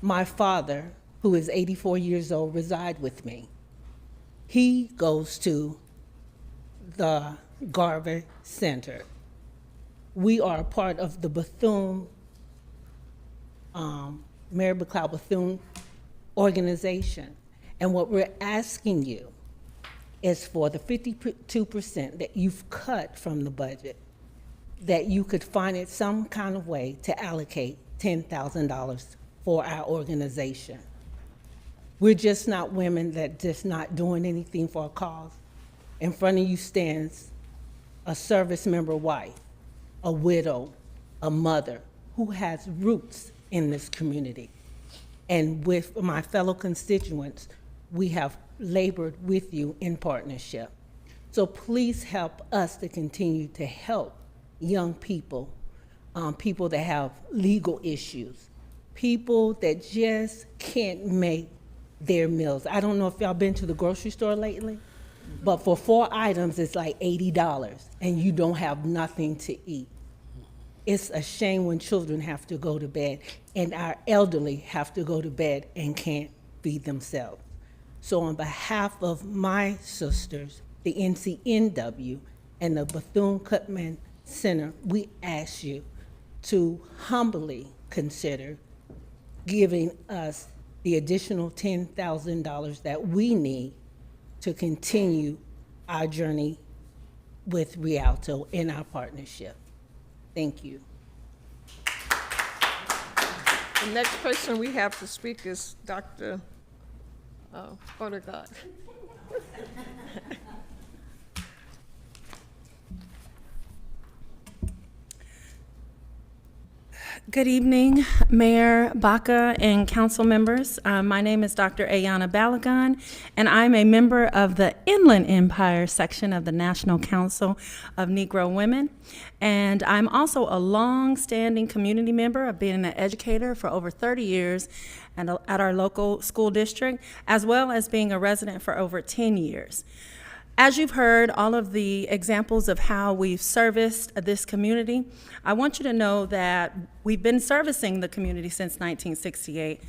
My father, who is 84 years old, resides with me. He goes to the Garver Center. We are a part of the Bethune, Mayor McLeod Bethune organization. And what we're asking you is for the 52% that you've cut from the budget, that you could find it some kind of way to allocate $10,000 for our organization. We're just not women that just not doing anything for a cause. In front of you stands a service member wife, a widow, a mother who has roots in this community. And with my fellow constituents, we have labored with you in partnership. So please help us to continue to help young people, people that have legal issues, people that just can't make their meals. I don't know if y'all been to the grocery store lately, but for 4 items, it's like $80, and you don't have nothing to eat. It's a shame when children have to go to bed, and our elderly have to go to bed and can't feed themselves. So on behalf of my sisters, the NCNW, and the Bethune-Cookman Center, we ask you to humbly consider giving us the additional $10,000 that we need to continue our journey with Rialto in our partnership. Thank you. The next person we have to speak is Dr. Odegaard. Good evening, Mayor Baca and council members. My name is Dr. Ayana Balagon, and I'm a member of the Inland Empire section of the National Council of Negro Women. And I'm also a long-standing community member. I've been an educator for over 30 years and at our local school district, as well as being a resident for over 10 years. As you've heard all of the examples of how we've serviced this community, I want you to know that we've been servicing the community since 1968,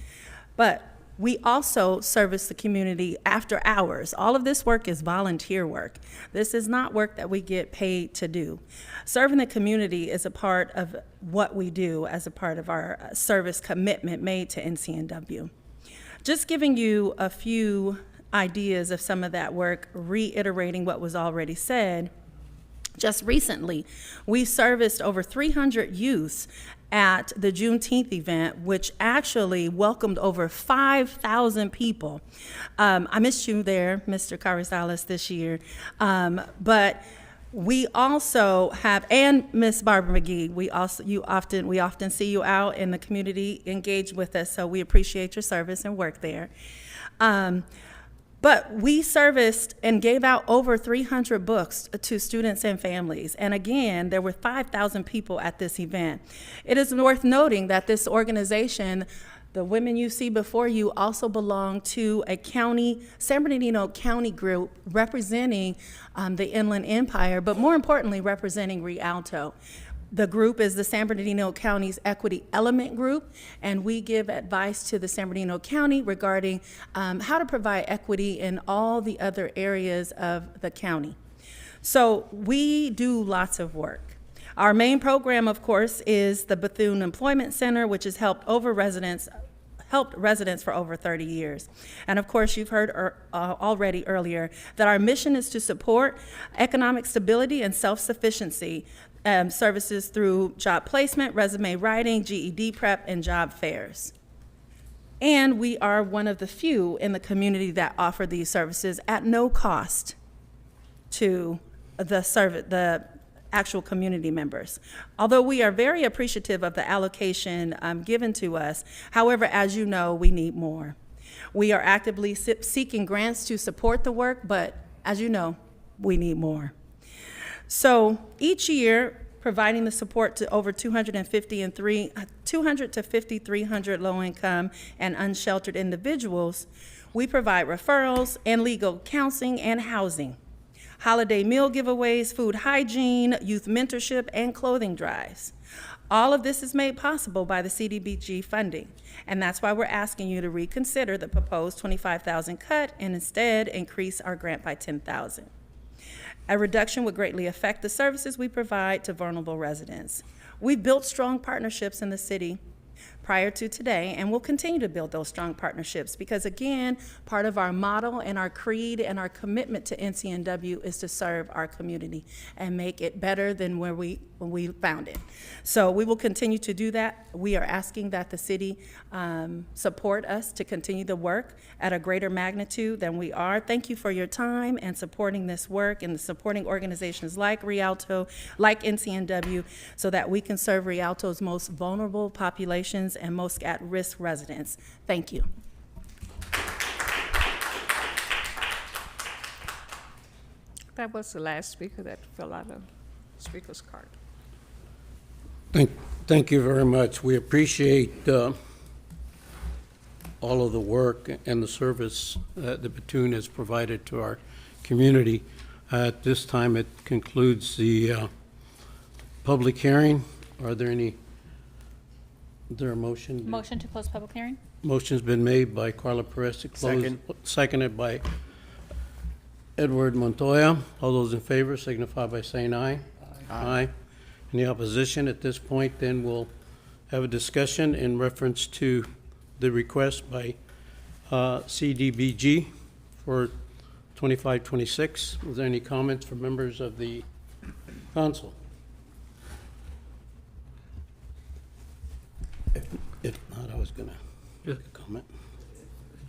but we also service the community after hours. All of this work is volunteer work. This is not work that we get paid to do. Serving the community is a part of what we do as a part of our service commitment made to NCNW. Just giving you a few ideas of some of that work, reiterating what was already said. Just recently, we serviced over 300 youths at the Juneteenth event, which actually welcomed over 5,000 people. I missed you there, Mr. Carrizales, this year. But we also have, and Miss Barbara McGee, we often see you out in the community engaged with us, so we appreciate your service and work there. But we serviced and gave out over 300 books to students and families. And again, there were 5,000 people at this event. It is worth noting that this organization, the women you see before you, also belong to a county, San Bernardino County group representing the Inland Empire, but more importantly, representing Rialto. The group is the San Bernardino County's Equity Element Group, and we give advice to the San Bernardino County regarding how to provide equity in all the other areas of the county. So we do lots of work. Our main program, of course, is the Bethune Employment Center, which has helped residents for over 30 years. And of course, you've heard already earlier that our mission is to support economic stability and self-sufficiency services through job placement, resume writing, GED prep, and job fairs. And we are one of the few in the community that offer these services at no cost to the actual community members. Although we are very appreciative of the allocation given to us, however, as you know, we need more. We are actively seeking grants to support the work, but as you know, we need more. So each year, providing the support to over 200 to 5,300 low-income and unsheltered individuals, we provide referrals and legal counseling and housing, holiday meal giveaways, food hygiene, youth mentorship, and clothing drives. All of this is made possible by the CDBG funding, and that's why we're asking you to reconsider the proposed $25,000 cut and instead increase our grant by $10,000. A reduction would greatly affect the services we provide to vulnerable residents. We've built strong partnerships in the city prior to today, and we'll continue to build those strong partnerships because, again, part of our model and our creed and our commitment to NCNW is to serve our community and make it better than when we found it. So we will continue to do that. We are asking that the city support us to continue the work at a greater magnitude than we are. Thank you for your time and supporting this work and supporting organizations like Rialto, like NCNW, so that we can serve Rialto's most vulnerable populations and most at-risk residents. Thank you. That was the last speaker that filled out a speaker's card. Thank you very much. We appreciate all of the work and the service that the Bethune has provided to our community. At this time, it concludes the public hearing. Are there any? Is there a motion? Motion to close public hearing? Motion's been made by Carla Perez to close. Seconded by Edward Montoya. All those in favor signify by saying aye. Aye. Any opposition at this point? Then we'll have a discussion in reference to the request by CDBG for 25-26. Is there any comments from members of the council? If not, I was going to comment.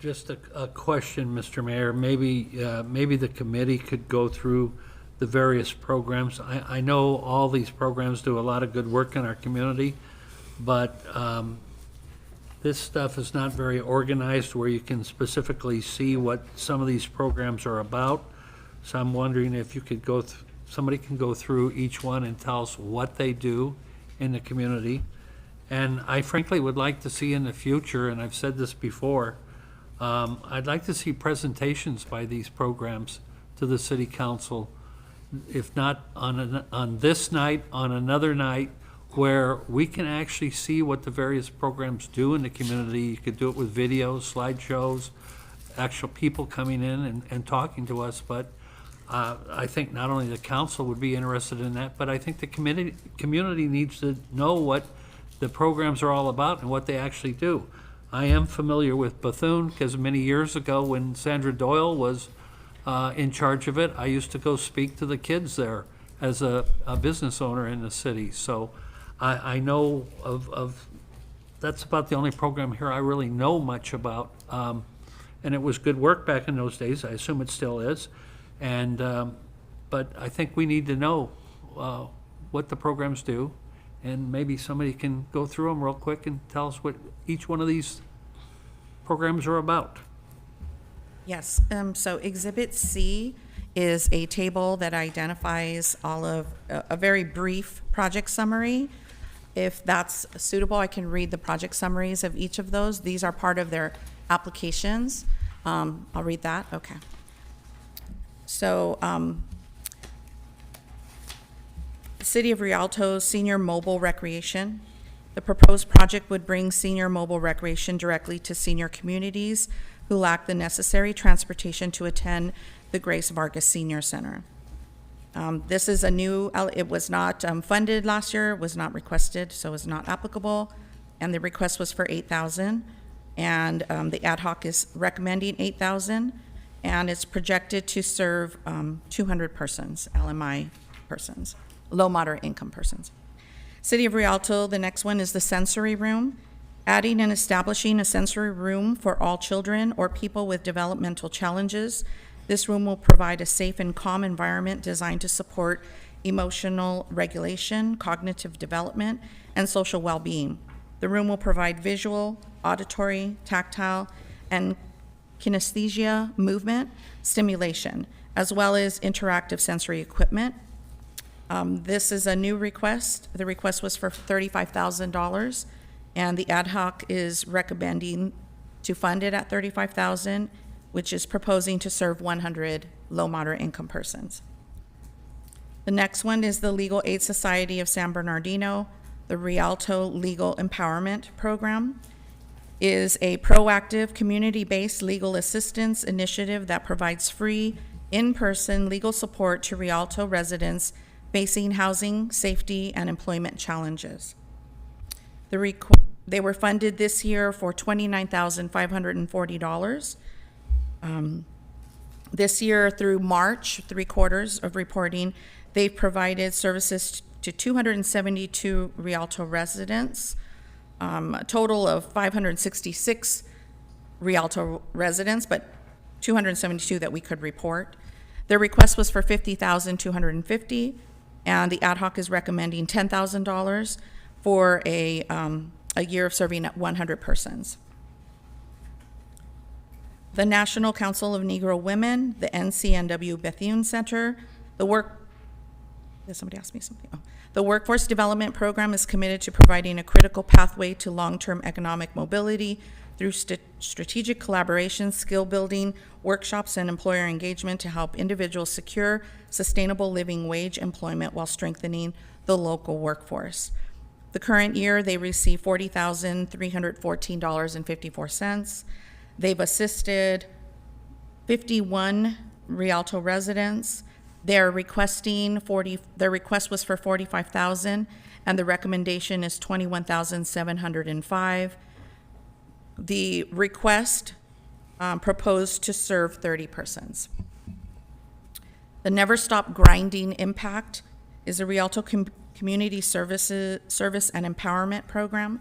Just a question, Mr. Mayor. Maybe the committee could go through the various programs. I know all these programs do a lot of good work in our community, but this stuff is not very organized where you can specifically see what some of these programs are about. So I'm wondering if you could somebody can go through each one and tell us what they do in the community. And I frankly would like to see in the future, and I've said this before, I'd like to see presentations by these programs to the city council, if not on this night, on another night, where we can actually see what the various programs do in the community. You could do it with videos, slideshows, actual people coming in and talking to us. But I think not only the council would be interested in that, but I think the community needs to know what the programs are all about and what they actually do. I am familiar with Bethune because many years ago when Sandra Doyle was in charge of it, I used to go speak to the kids there as a business owner in the city. So I know of that's about the only program here I really know much about. And it was good work back in those days. I assume it still is. And but I think we need to know what the programs do. And maybe somebody can go through them real quick and tell us what each one of these programs are about. Yes, so Exhibit C is a table that identifies all of, a very brief project summary. If that's suitable, I can read the project summaries of each of those. These are part of their applications. I'll read that, okay. So, City of Rialto's Senior Mobile Recreation. The proposed project would bring senior mobile recreation directly to senior communities who lack the necessary transportation to attend the Grace Vargas Senior Center. This is a new, it was not funded last year, was not requested, so it's not applicable, and the request was for $8,000, and the ad hoc is recommending $8,000, and it's projected to serve 200 persons, LMI persons, low moderate income persons. City of Rialto, the next one is the sensory room. Adding and establishing a sensory room for all children or people with developmental challenges. This room will provide a safe and calm environment designed to support emotional regulation, cognitive development, and social well-being. The room will provide visual, auditory, tactile, and kinesthesia movement stimulation, as well as interactive sensory equipment. This is a new request. The request was for $35,000, and the ad hoc is recommending to fund it at $35,000, which is proposing to serve 100 low moderate income persons. The next one is the Legal Aid Society of San Bernardino. The Rialto Legal Empowerment Program is a proactive, community-based legal assistance initiative that provides free, in-person legal support to Rialto residents facing housing, safety, and employment challenges. They were funded this year for $29,540. This year through March, 3/4 of reporting, they've provided services to 272 Rialto residents, a total of 566 Rialto residents, but 272 that we could report. Their request was for $50,250, and the ad hoc is recommending $10,000 for a year of serving at 100 persons. The National Council of Negro Women, the NCNW Bethune Center, somebody asked me something. Oh. The Workforce Development Program is committed to providing a critical pathway to long-term economic mobility through strategic collaboration, skill building, workshops, and employer engagement to help individuals secure sustainable living wage employment while strengthening the local workforce. The current year, they receive $40,314.54. They've assisted 51 Rialto residents Their request was for 45,000, and the recommendation is 21,705. The request proposed to serve 30 persons. The Never Stop Grinding Impact is a Rialto community service and empowerment program.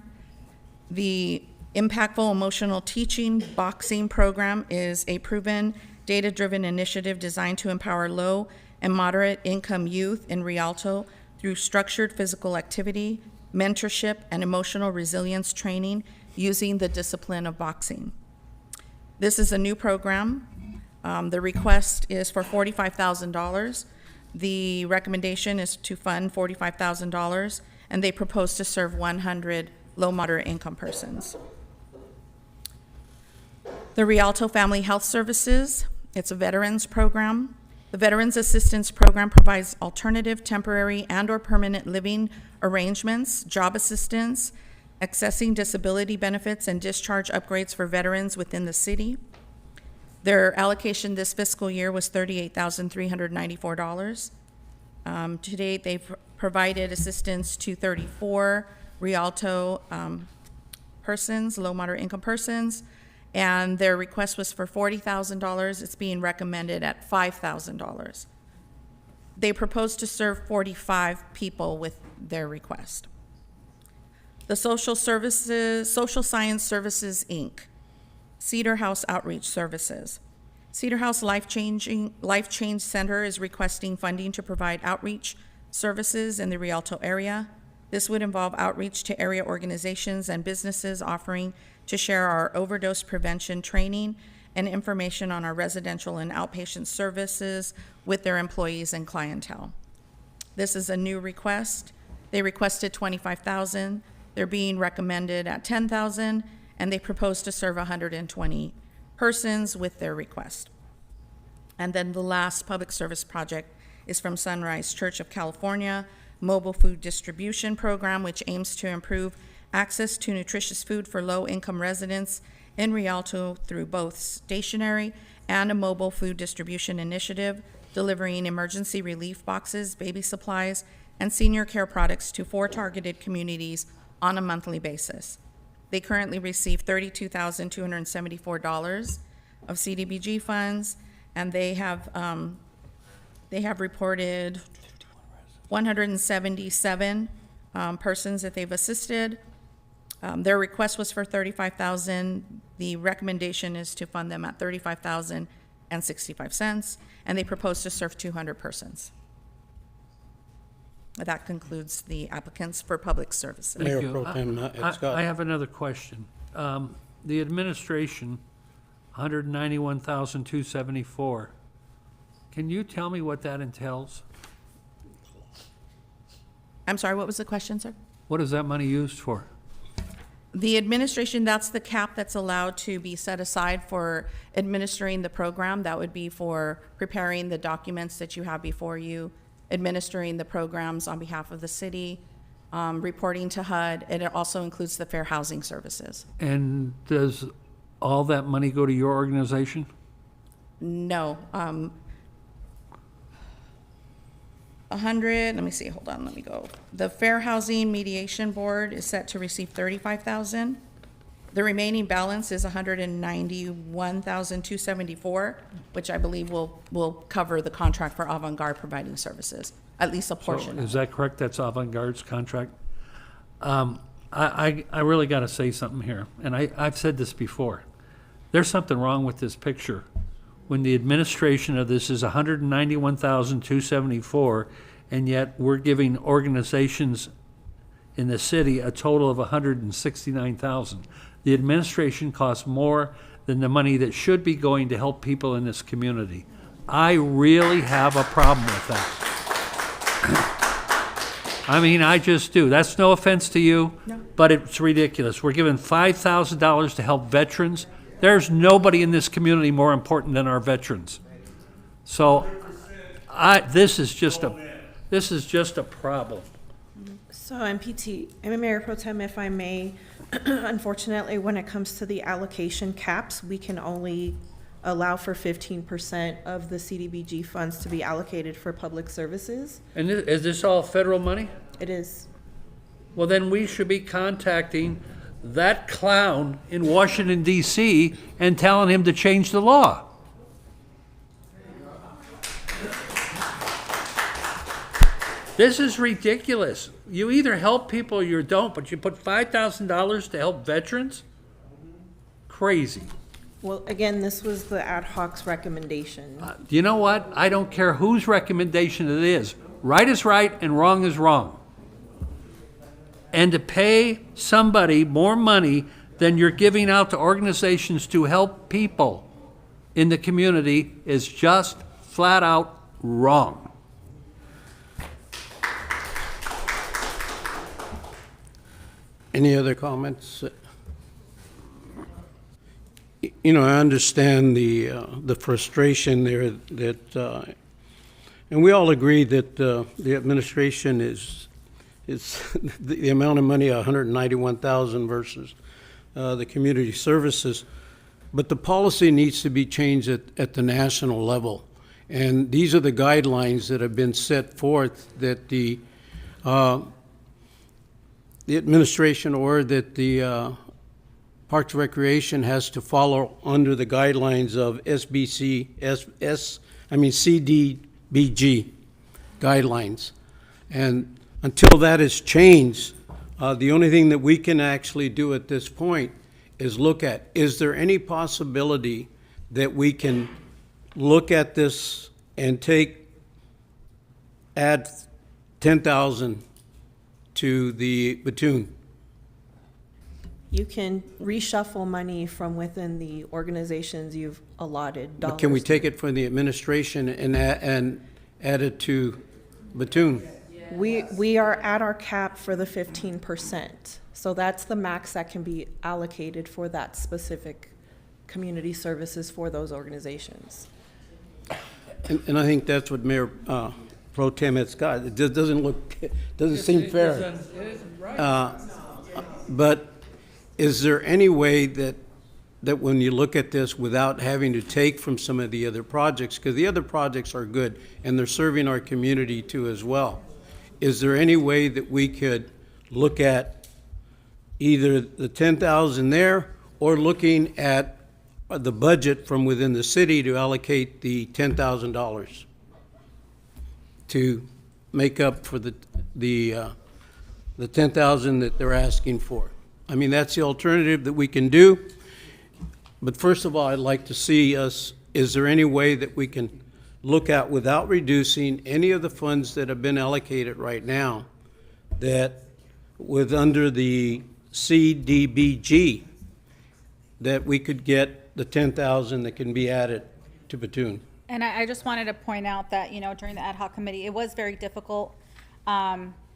The Impactful Emotional Teaching Boxing Program is a proven data-driven initiative designed to empower low and moderate income youth in Rialto through structured physical activity, mentorship, and emotional resilience training using the discipline of boxing. This is a new program. The request is for $45,000. The recommendation is to fund $45,000, and they propose to serve 100 low moderate income persons. The Rialto Family Health Services, it's a veterans program. The Veterans Assistance Program provides alternative, temporary, and/or permanent living arrangements, job assistance, accessing disability benefits, and discharge upgrades for veterans within the city. Their allocation this fiscal year was $38,394. To date, they've provided assistance to 34 Rialto persons, low moderate income persons, and their request was for $40,000. It's being recommended at $5,000. They propose to serve 45 people with their request. The Social Science Services, Inc., Cedar House Outreach Services. Cedar House Life Change Center is requesting funding to provide outreach services in the Rialto area. This would involve outreach to area organizations and businesses offering to share our overdose prevention training and information on our residential and outpatient services with their employees and clientele. This is a new request. They requested $25,000. They're being recommended at $10,000, and they propose to serve 120 persons with their request. And then the last public service project is from Sunrise Church of California, Mobile Food Distribution Program, which aims to improve access to nutritious food for low-income residents in Rialto through both stationary and a mobile food distribution initiative, delivering emergency relief boxes, baby supplies, and senior care products to 4 targeted communities on a monthly basis. They currently receive $32,274 of CDBG funds, and they have reported 177 persons that they've assisted. Their request was for $35,000. The recommendation is to fund them at $35,065, and they propose to serve 200 persons. That concludes the applicants for public services. Mayor Thank you. Pro Tem Ed Scott. I have another question. The administration, $191,274. Can you tell me what that entails? I'm sorry, what was the question, sir? What is that money used for? The administration, that's the cap that's allowed to be set aside for administering the program. That would be for preparing the documents that you have before you, administering the programs on behalf of the city, reporting to HUD, and it also includes the fair housing services. And does all that money go to your organization? No. 100, let me see, hold on, let me go. The Fair Housing Mediation Board is set to receive $35,000. The remaining balance is $191,274, which I believe will cover the contract for Avant-Garde providing services, at least a portion of Is that correct? That's Avant-Garde's contract? I really got to say something here, and I've said this before. There's something wrong with this picture. When the administration of this is $191,274, and yet we're giving organizations in the city a total of $169,000. The administration costs more than the money that should be going to help people in this community. I really have a problem with that. I mean, I just do. That's no offense to you, but it's ridiculous. We're giving $5,000 to help veterans. There's nobody in this community more important than our veterans. So, this is just a problem. So MPT, Mayor Pro Tem, if I may, unfortunately, when it comes to the allocation caps, we can only allow for 15% of the CDBG funds to be allocated for public services. And is this all federal money? It is. Well, then we should be contacting that clown in Washington, D.C. and telling him to change the law. This is ridiculous. You either help people or you don't, but you put $5,000 to help veterans? Crazy. Well, again, this was the ad hoc's recommendation. You know what? I don't care whose recommendation it is. Right is right and wrong is wrong. And to pay somebody more money than you're giving out to organizations to help people in the community is just flat out wrong. Any other comments? You know, I understand the frustration there that, and we all agree that the administration is the amount of money, 191,000 versus the community services, but the policy needs to be changed at the national level. And these are the guidelines that have been set forth that the administration or that the Parks and Recreation has to follow under the guidelines of CDBG guidelines. And until that is changed, the only thing that we can actually do at this point is look at, is there any possibility that we can look at this and add 10,000 to the platoon? You can reshuffle money from within the organizations you've allotted dollars. But can we to. take it from the administration and add it to platoon? We are at our cap for the 15%. So that's the max that can be allocated for that specific community services for those organizations. And I think that's what Mayor Pro Tem had Scott. It just doesn't seem fair. But is there any way that when you look at this without having to take from some of the other projects, because the other projects are good and they're serving our community too as well, is there any way that we could look at either the 10,000 there or looking at the budget from within the city to allocate the $10,000 to make up for the 10,000 that they're asking for? I mean, that's the alternative that we can do. But first of all, I'd like to see us, is there any way that we can look at without reducing any of the funds that have been allocated right now, that with under the CDBG, that we could get the 10,000 that can be added to platoon? And I just wanted to point out that, during the ad hoc committee, it was very difficult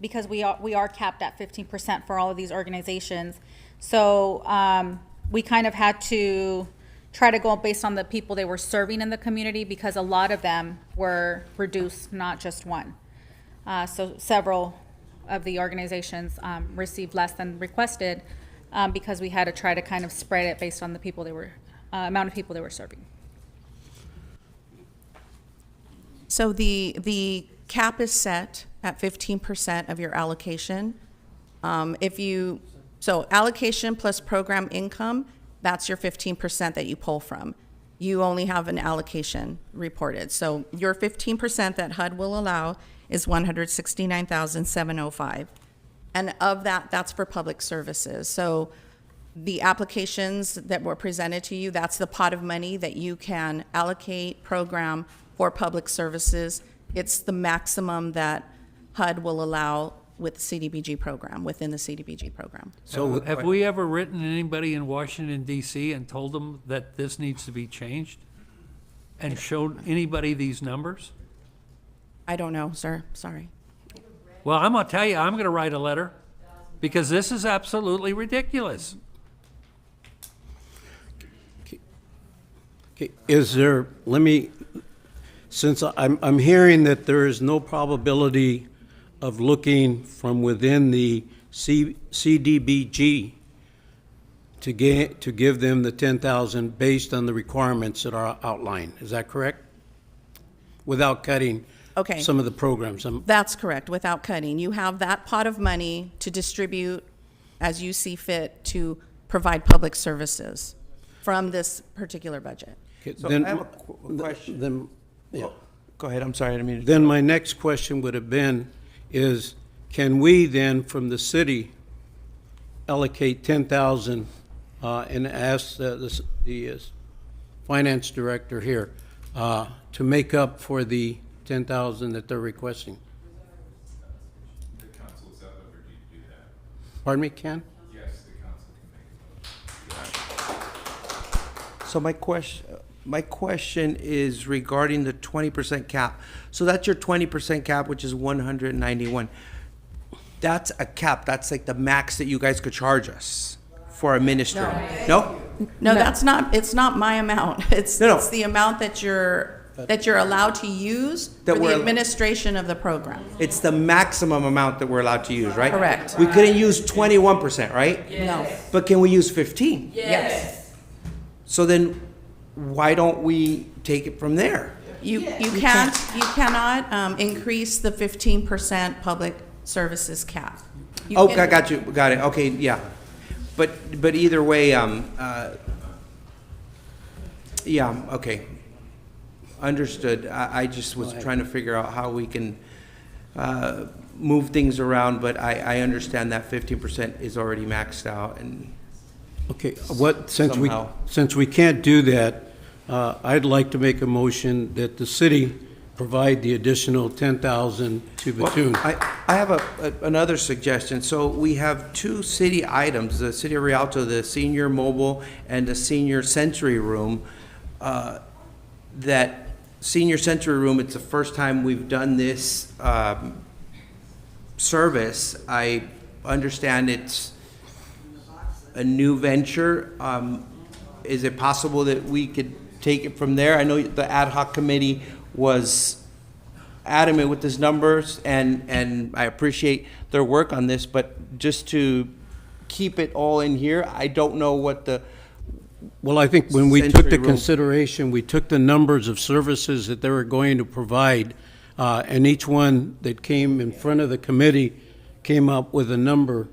because we are capped at 15% for all of these organizations. So we kind of had to try to go based on the people they were serving in the community, because a lot of them were reduced, not just one. So several of the organizations received less than requested because we had to try to kind of spread it based on the people they were, amount of people they were serving. So the cap is set at 15% of your allocation. So allocation plus program income, that's your 15% that you pull from. You only have an allocation reported. So your 15% that HUD will allow is $169,705. And of that, that's for public services. So the applications that were presented to you, that's the pot of money that you can allocate, program for public services. It's the maximum that HUD will allow with CDBG program, within the CDBG program. So have we ever written anybody in Washington, D.C. and told them that this needs to be changed? And showed anybody these numbers? I don't know, sir, sorry. Well, I'm gonna tell you, I'm gonna write a letter, because this is absolutely ridiculous. Okay, since I'm hearing that there is no probability of looking from within the CDBG to give them the 10,000 based on the requirements that are outlined. Is that correct? Without cutting Okay. some of the programs. That's correct, without cutting. You have that pot of money to distribute as you see fit to provide public services from this particular budget. Okay, So then- I have a question. Then, yeah. Go ahead, I'm sorry, I didn't mean to. Then my next question would have been, is can we then, from the city, allocate 10,000 and ask the finance director here to make up for the 10,000 that they're requesting? The council is at liberty to do that. Pardon me, Ken? Yes, the council can make a So my question is regarding the 20% cap. So that's your 20% cap, which is 191. That's a cap. That's like the max that you guys could charge for administering. No? No, that's not, it's not my amount. It's No. it's the amount that you're allowed to use That for we're- the administration of the program. It's the maximum amount that we're allowed to use, right? Correct. We couldn't use 21%, right? No. But can we use 15? Yes. So then why don't we take it from there? You cannot increase the 15% public services cap. You Oh, can- I got you, got it, okay, yeah. But either way, yeah, okay. Understood. I just was trying to figure out how we can move things around, but I understand that 15% is already maxed out and. Okay, Somehow. since we can't do that, I'd like to make a motion that the city provide the additional 10,000 to Bethune. Well, I have another suggestion. So we have two city items, the City of Rialto, the senior mobile and the senior sensory room. That senior sensory room, it's the first time we've done this service. I understand it's a new venture. Is it possible that we could take it from there? I know the ad hoc committee was adamant with these numbers, and I appreciate their work on this, but just to keep it all in here, I don't know what the. Well, I think when we took Sensory the room. consideration, we took the numbers of services that they were going to provide, and each one that came in front of the committee came up with a number.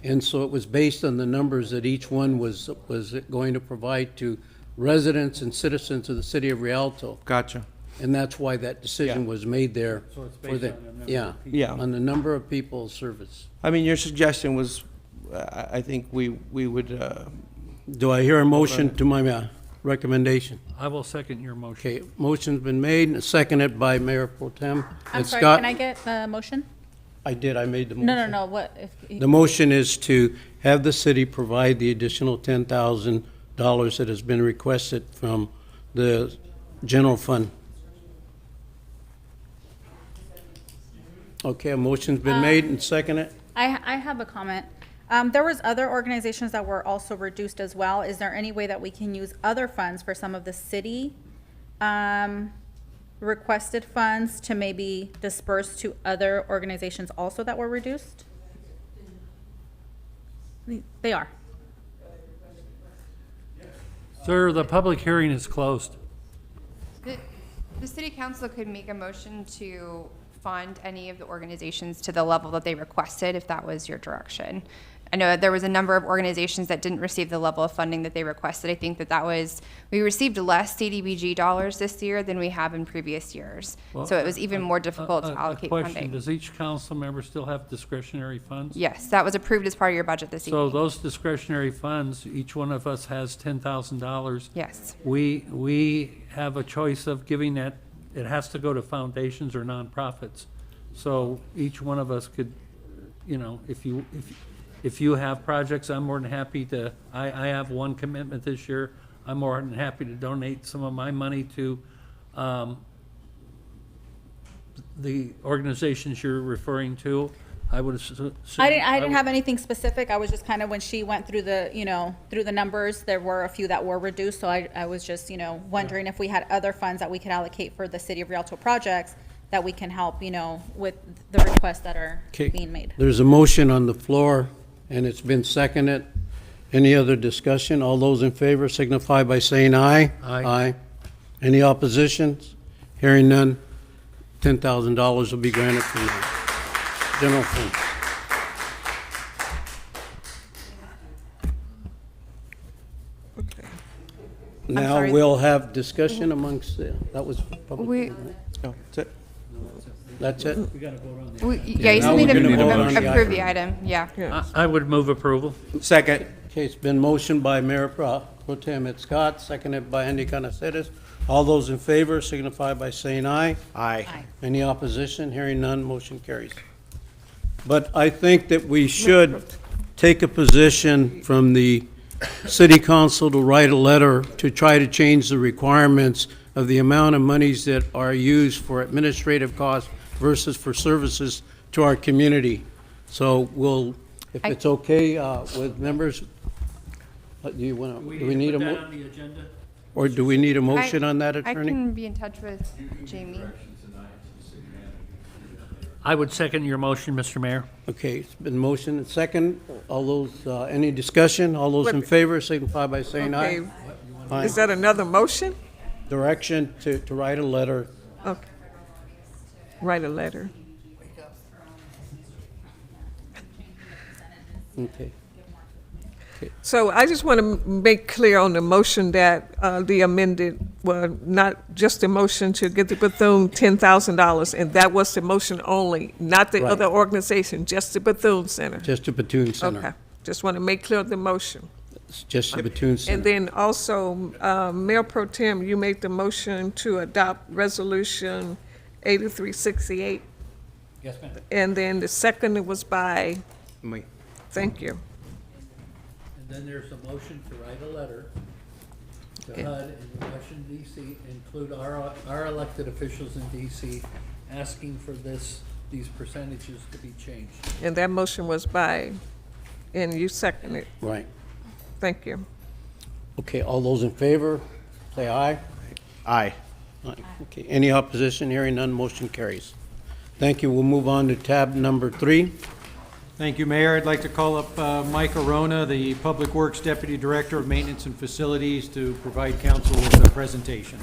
And so it was based on the numbers that each one was going to provide to residents and citizens of the city of Rialto. Gotcha. And that's why that decision was made there. So it's for based the- on the number of Yeah, people. Yeah. on the number of people service. I mean, your suggestion was, I think we would. Do I hear a motion to my recommendation? I will second your motion. Okay, motion's been made and seconded by Mayor Pro Tem. I'm And sorry, Scott- can I get the motion? I did, I made the motion. No, what, if? The motion is to have the city provide the additional $10,000 that has been requested from the general fund. Okay, a motion's been made and seconded. I have a comment. There was other organizations that were also reduced as well. Is there any way that we can use other funds for some of the city requested funds to maybe disperse to other organizations also that were reduced? They are. Sir, the public hearing is closed. The city council could make a motion to fund any of the organizations to the level that they requested, if that was your direction. I know that there was a number of organizations that didn't receive the level of funding that they requested. I think that was, we received less CDBG dollars this year than we have in previous years. So it was even more difficult to allocate Question, funding. does each council member still have discretionary funds? Yes, that was approved as part of your budget this So evening. those discretionary funds, each one of us has $10,000. Yes. We have a choice of giving that, it has to go to foundations or nonprofits. So each one of us could, you know, if you have projects, I'm more than happy to, I have one commitment this year. I'm more than happy to donate some of my money to the organizations you're referring to. I would assume. I didn't have anything specific. I was just kind of, when she went through the, through the numbers, there were a few that were reduced. So I was just, wondering if we had other funds that we could allocate for the City of Rialto projects that we can help, with the requests that are Okay. being made. There's a motion on the floor, and it's been seconded. Any other discussion? All those in favor signify by saying aye. Aye. Any oppositions? Hearing none, $10,000 will be granted from the general fund. Now sorry. we'll have discussion amongst, that was public. We- hearing, right? No, that's it. That's it? Yeah, you Now still need we're to gonna vote on the approve item. the item, yeah. I would move approval. Second. Okay, it's been motioned by Mayor Pro Tem Ed Scott, seconded by Andy Canaceres. All those in favor signify by saying aye. Aye. Any opposition? Hearing none, motion carries. But I think that we should take a position from the city council to write a letter to try to change the requirements of the amount of monies that are used for administrative costs versus for services to our community. So we'll, if it's okay with members, do you want to, do we need a mo? Or do we need a motion on that, I attorney? can be in touch with Jamie. I would second your motion, Mr. Mayor. Okay, it's been motioned and second. All those, any discussion? All those in favor signify by saying aye. Okay. Aye. Is that another motion? Direction to write a letter. Okay. Write a letter. Okay. So I just want to make clear on the motion that the amended, well, not just the motion to get the Bethune $10,000, and that was the motion only, not the Right. other organization, just the Bethune Center. Just the Bethune Center. Okay, just want to make clear the motion. It's just the Bethune Center. And then also, Mayor Pro Tem, you made the motion to adopt Resolution 8368, Yes, ma'am. and then the second was by, Me. thank you. And then there's a motion to write a letter to HUD in Washington DC, include our elected officials in DC, asking for these percentages to be changed. And that motion was by, and you seconded. Right. Thank you. Okay, all those in favor, say aye. Aye. Aye. Okay, any opposition? Hearing none, motion carries. Thank you. We'll move on to tab number 3. Thank you, Mayor. I'd like to call up Mike Arona, the Public Works Deputy Director of Maintenance and Facilities, to provide council with a presentation.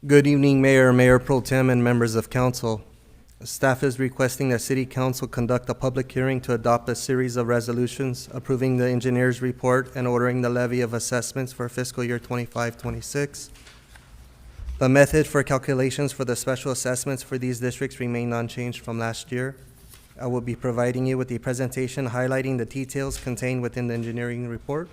Good evening, Mayor, Mayor Pro Tem, and members of council. Staff is requesting that City Council conduct a public hearing to adopt a series of resolutions approving the engineer's report and ordering the levy of assessments for fiscal year 25-26. The method for calculations for the special assessments for these districts remain unchanged from last year. I will be providing you with a presentation highlighting the details contained within the engineering report.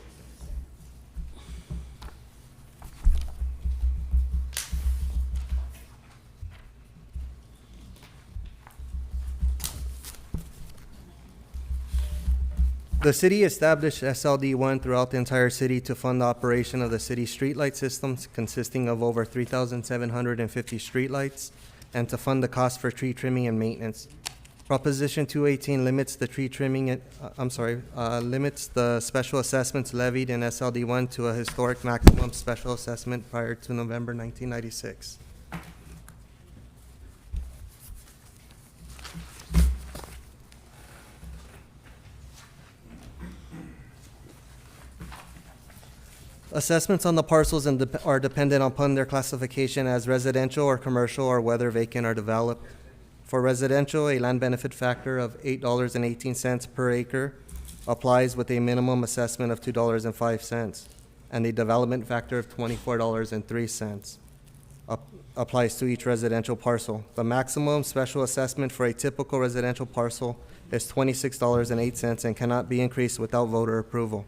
The city established SLD-1 throughout the entire city to fund the operation of the city's streetlight systems, consisting of over 3,750 streetlights, and to fund the cost for tree trimming and maintenance. Proposition 218 limits the tree trimming, limits the special assessments levied in SLD-1 to a historic maximum special assessment prior to November 1996. Assessments on the parcels are dependent upon their classification as residential or commercial or whether vacant or developed. For residential, a land benefit factor of $8.18 per acre applies with a minimum assessment of $2.05, and a development factor of $24.03 applies to each residential parcel. The maximum special assessment for a typical residential parcel is $26.08 and cannot be increased without voter approval.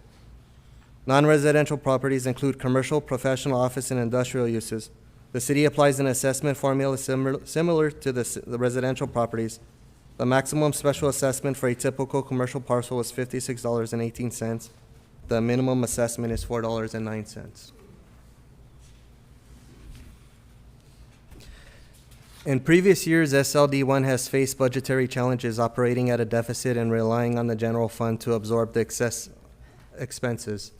Non-residential properties include commercial, professional, office, and industrial uses. The city applies an assessment formula similar to the residential properties. The maximum special assessment for a typical commercial parcel is $56.18. The minimum assessment is $4.09. In previous years, SLD1 has faced budgetary challenges, operating at a deficit and relying on the general fund to absorb the excess expenses.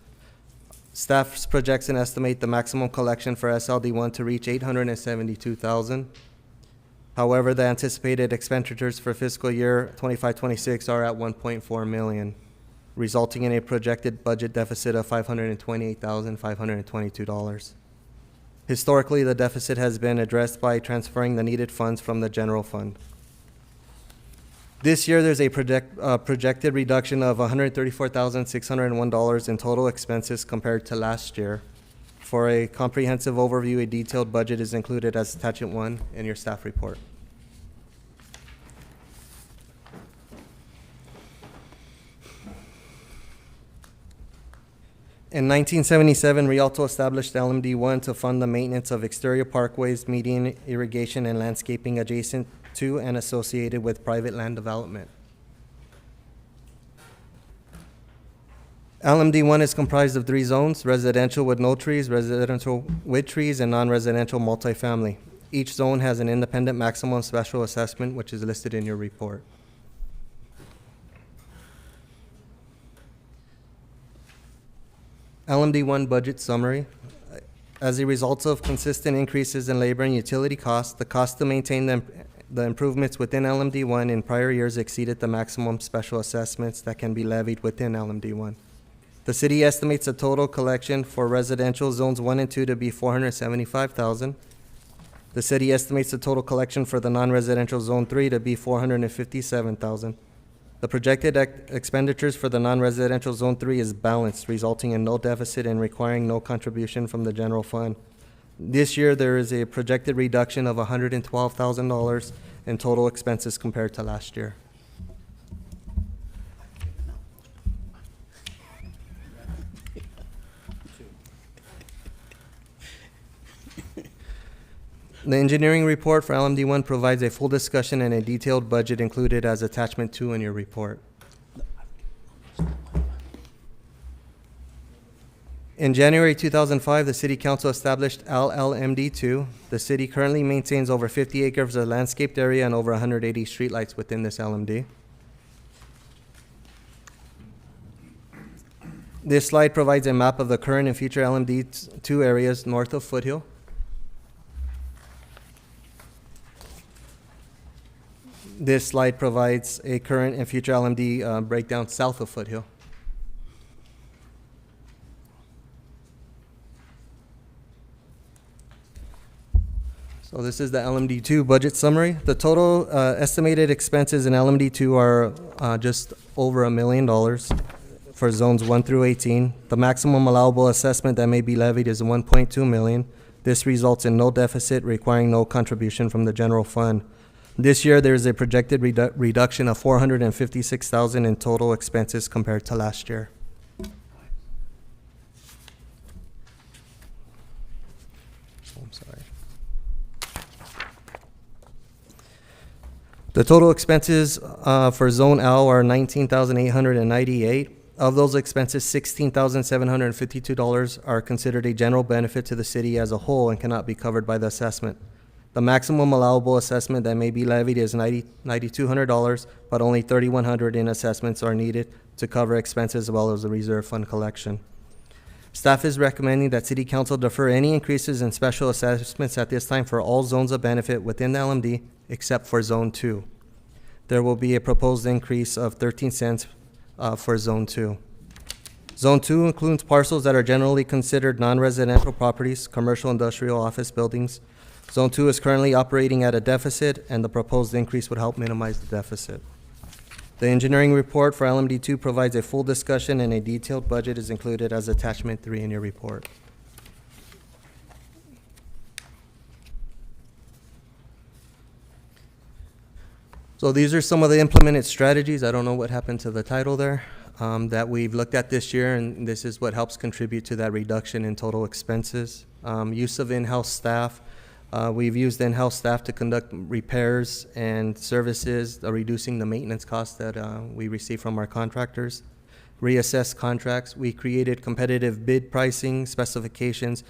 Staff's projection estimate the maximum collection for SLD1 to reach $872,000. However, the anticipated expenditures for fiscal year 25-26 are at $1.4 million, resulting in a projected budget deficit of $528,522. Historically, the deficit has been addressed by transferring the needed funds from the general fund. This year, there's a projected reduction of $134,601 in total expenses compared to last year. For a comprehensive overview, a detailed budget is included as attachment 1 in your staff report. In 1977, Rialto established LMD1 to fund the maintenance of exterior parkways, median irrigation, and landscaping adjacent to and associated with private land development. LMD1 is comprised of 3 zones: residential with no trees, residential with trees, and non-residential multifamily. Each zone has an independent maximum special assessment, which is listed in your report. LMD1 budget summary. As a result of consistent increases in labor and utility costs, the cost to maintain the improvements within LMD1 in prior years exceeded the maximum special assessments that can be levied within LMD1. The city estimates the total collection for residential zones 1 and 2 to be $475,000. The city estimates the total collection for the non-residential zone 3 to be $457,000. The projected expenditures for the non-residential zone 3 is balanced, resulting in no deficit and requiring no contribution from the general fund. This year, there is a projected reduction of $112,000 in total expenses compared to last year. The engineering report for LMD1 provides a full discussion and a detailed budget included as attachment 2 in your report. In January 2005, the City Council established LLMD2. The city currently maintains over 50 acres of landscaped area and over 180 streetlights within this LMD. This slide provides a map of the current and future LMD2 areas north of Foothill. This slide provides a current and future LMD breakdown south of Foothill. So this is the LMD2 budget summary. The total estimated expenses in LMD2 are just over $1 million for zones 1 through 18. The maximum allowable assessment that may be levied is $1.2 million. This results in no deficit, requiring no contribution from the general fund. This year, there is a projected reduction of $456,000 in total expenses compared to last year. I'm sorry. The total expenses for Zone L are $19,898. Of those expenses, $16,752 are considered a general benefit to the city as a whole and cannot be covered by the assessment. The maximum allowable assessment that may be levied is $9,200, but only $3,100 in assessments are needed to cover expenses as well as the reserve fund collection. Staff is recommending that City Council defer any increases in special assessments at this time for all zones of benefit within the LMD except for Zone 2. There will be a proposed increase of 13 cents for Zone 2. Zone 2 includes parcels that are generally considered non-residential properties, commercial, industrial, office buildings. Zone 2 is currently operating at a deficit, and the proposed increase would help minimize the deficit. The engineering report for LMD2 provides a full discussion, and a detailed budget is included as attachment 3 in your report. So these are some of the implemented strategies. I don't know what happened to the title there, that we've looked at this year, and this is what helps contribute to that reduction in total expenses. Use of in-house staff. We've used in-house staff to conduct repairs and services, reducing the maintenance costs that we receive from our contractors. Reassess contracts. We created competitive bid pricing, specifications,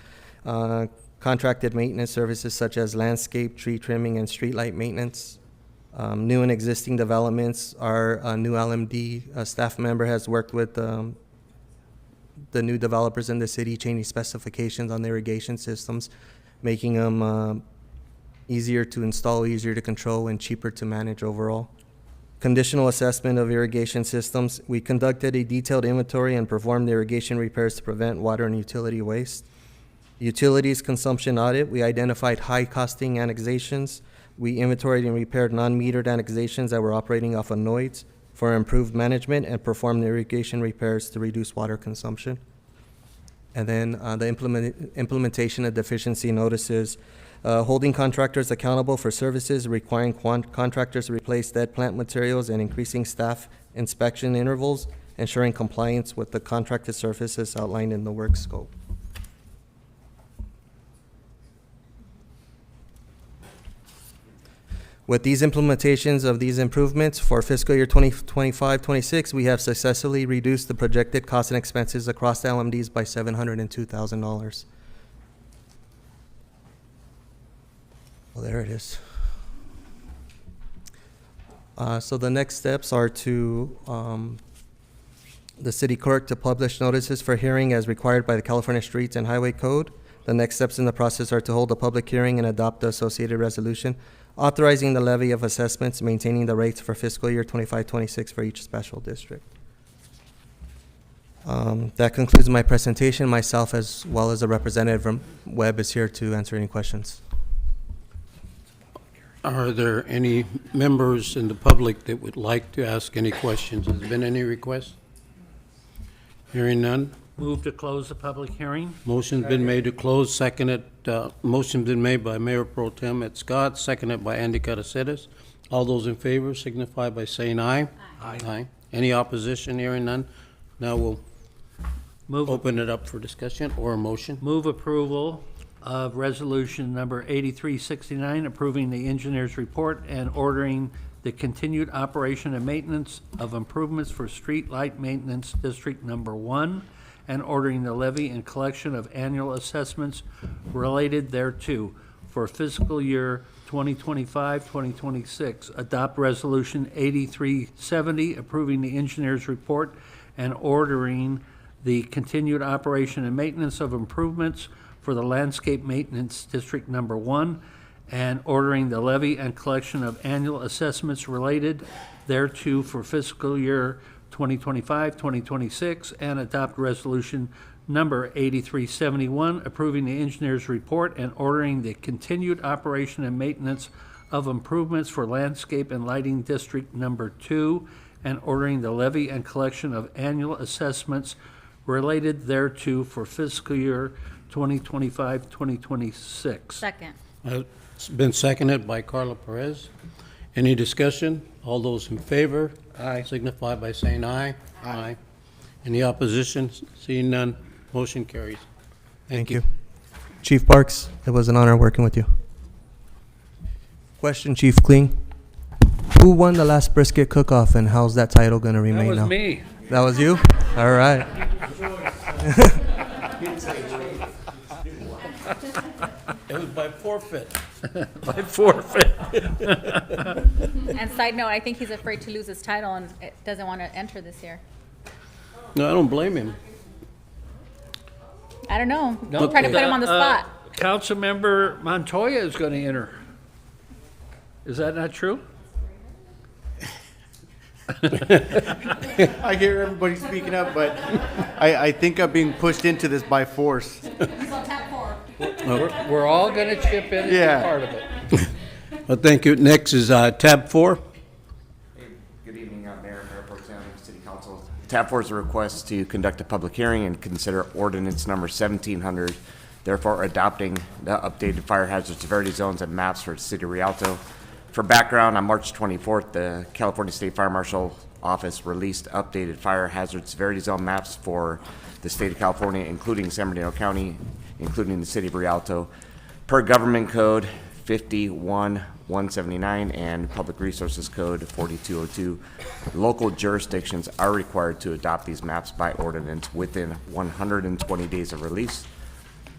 contracted maintenance services such as landscape, tree trimming, and streetlight maintenance. New and existing developments. Our new LMD staff member has worked with the new developers in the city, changing specifications on the irrigation systems, making them easier to install, easier to control, and cheaper to manage overall. Conditional assessment of irrigation systems. We conducted a detailed inventory and performed irrigation repairs to prevent water and utility waste. Utilities consumption audit. We identified high-costing annexations. We inventoried and repaired non-metered annexations that were operating off of noids for improved management and performed irrigation repairs to reduce water consumption. And then the implementation of deficiency notices, holding contractors accountable for services, requiring contractors to replace dead plant materials, and increasing staff inspection intervals, ensuring compliance with the contracted services outlined in the work scope. With these implementations of these improvements for fiscal year 2025-26, we have successfully reduced the projected costs and expenses across the LMDs by $702,000. Well, there it is. So the next steps are to the city clerk to publish notices for hearing as required by the California Streets and Highway Code. The next steps in the process are to hold a public hearing and adopt the associated resolution authorizing the levy of assessments, maintaining the rates for fiscal year 25-26 for each special district. That concludes my presentation. Myself, as well as a representative from Webb, is here to answer any questions. Are there any members in the public that would like to ask any questions? Has there been any requests? Hearing none. Move to close the public hearing. Motion's been made to close, seconded, motion's been made by Mayor Pro Tem Ed Scott, seconded by Andy Caraceres. All those in favor signify by saying aye. Aye. Any opposition? Hearing none. Now we'll open it up for discussion or a motion. Move approval of resolution number 8369, approving the engineer's report and ordering the continued operation and maintenance of improvements for street light maintenance district number 1, and ordering the levy and collection of annual assessments related thereto for fiscal year 2025-2026. Adopt resolution 8370, approving the engineer's report and ordering the continued operation and maintenance of improvements for the landscape maintenance district number 1, and ordering the levy and collection of annual assessments related thereto for fiscal year 2025-2026, and adopt resolution number 8371, approving the engineer's report and ordering the continued operation and maintenance of improvements for landscape and lighting district number 2, and ordering the levy and collection of annual assessments related thereto for fiscal year 2025-2026. Second. It's been seconded by Carla Perez. Any discussion? All those in favor? Aye. Signify by saying aye. Aye. Any opposition? Seeing none, motion carries. Thank you. Chief Parks, it was an honor working with you. Question, Chief Kling. Who won the last brisket cook-off, and how's that title going to remain now? That was me. That was you? All right. It was by forfeit. By forfeit. And side note, I think he's afraid to lose his title and doesn't want to enter this year. No, I don't blame him. I don't know. No, We'll try to put him on the spot. Councilmember Montoya is going to enter. Is that not true? I hear everybody speaking up, but I think I'm being pushed into this by force. He's on tap 4. We're all going to chip in and be part of it. Well, thank you. Next is tab 4. Good evening, Mayor Pro Tem, City Council. Tab 4 is a request to conduct a public hearing and consider ordinance number 1700, therefore adopting the updated fire hazard severity zones and maps for the City of Rialto. For background, on March 24th, the California State Fire Marshal Office released updated fire hazard severity zone maps for the state of California, including San Bernardino County, including the City of Rialto. Per Government Code 51-179 and Public Resources Code 4202, local jurisdictions are required to adopt these maps by ordinance within 120 days of release.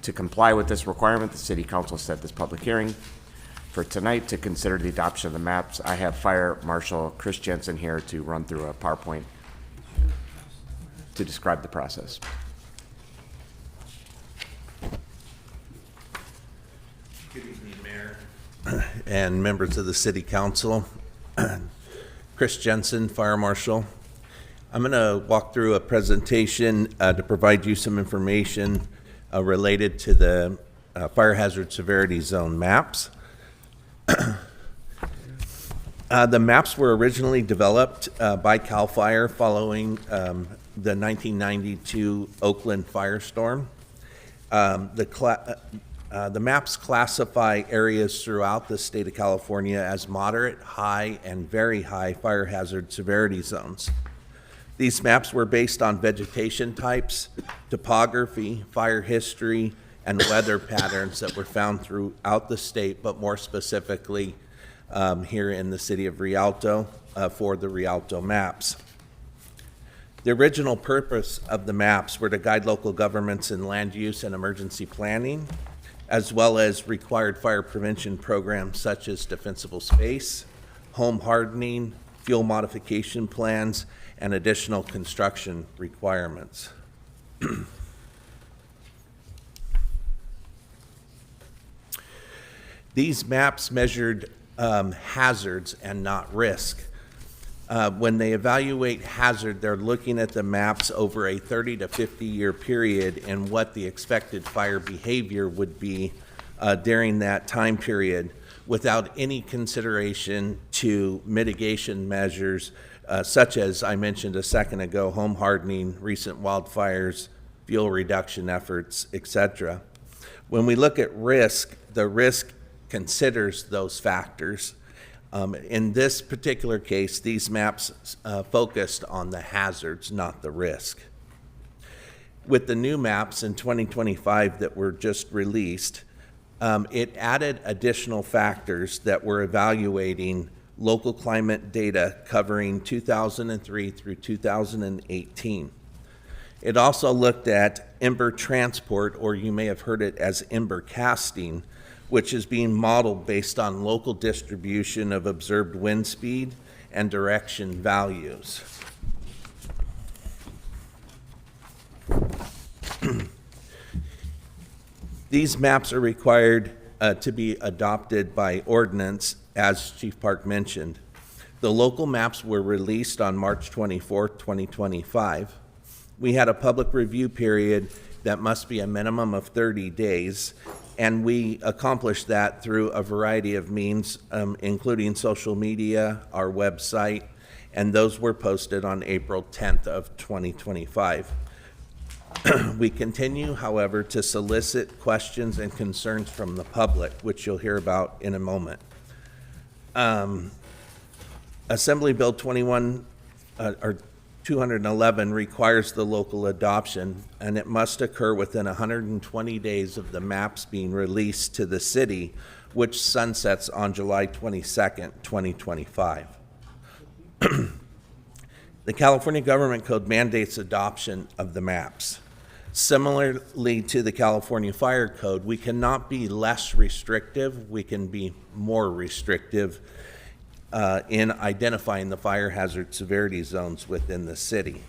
To comply with this requirement, the City Council set this public hearing for tonight to consider the adoption of the maps. I have Fire Marshal Chris Jensen here to run through a PowerPoint to describe the process. Good evening, Mayor and members of the City Council. Chris Jensen, Fire Marshal. I'm going to walk through a presentation to provide you some information related to the fire hazard severity zone maps. The maps were originally developed by CAL FIRE following the 1992 Oakland firestorm. The maps classify areas throughout the state of California as moderate, high, and very high fire hazard severity zones. These maps were based on vegetation types, topography, fire history, and weather patterns that were found throughout the state, but more specifically here in the city of Rialto for the Rialto maps. The original purpose of the maps were to guide local governments in land use and emergency planning, as well as required fire prevention programs such as defensible space, home hardening, fuel modification plans, and additional construction requirements. These maps measured hazards and not risk. When they evaluate hazard, they're looking at the maps over a 30 to 50 year period and what the expected fire behavior would be during that time period, without any consideration to mitigation measures such as I mentioned a second ago, home hardening, recent wildfires, fuel reduction efforts, etc. When we look at risk, the risk considers those factors. In this particular case, these maps focused on the hazards, not the risk. With the new maps in 2025 that were just released, it added additional factors that were evaluating local climate data covering 2003 through 2018. It also looked at ember transport, or you may have heard it as ember casting, which is being modeled based on local distribution of observed wind speed and direction values. These maps are required to be adopted by ordinance, as Chief Park mentioned. The local maps were released on March 24th, 2025. We had a public review period that must be a minimum of 30 days, and we accomplished that through a variety of means, including social media, our website, and those were posted on April 10th of 2025. We continue, however, to solicit questions and concerns from the public, which you'll hear about in a moment. Assembly Bill 211 requires the local adoption, and it must occur within 120 days of the maps being released to the city, which sunsets on July 22nd, 2025. The California Government Code mandates adoption of the maps. Similarly to the California Fire Code, we cannot be less restrictive, we can be more restrictive in identifying the fire hazard severity zones within the city.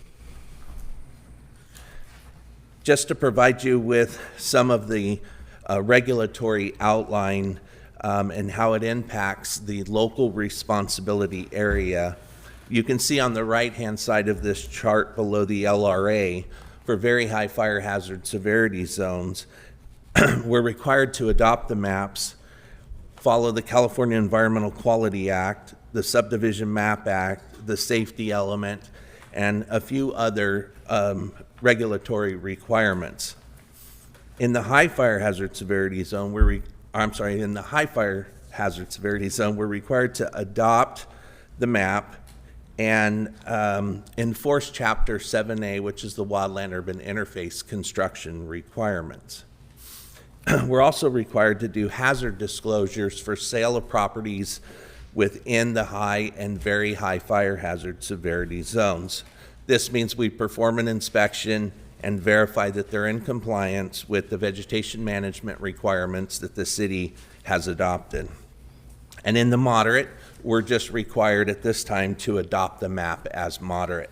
Just to provide you with some of the regulatory outline and how it impacts the local responsibility area, you can see on the right-hand side of this chart below the LRA, for very high fire hazard severity zones, we're required to adopt the maps, follow the California Environmental Quality Act, the Subdivision Map Act, the safety element, and a few other regulatory requirements. In the high fire hazard severity zone, we're required to adopt the map and enforce Chapter 7A, which is the Wildland Urban Interface construction requirements. We're also required to do hazard disclosures for sale of properties within the high and very high fire hazard severity zones. This means we perform an inspection and verify that they're in compliance with the vegetation management requirements that the city has adopted. And in the moderate, we're just required at this time to adopt the map as moderate.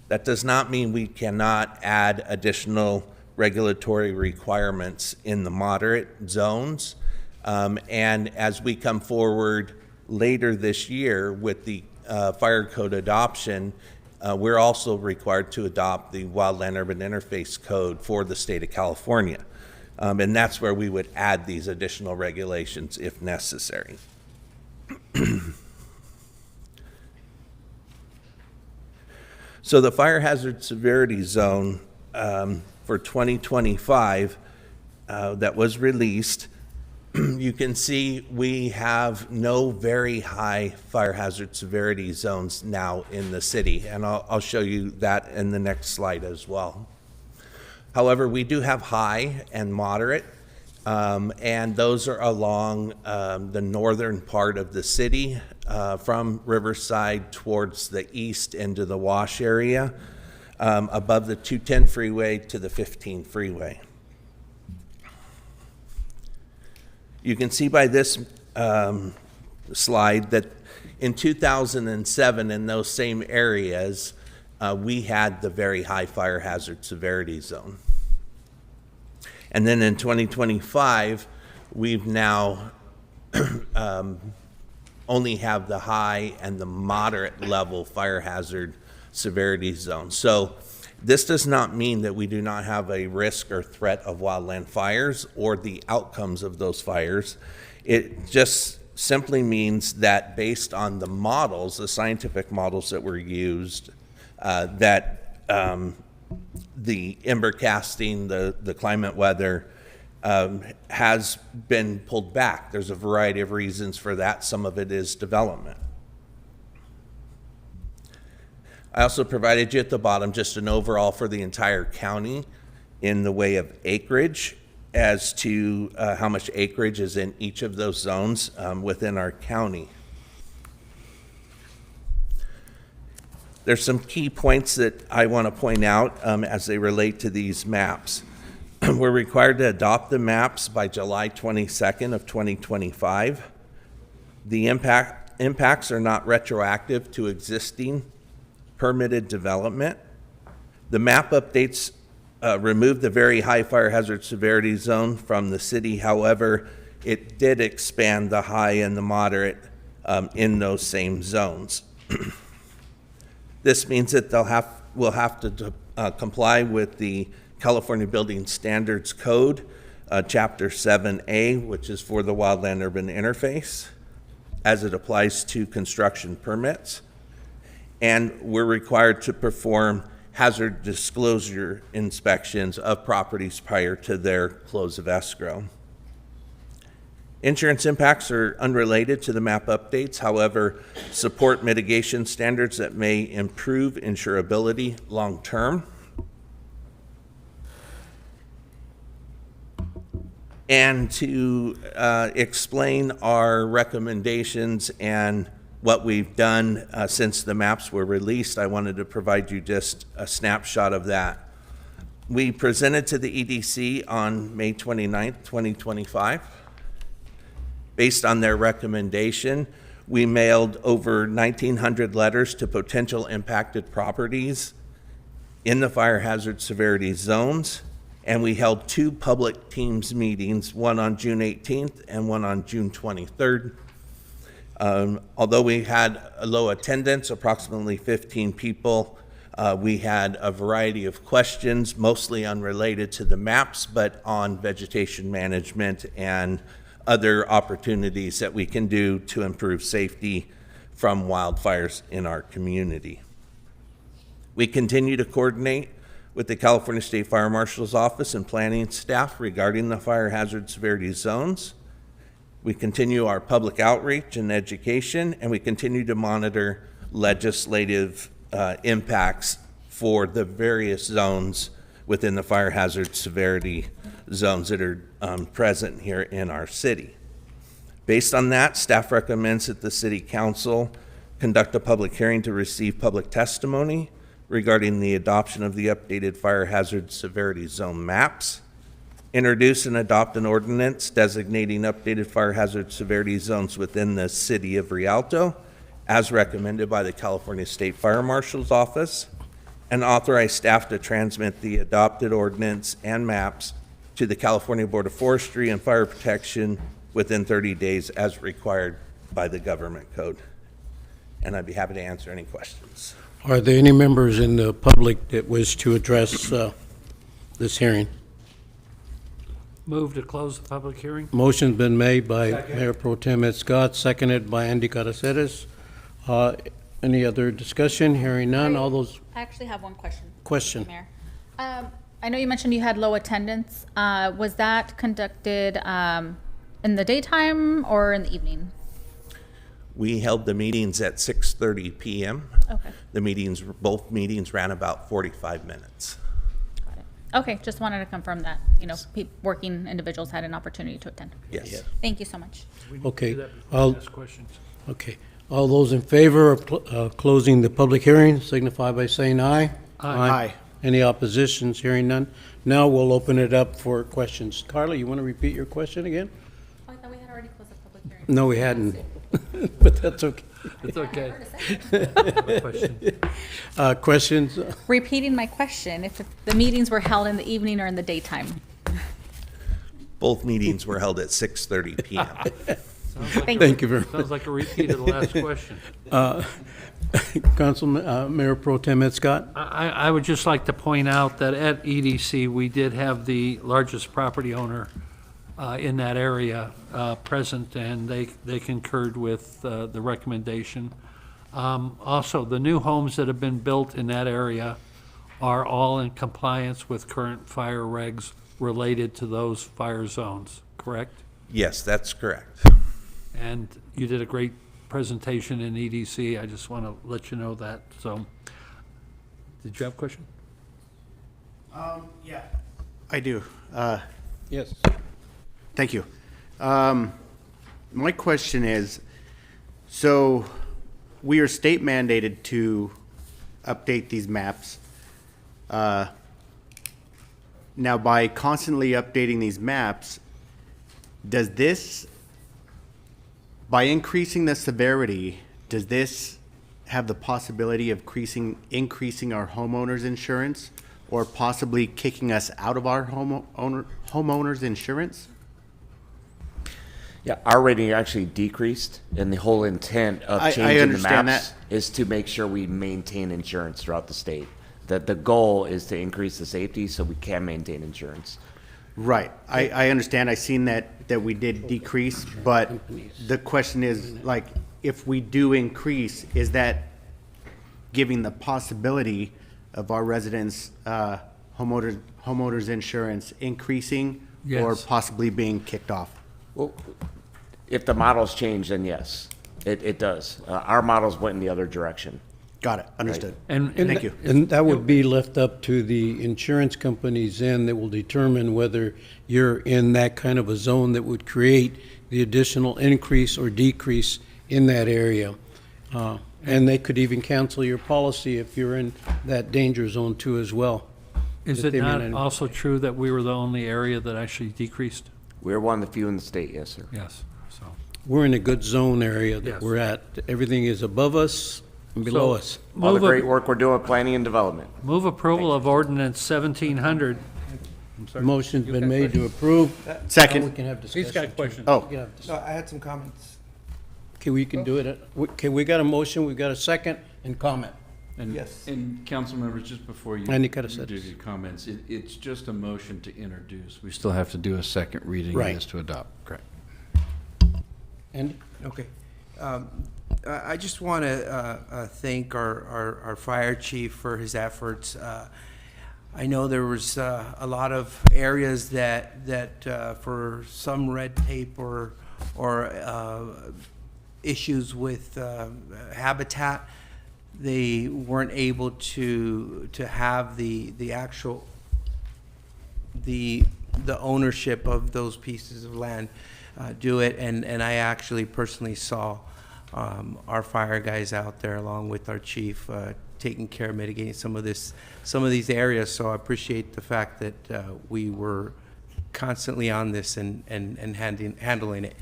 That does not mean we cannot add additional regulatory requirements in the moderate zones. And as we come forward later this year with the fire code adoption, we're also required to adopt the Wildland Urban Interface Code for the state of California. And that's where we would add these additional regulations if necessary. So the fire hazard severity zone for 2025 that was released, you can see we have no very high fire hazard severity zones now in the city, and I'll show you that in the next slide as well. However, we do have high and moderate, and those are along the northern part of the city, from Riverside towards the east into the Wash area, above the 210 freeway to the 15 freeway. You can see by this slide that in 2007, in those same areas, we had the very high fire hazard severity zone. And then in 2025, we've now only have the high and the moderate level fire hazard severity zone. So this does not mean that we do not have a risk or threat of wildland fires or the outcomes of those fires. It just simply means that based on the models, the scientific models that were used, that the ember casting, the climate weather, has been pulled back. There's a variety of reasons for that. Some of it is development. I also provided you at the bottom just an overall for the entire county in the way of acreage as to how much acreage is in each of those zones within our county. There's some key points that I want to point out as they relate to these maps. We're required to adopt the maps by July 22nd of 2025. The impacts are not retroactive to existing permitted development. The map updates removed the very high fire hazard severity zone from the city. However, it did expand the high and the moderate in those same zones. This means that we'll have to comply with the California Building Standards Code, Chapter 7A, which is for the Wildland Urban Interface, as it applies to construction permits. And we're required to perform hazard disclosure inspections of properties prior to their close of escrow. Insurance impacts are unrelated to the map updates, however, support mitigation standards that may improve insurability long term. And to explain our recommendations and what we've done since the maps were released, I wanted to provide you just a snapshot of that. We presented to the EDC on May 29th, 2025. Based on their recommendation, we mailed over 1,900 letters to potential impacted properties in the fire hazard severity zones, and we held 2 public teams meetings, one on June 18th and one on June 23rd. Although we had a low attendance, approximately 15 people, we had a variety of questions, mostly unrelated to the maps, but on vegetation management and other opportunities that we can do to improve safety from wildfires in our community. We continue to coordinate with the California State Fire Marshal's Office and planning staff regarding the fire hazard severity zones. We continue our public outreach and education, and we continue to monitor legislative impacts for the various zones within the fire hazard severity zones that are present here in our city. Based on that, staff recommends that the City Council conduct a public hearing to receive public testimony regarding the adoption of the updated fire hazard severity zone maps, introduce and adopt an ordinance designating updated fire hazard severity zones within the City of Rialto, as recommended by the California State Fire Marshal's Office, and authorize staff to transmit the adopted ordinance and maps to the California Board of Forestry and Fire Protection within 30 days as required by the government code. And I'd be happy to answer any questions. Are there any members in the public that wish to address this hearing? Move to close the public hearing? Motion's been made by Mayor Pro Tem Ed Scott, seconded by Andy Caraceres. Any other discussion? Hearing none. All those, I actually have one question. Question. Mayor. I know you mentioned you had low attendance. Was that conducted in the daytime or in the evening? We held the meetings at 6:30 p.m. Okay. Both meetings ran about 45 minutes. Okay, just wanted to confirm that, working individuals had an opportunity to attend. Yes. Thank you so much. okay. Ask questions. Okay. All those in favor of closing the public hearing signify by saying aye. Aye. Any oppositions? Hearing none. Now we'll open it up for questions. Carla, you want to repeat your question again? Oh, I thought we had already closed the public hearing. No, we hadn't. But that's okay. It's okay. I have a question. Questions? Repeating my question, if the meetings were held in the evening or in the daytime? Both meetings were held at 6:30 p.m. Thank you very much. Sounds like a repeat of the last question. Councilman, Mayor Pro Tem Ed Scott? I would just like to point out that at EDC, we did have the largest property owner in that area present, and they concurred with the recommendation. Also, the new homes that have been built in that area are all in compliance with current fire regs related to those fire zones, correct? Yes, that's correct. And you did a great presentation in EDC. I just want to let you know that. So, did you have a question? Yeah. I do. Yes. Thank you. My question is, so we are state mandated to update these maps. Now, by constantly updating these maps, does this, by increasing the severity, does this have the possibility of increasing our homeowners insurance, or possibly kicking us out of our homeowners insurance? Yeah, our rating actually decreased, and the whole intent of I changing the understand maps is to make sure we maintain insurance throughout the state. That the goal is to increase the safety so we can maintain insurance. Right. I understand. I seen that we did decrease, but the question is, like, if we do increase, is that giving the possibility of our residents' homeowners insurance increasing or Yes. possibly being kicked off? Well, if the models change, then yes, it does. Our models went in the other direction. Got it. Understood. And Thank you. And that would be left up to the insurance companies then that will determine whether you're in that kind of a zone that would create the additional increase or decrease in that area. And they could even cancel your policy if you're in that danger zone too as well. Is That it they may not also true that we were the only area that actually decreased? We're one of the few in the state, yes, sir. Yes, so. We're in a good zone area that Yes. we're at. Everything is above us and below So, us. All the move great work we're doing, planning and development. Move approval of ordinance 1700. I'm sorry. Motion's been made to approve. Second. Now we can have discussion. He's got too. questions. Oh. We can have dis- No, I had some comments. Okay, we can do it. Okay, we got a motion, we've got a second, and comment. And, Yes. and council members, just before you And you gotta set do this. your comments, it's just a motion to introduce. We still have to do a second reading of Right. this to adopt. Correct. Andy? Okay. I just want to thank our fire chief for his efforts. I know there was a lot of areas that for some red tape or issues with habitat, they weren't able to have the actual the ownership of those pieces of land do it. And I actually personally saw our fire guys out there along with our chief taking care of mitigating some of these areas. So I appreciate the fact that we were constantly on this and handling it.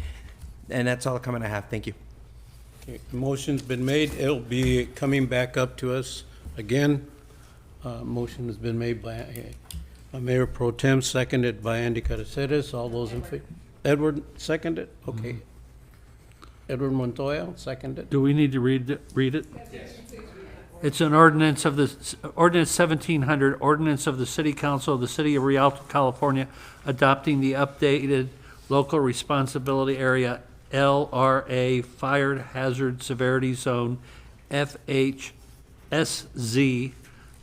And that's all the comment I have. Thank you. Okay, the motion's been made. It'll be coming back up to us again. Motion has been made by Mayor Pro Tem, seconded by Andy Caraceres. All those in favor? Edward seconded? Okay. Edward Montoya seconded. Do we need to read it? Yes. It's an ordinance of ordinance 1700, ordinance of the City Council of the City of Rialto, California, adopting the updated local responsibility area LRA Fire Hazard Severity Zone FHSZ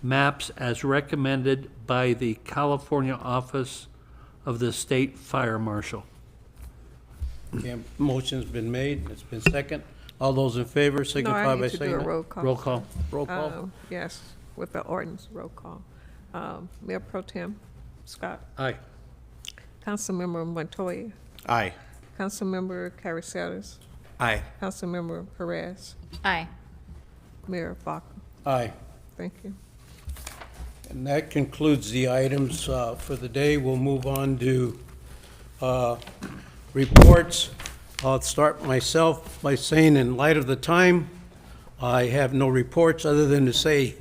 maps as recommended by the California Office of the State Fire Marshal. Okay, motion's been made. It's been second. All those in favor signify by saying aye. Roll call. Roll call. Roll call. Yes, with the ordinance, roll call. Mayor Pro Tem Scott. Aye. Councilmember Montoya. Aye. Councilmember Caraceres. Aye. Councilmember Perez. Aye. Mayor Baca. Aye. Thank you. And that concludes the items for the day. We'll move on to reports. I'll start myself by saying, in light of the time, I have no reports other than to say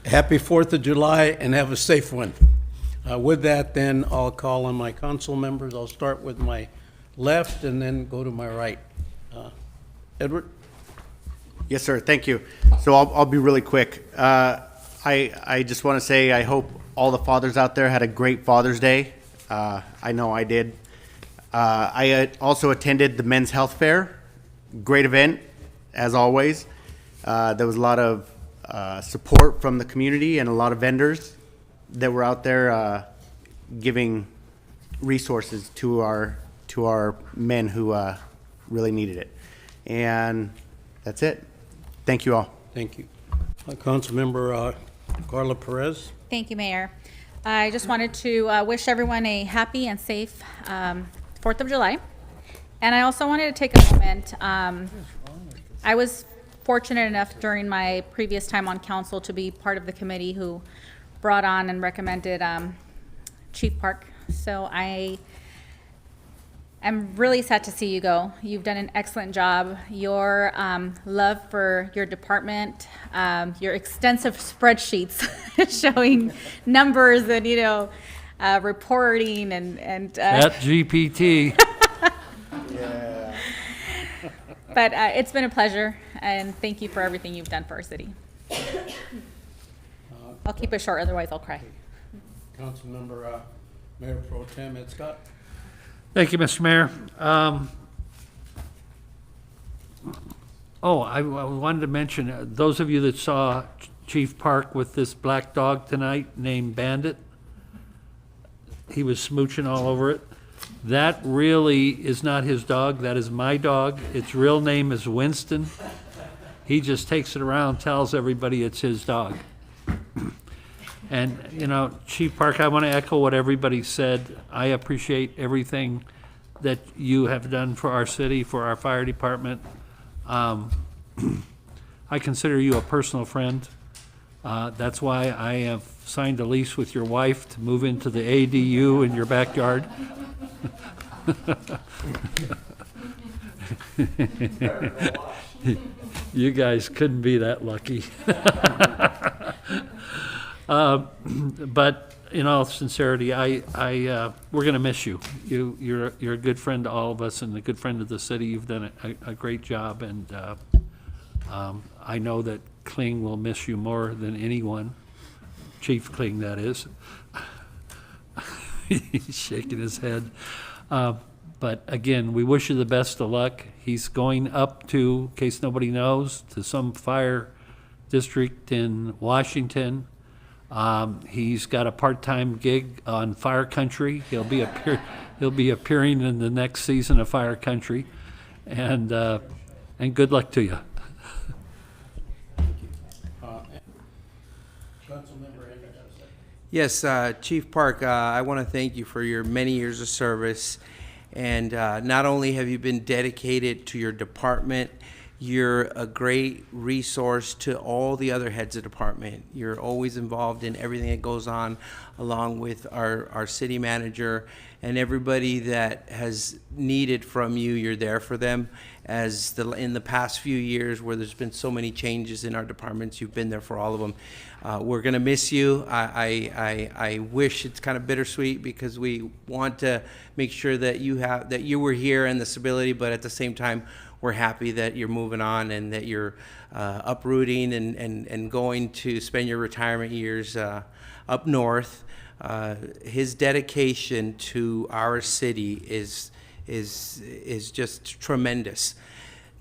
happy 4th of July and have a safe one. With that, then, I'll call on my council members. I'll start with my left and then go to my right. Edward? Yes, sir. Thank you. So I'll be really quick. I just want to say I hope all the fathers out there had a great Father's Day. I know I did. I also attended the Men's Health Fair. Great event, as always. There was a lot of support from the community and a lot of vendors that were out there giving resources to our men who really needed it. And that's it. Thank you all. Thank you. Councilmember Carla Perez. Thank you, Mayor. I just wanted to wish everyone a happy and safe 4th of July. And I also wanted to take a moment. I was fortunate enough during my previous time on council to be part of the committee who brought on and recommended Chief Park. So I am really sad to see you go. You've done an excellent job. Your love for your department, your extensive spreadsheets showing numbers and, reporting and That GPT. Yeah. But it's been a pleasure, and thank you for everything you've done for our city. I'll keep it short, otherwise I'll cry. Councilmember Mayor Pro Tem Ed Scott. Thank you, Mr. Mayor. I wanted to mention, those of you that saw Chief Park with this black dog tonight named Bandit, he was smooching all over it. That really is not his dog. That is my dog. Its real name is Winston. He just takes it around, tells everybody it's his dog. And, Chief Park, I want to echo what everybody said. I appreciate everything that you have done for our city, for our fire department. I consider you a personal friend. That's why I have signed a lease with your wife to move into the ADU in your backyard. You guys couldn't be that lucky. But in all sincerity, we're going to miss you. You're a good friend to all of us and a good friend of the city. You've done a great job, and I know that Kling will miss you more than anyone. Chief Kling, that is. He's shaking his head. But again, we wish you the best of luck. He's going up to, in case nobody knows, to some fire district in Washington. He's got a part-time gig on Fire Country. He'll be appearing in the next season of Fire Country, and good luck to you. Councilmember Andy Caraceres. Yes, Chief Park, I want to thank you for your many years of service. And not only have you been dedicated to your department, you're a great resource to all the other heads of department. You're always involved in everything that goes on, along with our city manager and everybody that has needed from you. You're there for them. In the past few years where there's been so many changes in our departments, you've been there for all of them. We're gonna miss you. I wish it's kind of bittersweet because we want to make sure that you were here and the stability, but at the same time, we're happy that you're moving on and that you're uprooting and going to spend your retirement years up north. His dedication to our city is just tremendous.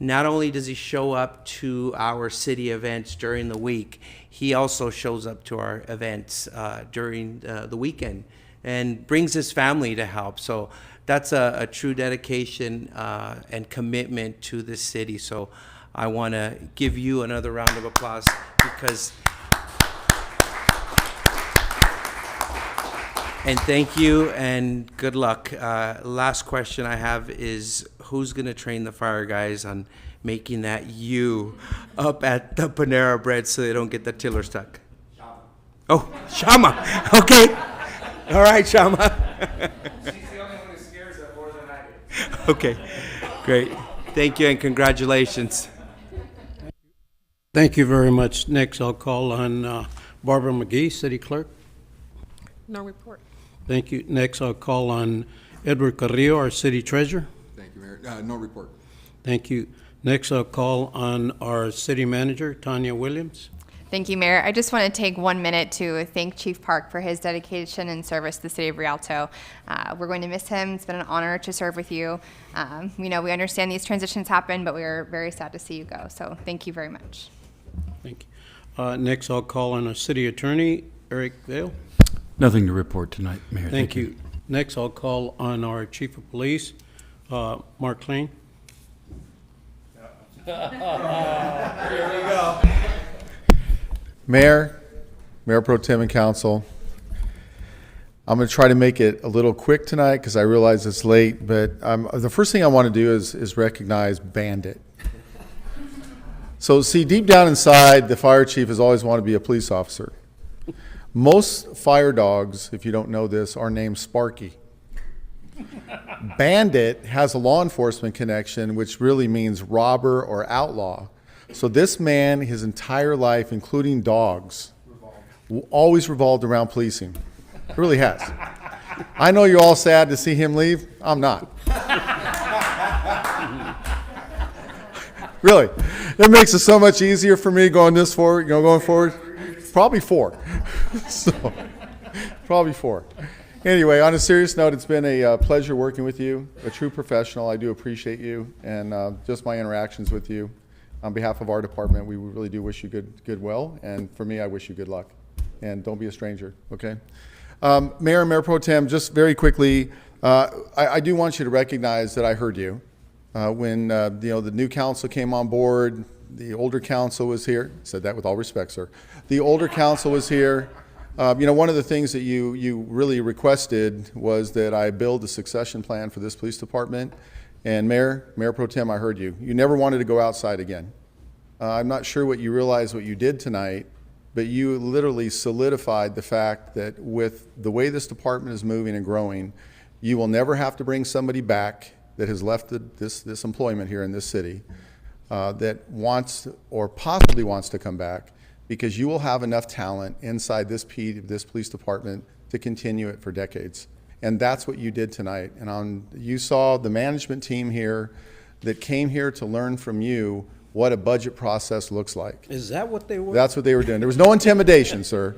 Not only does he show up to our city events during the week, he also shows up to our events during the weekend and brings his family to help. So that's a true dedication and commitment to this city. So I want to give you another round of applause because, and thank you and good luck. Last question I have is, who's going to train the fire guys on making that U up at the Panera Bread so they don't get the tiller stuck? Shama. Oh, Shama. Okay. All right, Shama. Okay, great. Thank you and congratulations. Thank you very much. Next, I'll call on Barbara McGee, City Clerk. No report. Thank you. Next, I'll call on Edward Carrillo, our City Treasurer. Thank you, Mayor. No report. Thank you. Next, I'll call on our City Manager, Tanya Williams. Thank you, Mayor. I just want to take 1 minute to thank Chief Park for his dedication and service to the city of Rialto. We're going to miss him. It's been an honor to serve with you. We understand these transitions happen, but we are very sad to see you go. So thank you very much. Thank you. Next, I'll call on our City Attorney, Eric Vale. Nothing to report tonight, Mayor. Thank you. Next, I'll call on our Chief of Police, Mark Klein. Here we go. Mayor Pro Tem and Council, I'm going to try to make it a little quick tonight because I realize it's late, but the first thing I want to do is recognize Bandit. So see, deep down inside, the fire chief has always wanted to be a police officer. Most fire dogs, if you don't know this, are named Sparky. Bandit has a law enforcement connection, which really means robber or outlaw. So this man, his entire life, including dogs, always revolved around policing. It really has. I know you're all sad to see him leave. I'm not. Really. It makes it so much easier for me going forward. Probably 4. So, probably 4. Anyway, on a serious note, it's been a pleasure working with you, a true professional. I do appreciate you and just my interactions with you. On behalf of our department, we really do wish you goodwill, and for me, I wish you good luck. And don't be a stranger, okay? Mayor and Mayor Pro Tem, just very quickly, I do want you to recognize that I heard you. When the new council came on board, the older council was here. Said that with all respect, sir. The older council was here. One of the things that you really requested was that I build a succession plan for this police department. And Mayor Pro Tem, I heard you. You never wanted to go outside again. I'm not sure what you realize what you did tonight, but you literally solidified the fact that with the way this department is moving and growing, you will never have to bring somebody back that has left this employment here in this city that wants or possibly wants to come back, because you will have enough talent inside this police department to continue it for decades. And that's what you did tonight. And you saw the management team here that came here to learn from you what a budget process looks like. Is that what they were? That's what they were doing. There was no intimidation, sir.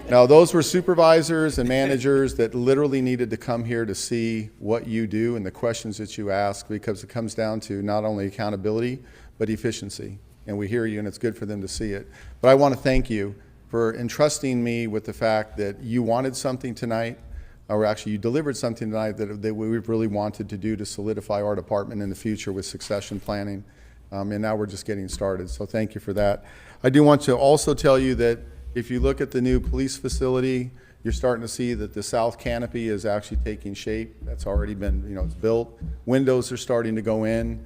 No, those were supervisors and managers that literally needed to come here to see what you do and the questions that you ask, because it comes down to not only accountability, but efficiency. And we hear you, and it's good for them to see it. But I want to thank you for entrusting me with the fact that you wanted something tonight, or actually you delivered something tonight that we really wanted to do to solidify our department in the future with succession planning. And now we're just getting started, so thank you for that. I do want to also tell you that if you look at the new police facility, You're starting to see that the south canopy is actually taking shape. That's already been, it's built. Windows are starting to go in.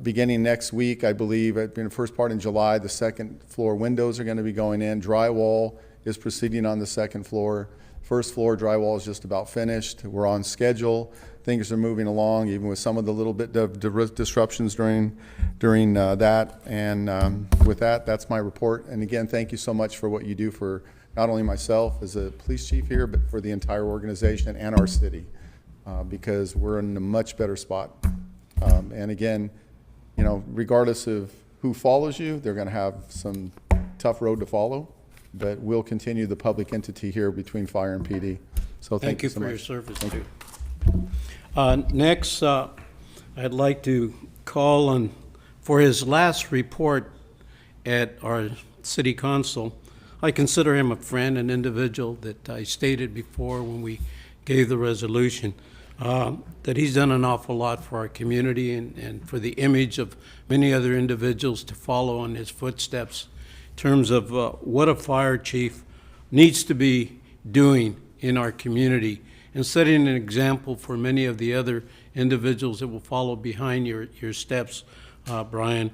Beginning next week, I believe, in the first part in July, the second floor windows are going to be going in. Drywall is proceeding on the second floor. First floor drywall is just about finished. We're on schedule. Things are moving along, even with some of the little bit of disruptions during that. And with that, that's my report. And again, thank you so much for what you do for not only myself as a police chief here, but for the entire organization and our city, because we're in a much better spot. And again, regardless of who follows you, they're going to have some tough road to follow, but we'll continue the public entity here between fire and PD. So thank you so for much. your service Thank too. you. Next, I'd like to call on, for his last report at our city council. I consider him a friend, an individual that I stated before when we gave the resolution, that he's done an awful lot for our community and for the image of many other individuals to follow in his footsteps in terms of what a fire chief needs to be doing in our community and setting an example for many of the other individuals that will follow behind your steps, Brian,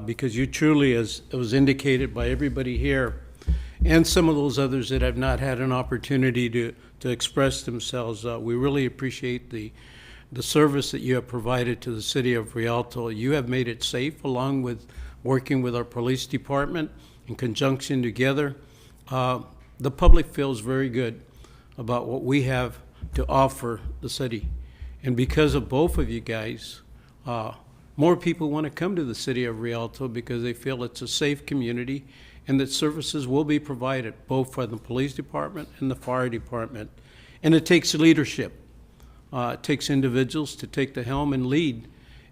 because you truly, as it was indicated by everybody here, and some of those others that have not had an opportunity to express themselves, we really appreciate the service that you have provided to the city of Rialto. You have made it safe, along with working with our police department in conjunction together. The public feels very good about what we have to offer the city. And because of both of you guys, more people want to come to the city of Rialto because they feel it's a safe community and that services will be provided both by the police department and the fire department. And it takes leadership. It takes individuals to take the helm and lead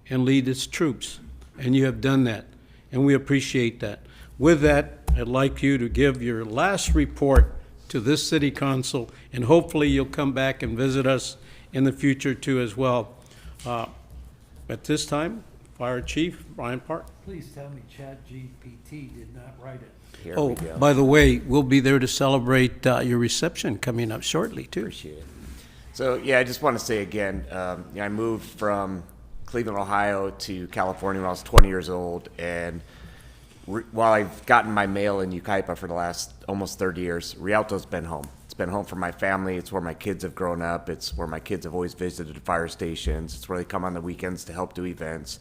its troops. And you have done that, and we appreciate that. With that, I'd like you to give your last report to this city council, and hopefully you'll come back and visit us in the future too as well. At this time, Fire Chief Brian Park. Please tell me ChatGPT did not write it. Here Oh, we go. by the way, we'll be there to celebrate your reception coming up shortly too. Appreciate it. So, yeah, I just want to say again, I moved from Cleveland, Ohio to California when I was 20 years old, and while I've gotten my mail in Yucaipa for the last almost 30 years, Rialto's been home. It's been home for my family. It's where my kids have grown up. It's where my kids have always visited the fire stations. It's where they come on the weekends to help do events.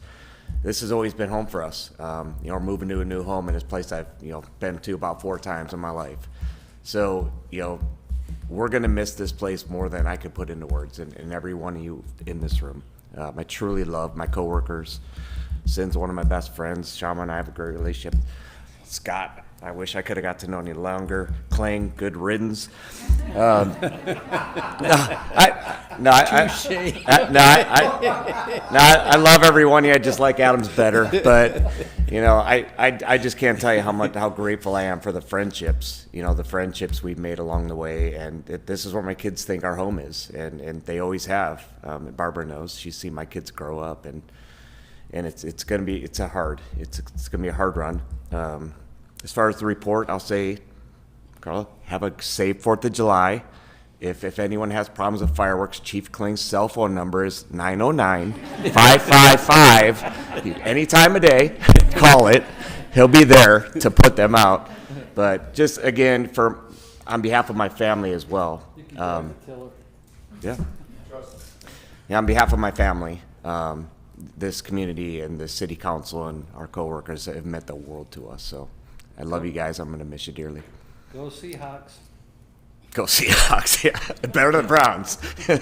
This has always been home for us. We're moving to a new home in this place I've, been to about 4 times in my life. So, we're going to miss this place more than I could put into words, and every one of you in this room. I truly love my coworkers. Sin's one of my best friends. Shama and I have a great relationship. Scott, I wish I could have got to know you longer. Kling, good riddance. I love every one of you. I just like Adam's better, but I just can't tell you how grateful I am for the friendships. The friendships we've made along the way, and this is where my kids think our home is, and they always have. Barbara knows. She's seen my kids grow up, and it's gonna be gonna be a hard run. As far as the report, I'll say, Carla, have a safe 4th of July. If anyone has problems with fireworks, Chief Kling's cell phone number is 909-555. Any time of day, call it. He'll be there to put them out. But just again, on behalf of my family as well. On behalf of my family, this community and the city council and our coworkers have meant the world to us. So I love you guys. I'm going to miss you dearly. Go Seahawks. Go Seahawks, yeah. Better than Browns. Does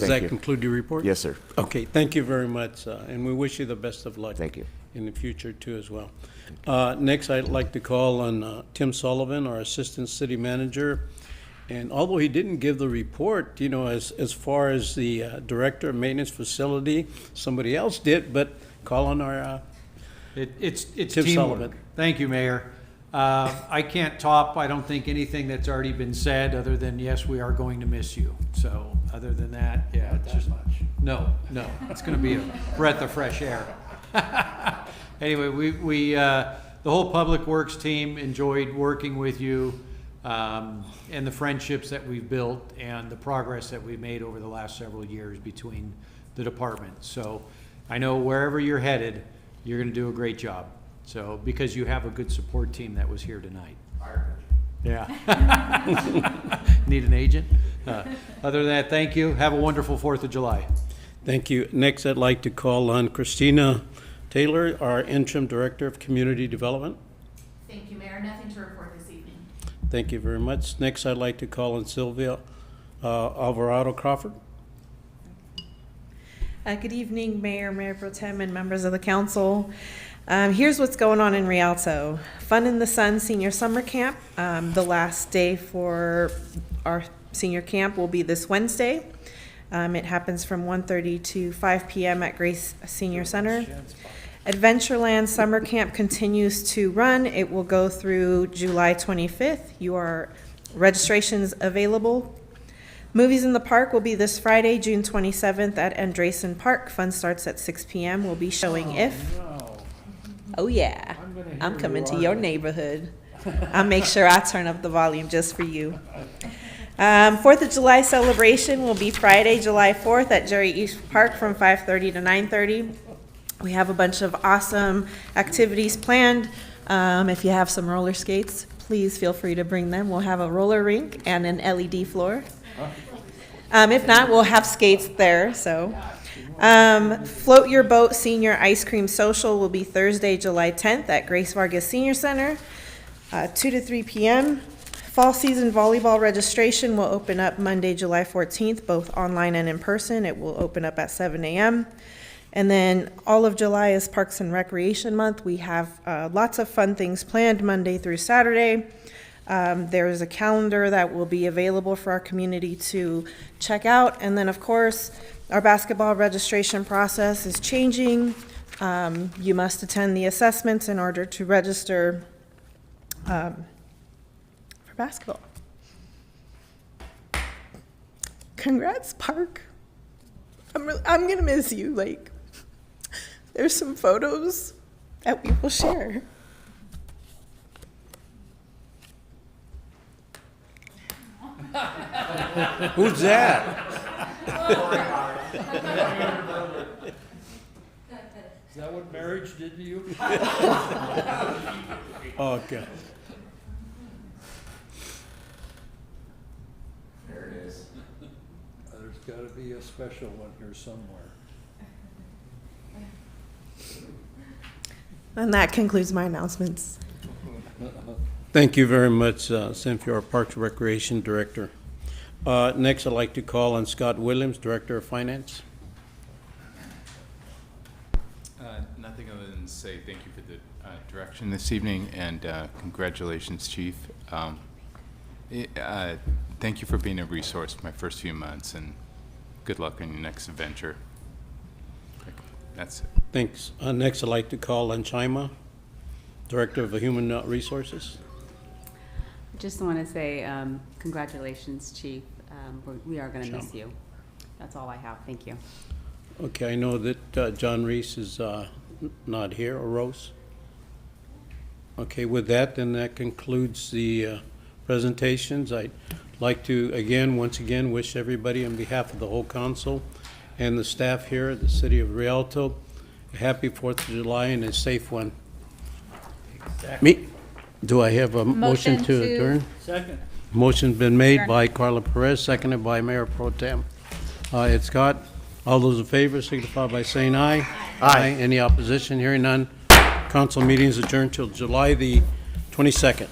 that conclude your report? Yes, sir. Okay, thank you very much, and we wish you the best of luck. Thank you. In the future too as well. Next, I'd like to call on Tim Sullivan, our Assistant City Manager. And although he didn't give the report, as far as the Director of Maintenance Facility, somebody else did, but call on our It's Tim teamwork. Sullivan. Thank you, Mayor. I can't top, I don't think, anything that's already been said, other than, yes, we are going to miss you. So, other than that, yeah, it's just much. No, it's going to be a breath of fresh air. Anyway, we the whole Public Works team enjoyed working with you. and the friendships that we've built and the progress that we've made over the last several years between the departments. So I know wherever you're headed, you're going to do a great job. So, because you have a good support team that was here tonight. Yeah. Need an agent? Other than that, thank you. Have a wonderful 4th of July. Thank you. Next, I'd like to call on Christina Taylor, our Interim Director of Community Development. Thank you, Mayor. Nothing to report this evening. Thank you very much. Next, I'd like to call on Sylvia Alvarado Crawford. Good evening, Mayor, Mayor Pro Tem, and members of the council. Here's what's going on in Rialto. Fun in the Sun Senior Summer Camp. The last day for our senior camp will be this Wednesday. It happens from 1:30 to 5 p.m. at Grace Senior Center. Adventureland Summer Camp continues to run. It will go through July 25th. Registration's available. Movies in the Park will be this Friday, June 27th at Andresen Park. Fun starts at 6 p.m. We'll be showing If. Oh yeah, I'm coming to your neighborhood. I'll make sure I turn up the volume just for you. 4th of July celebration will be Friday, July 4th at Jerry East Park from 5:30 to 9:30. We have a bunch of awesome activities planned. If you have some roller skates, please feel free to bring them. We'll have a roller rink and an LED floor. If not, we'll have skates there. So, Float Your Boat Senior Ice Cream Social will be Thursday, July 10th at Grace Vargas Senior Center, 2 to 3 p.m. Fall season volleyball registration will open up Monday, July 14th, both online and in person. It will open up at 7 a.m. And then all of July is Parks and Recreation Month. We have lots of fun things planned Monday through Saturday. There is a calendar that will be available for our community to check out. And then, of course, our basketball registration process is changing. You must attend the assessments in order to register for basketball. Congrats, Park. I'm gonna miss you. Like, there's some photos that we will share. Who's that? Is that what marriage did to you? Okay. There it is. There's got to be a special one here somewhere. And that concludes my announcements. Thank you very much, Cynthia, our Parks and Recreation Director. Next, I'd like to call on Scott Williams, Director of Finance. Nothing other than say thank you for the direction this evening, and congratulations, Chief. Thank you for being a resource my first few months, and good luck on your next adventure. That's it. Thanks. Next, I'd like to call on Chima, Director of Human Resources. I just want to say congratulations, Chief. We are going to miss you. That's all I have. Thank you. Okay, I know that John Reese is not here, or Rose. Okay, with that, then that concludes the presentations. I'd like to, once again, wish everybody on behalf of the whole council and the staff here at the City of Rialto a happy 4th of July and a safe one. Do I have a motion to adjourn? Second. Motion's been made by Carla Perez, seconded by Mayor Pro Tem. Ed Scott. All those in favor signify by saying aye. Aye. Any opposition? Hearing none. Council meeting is adjourned till July the 22nd.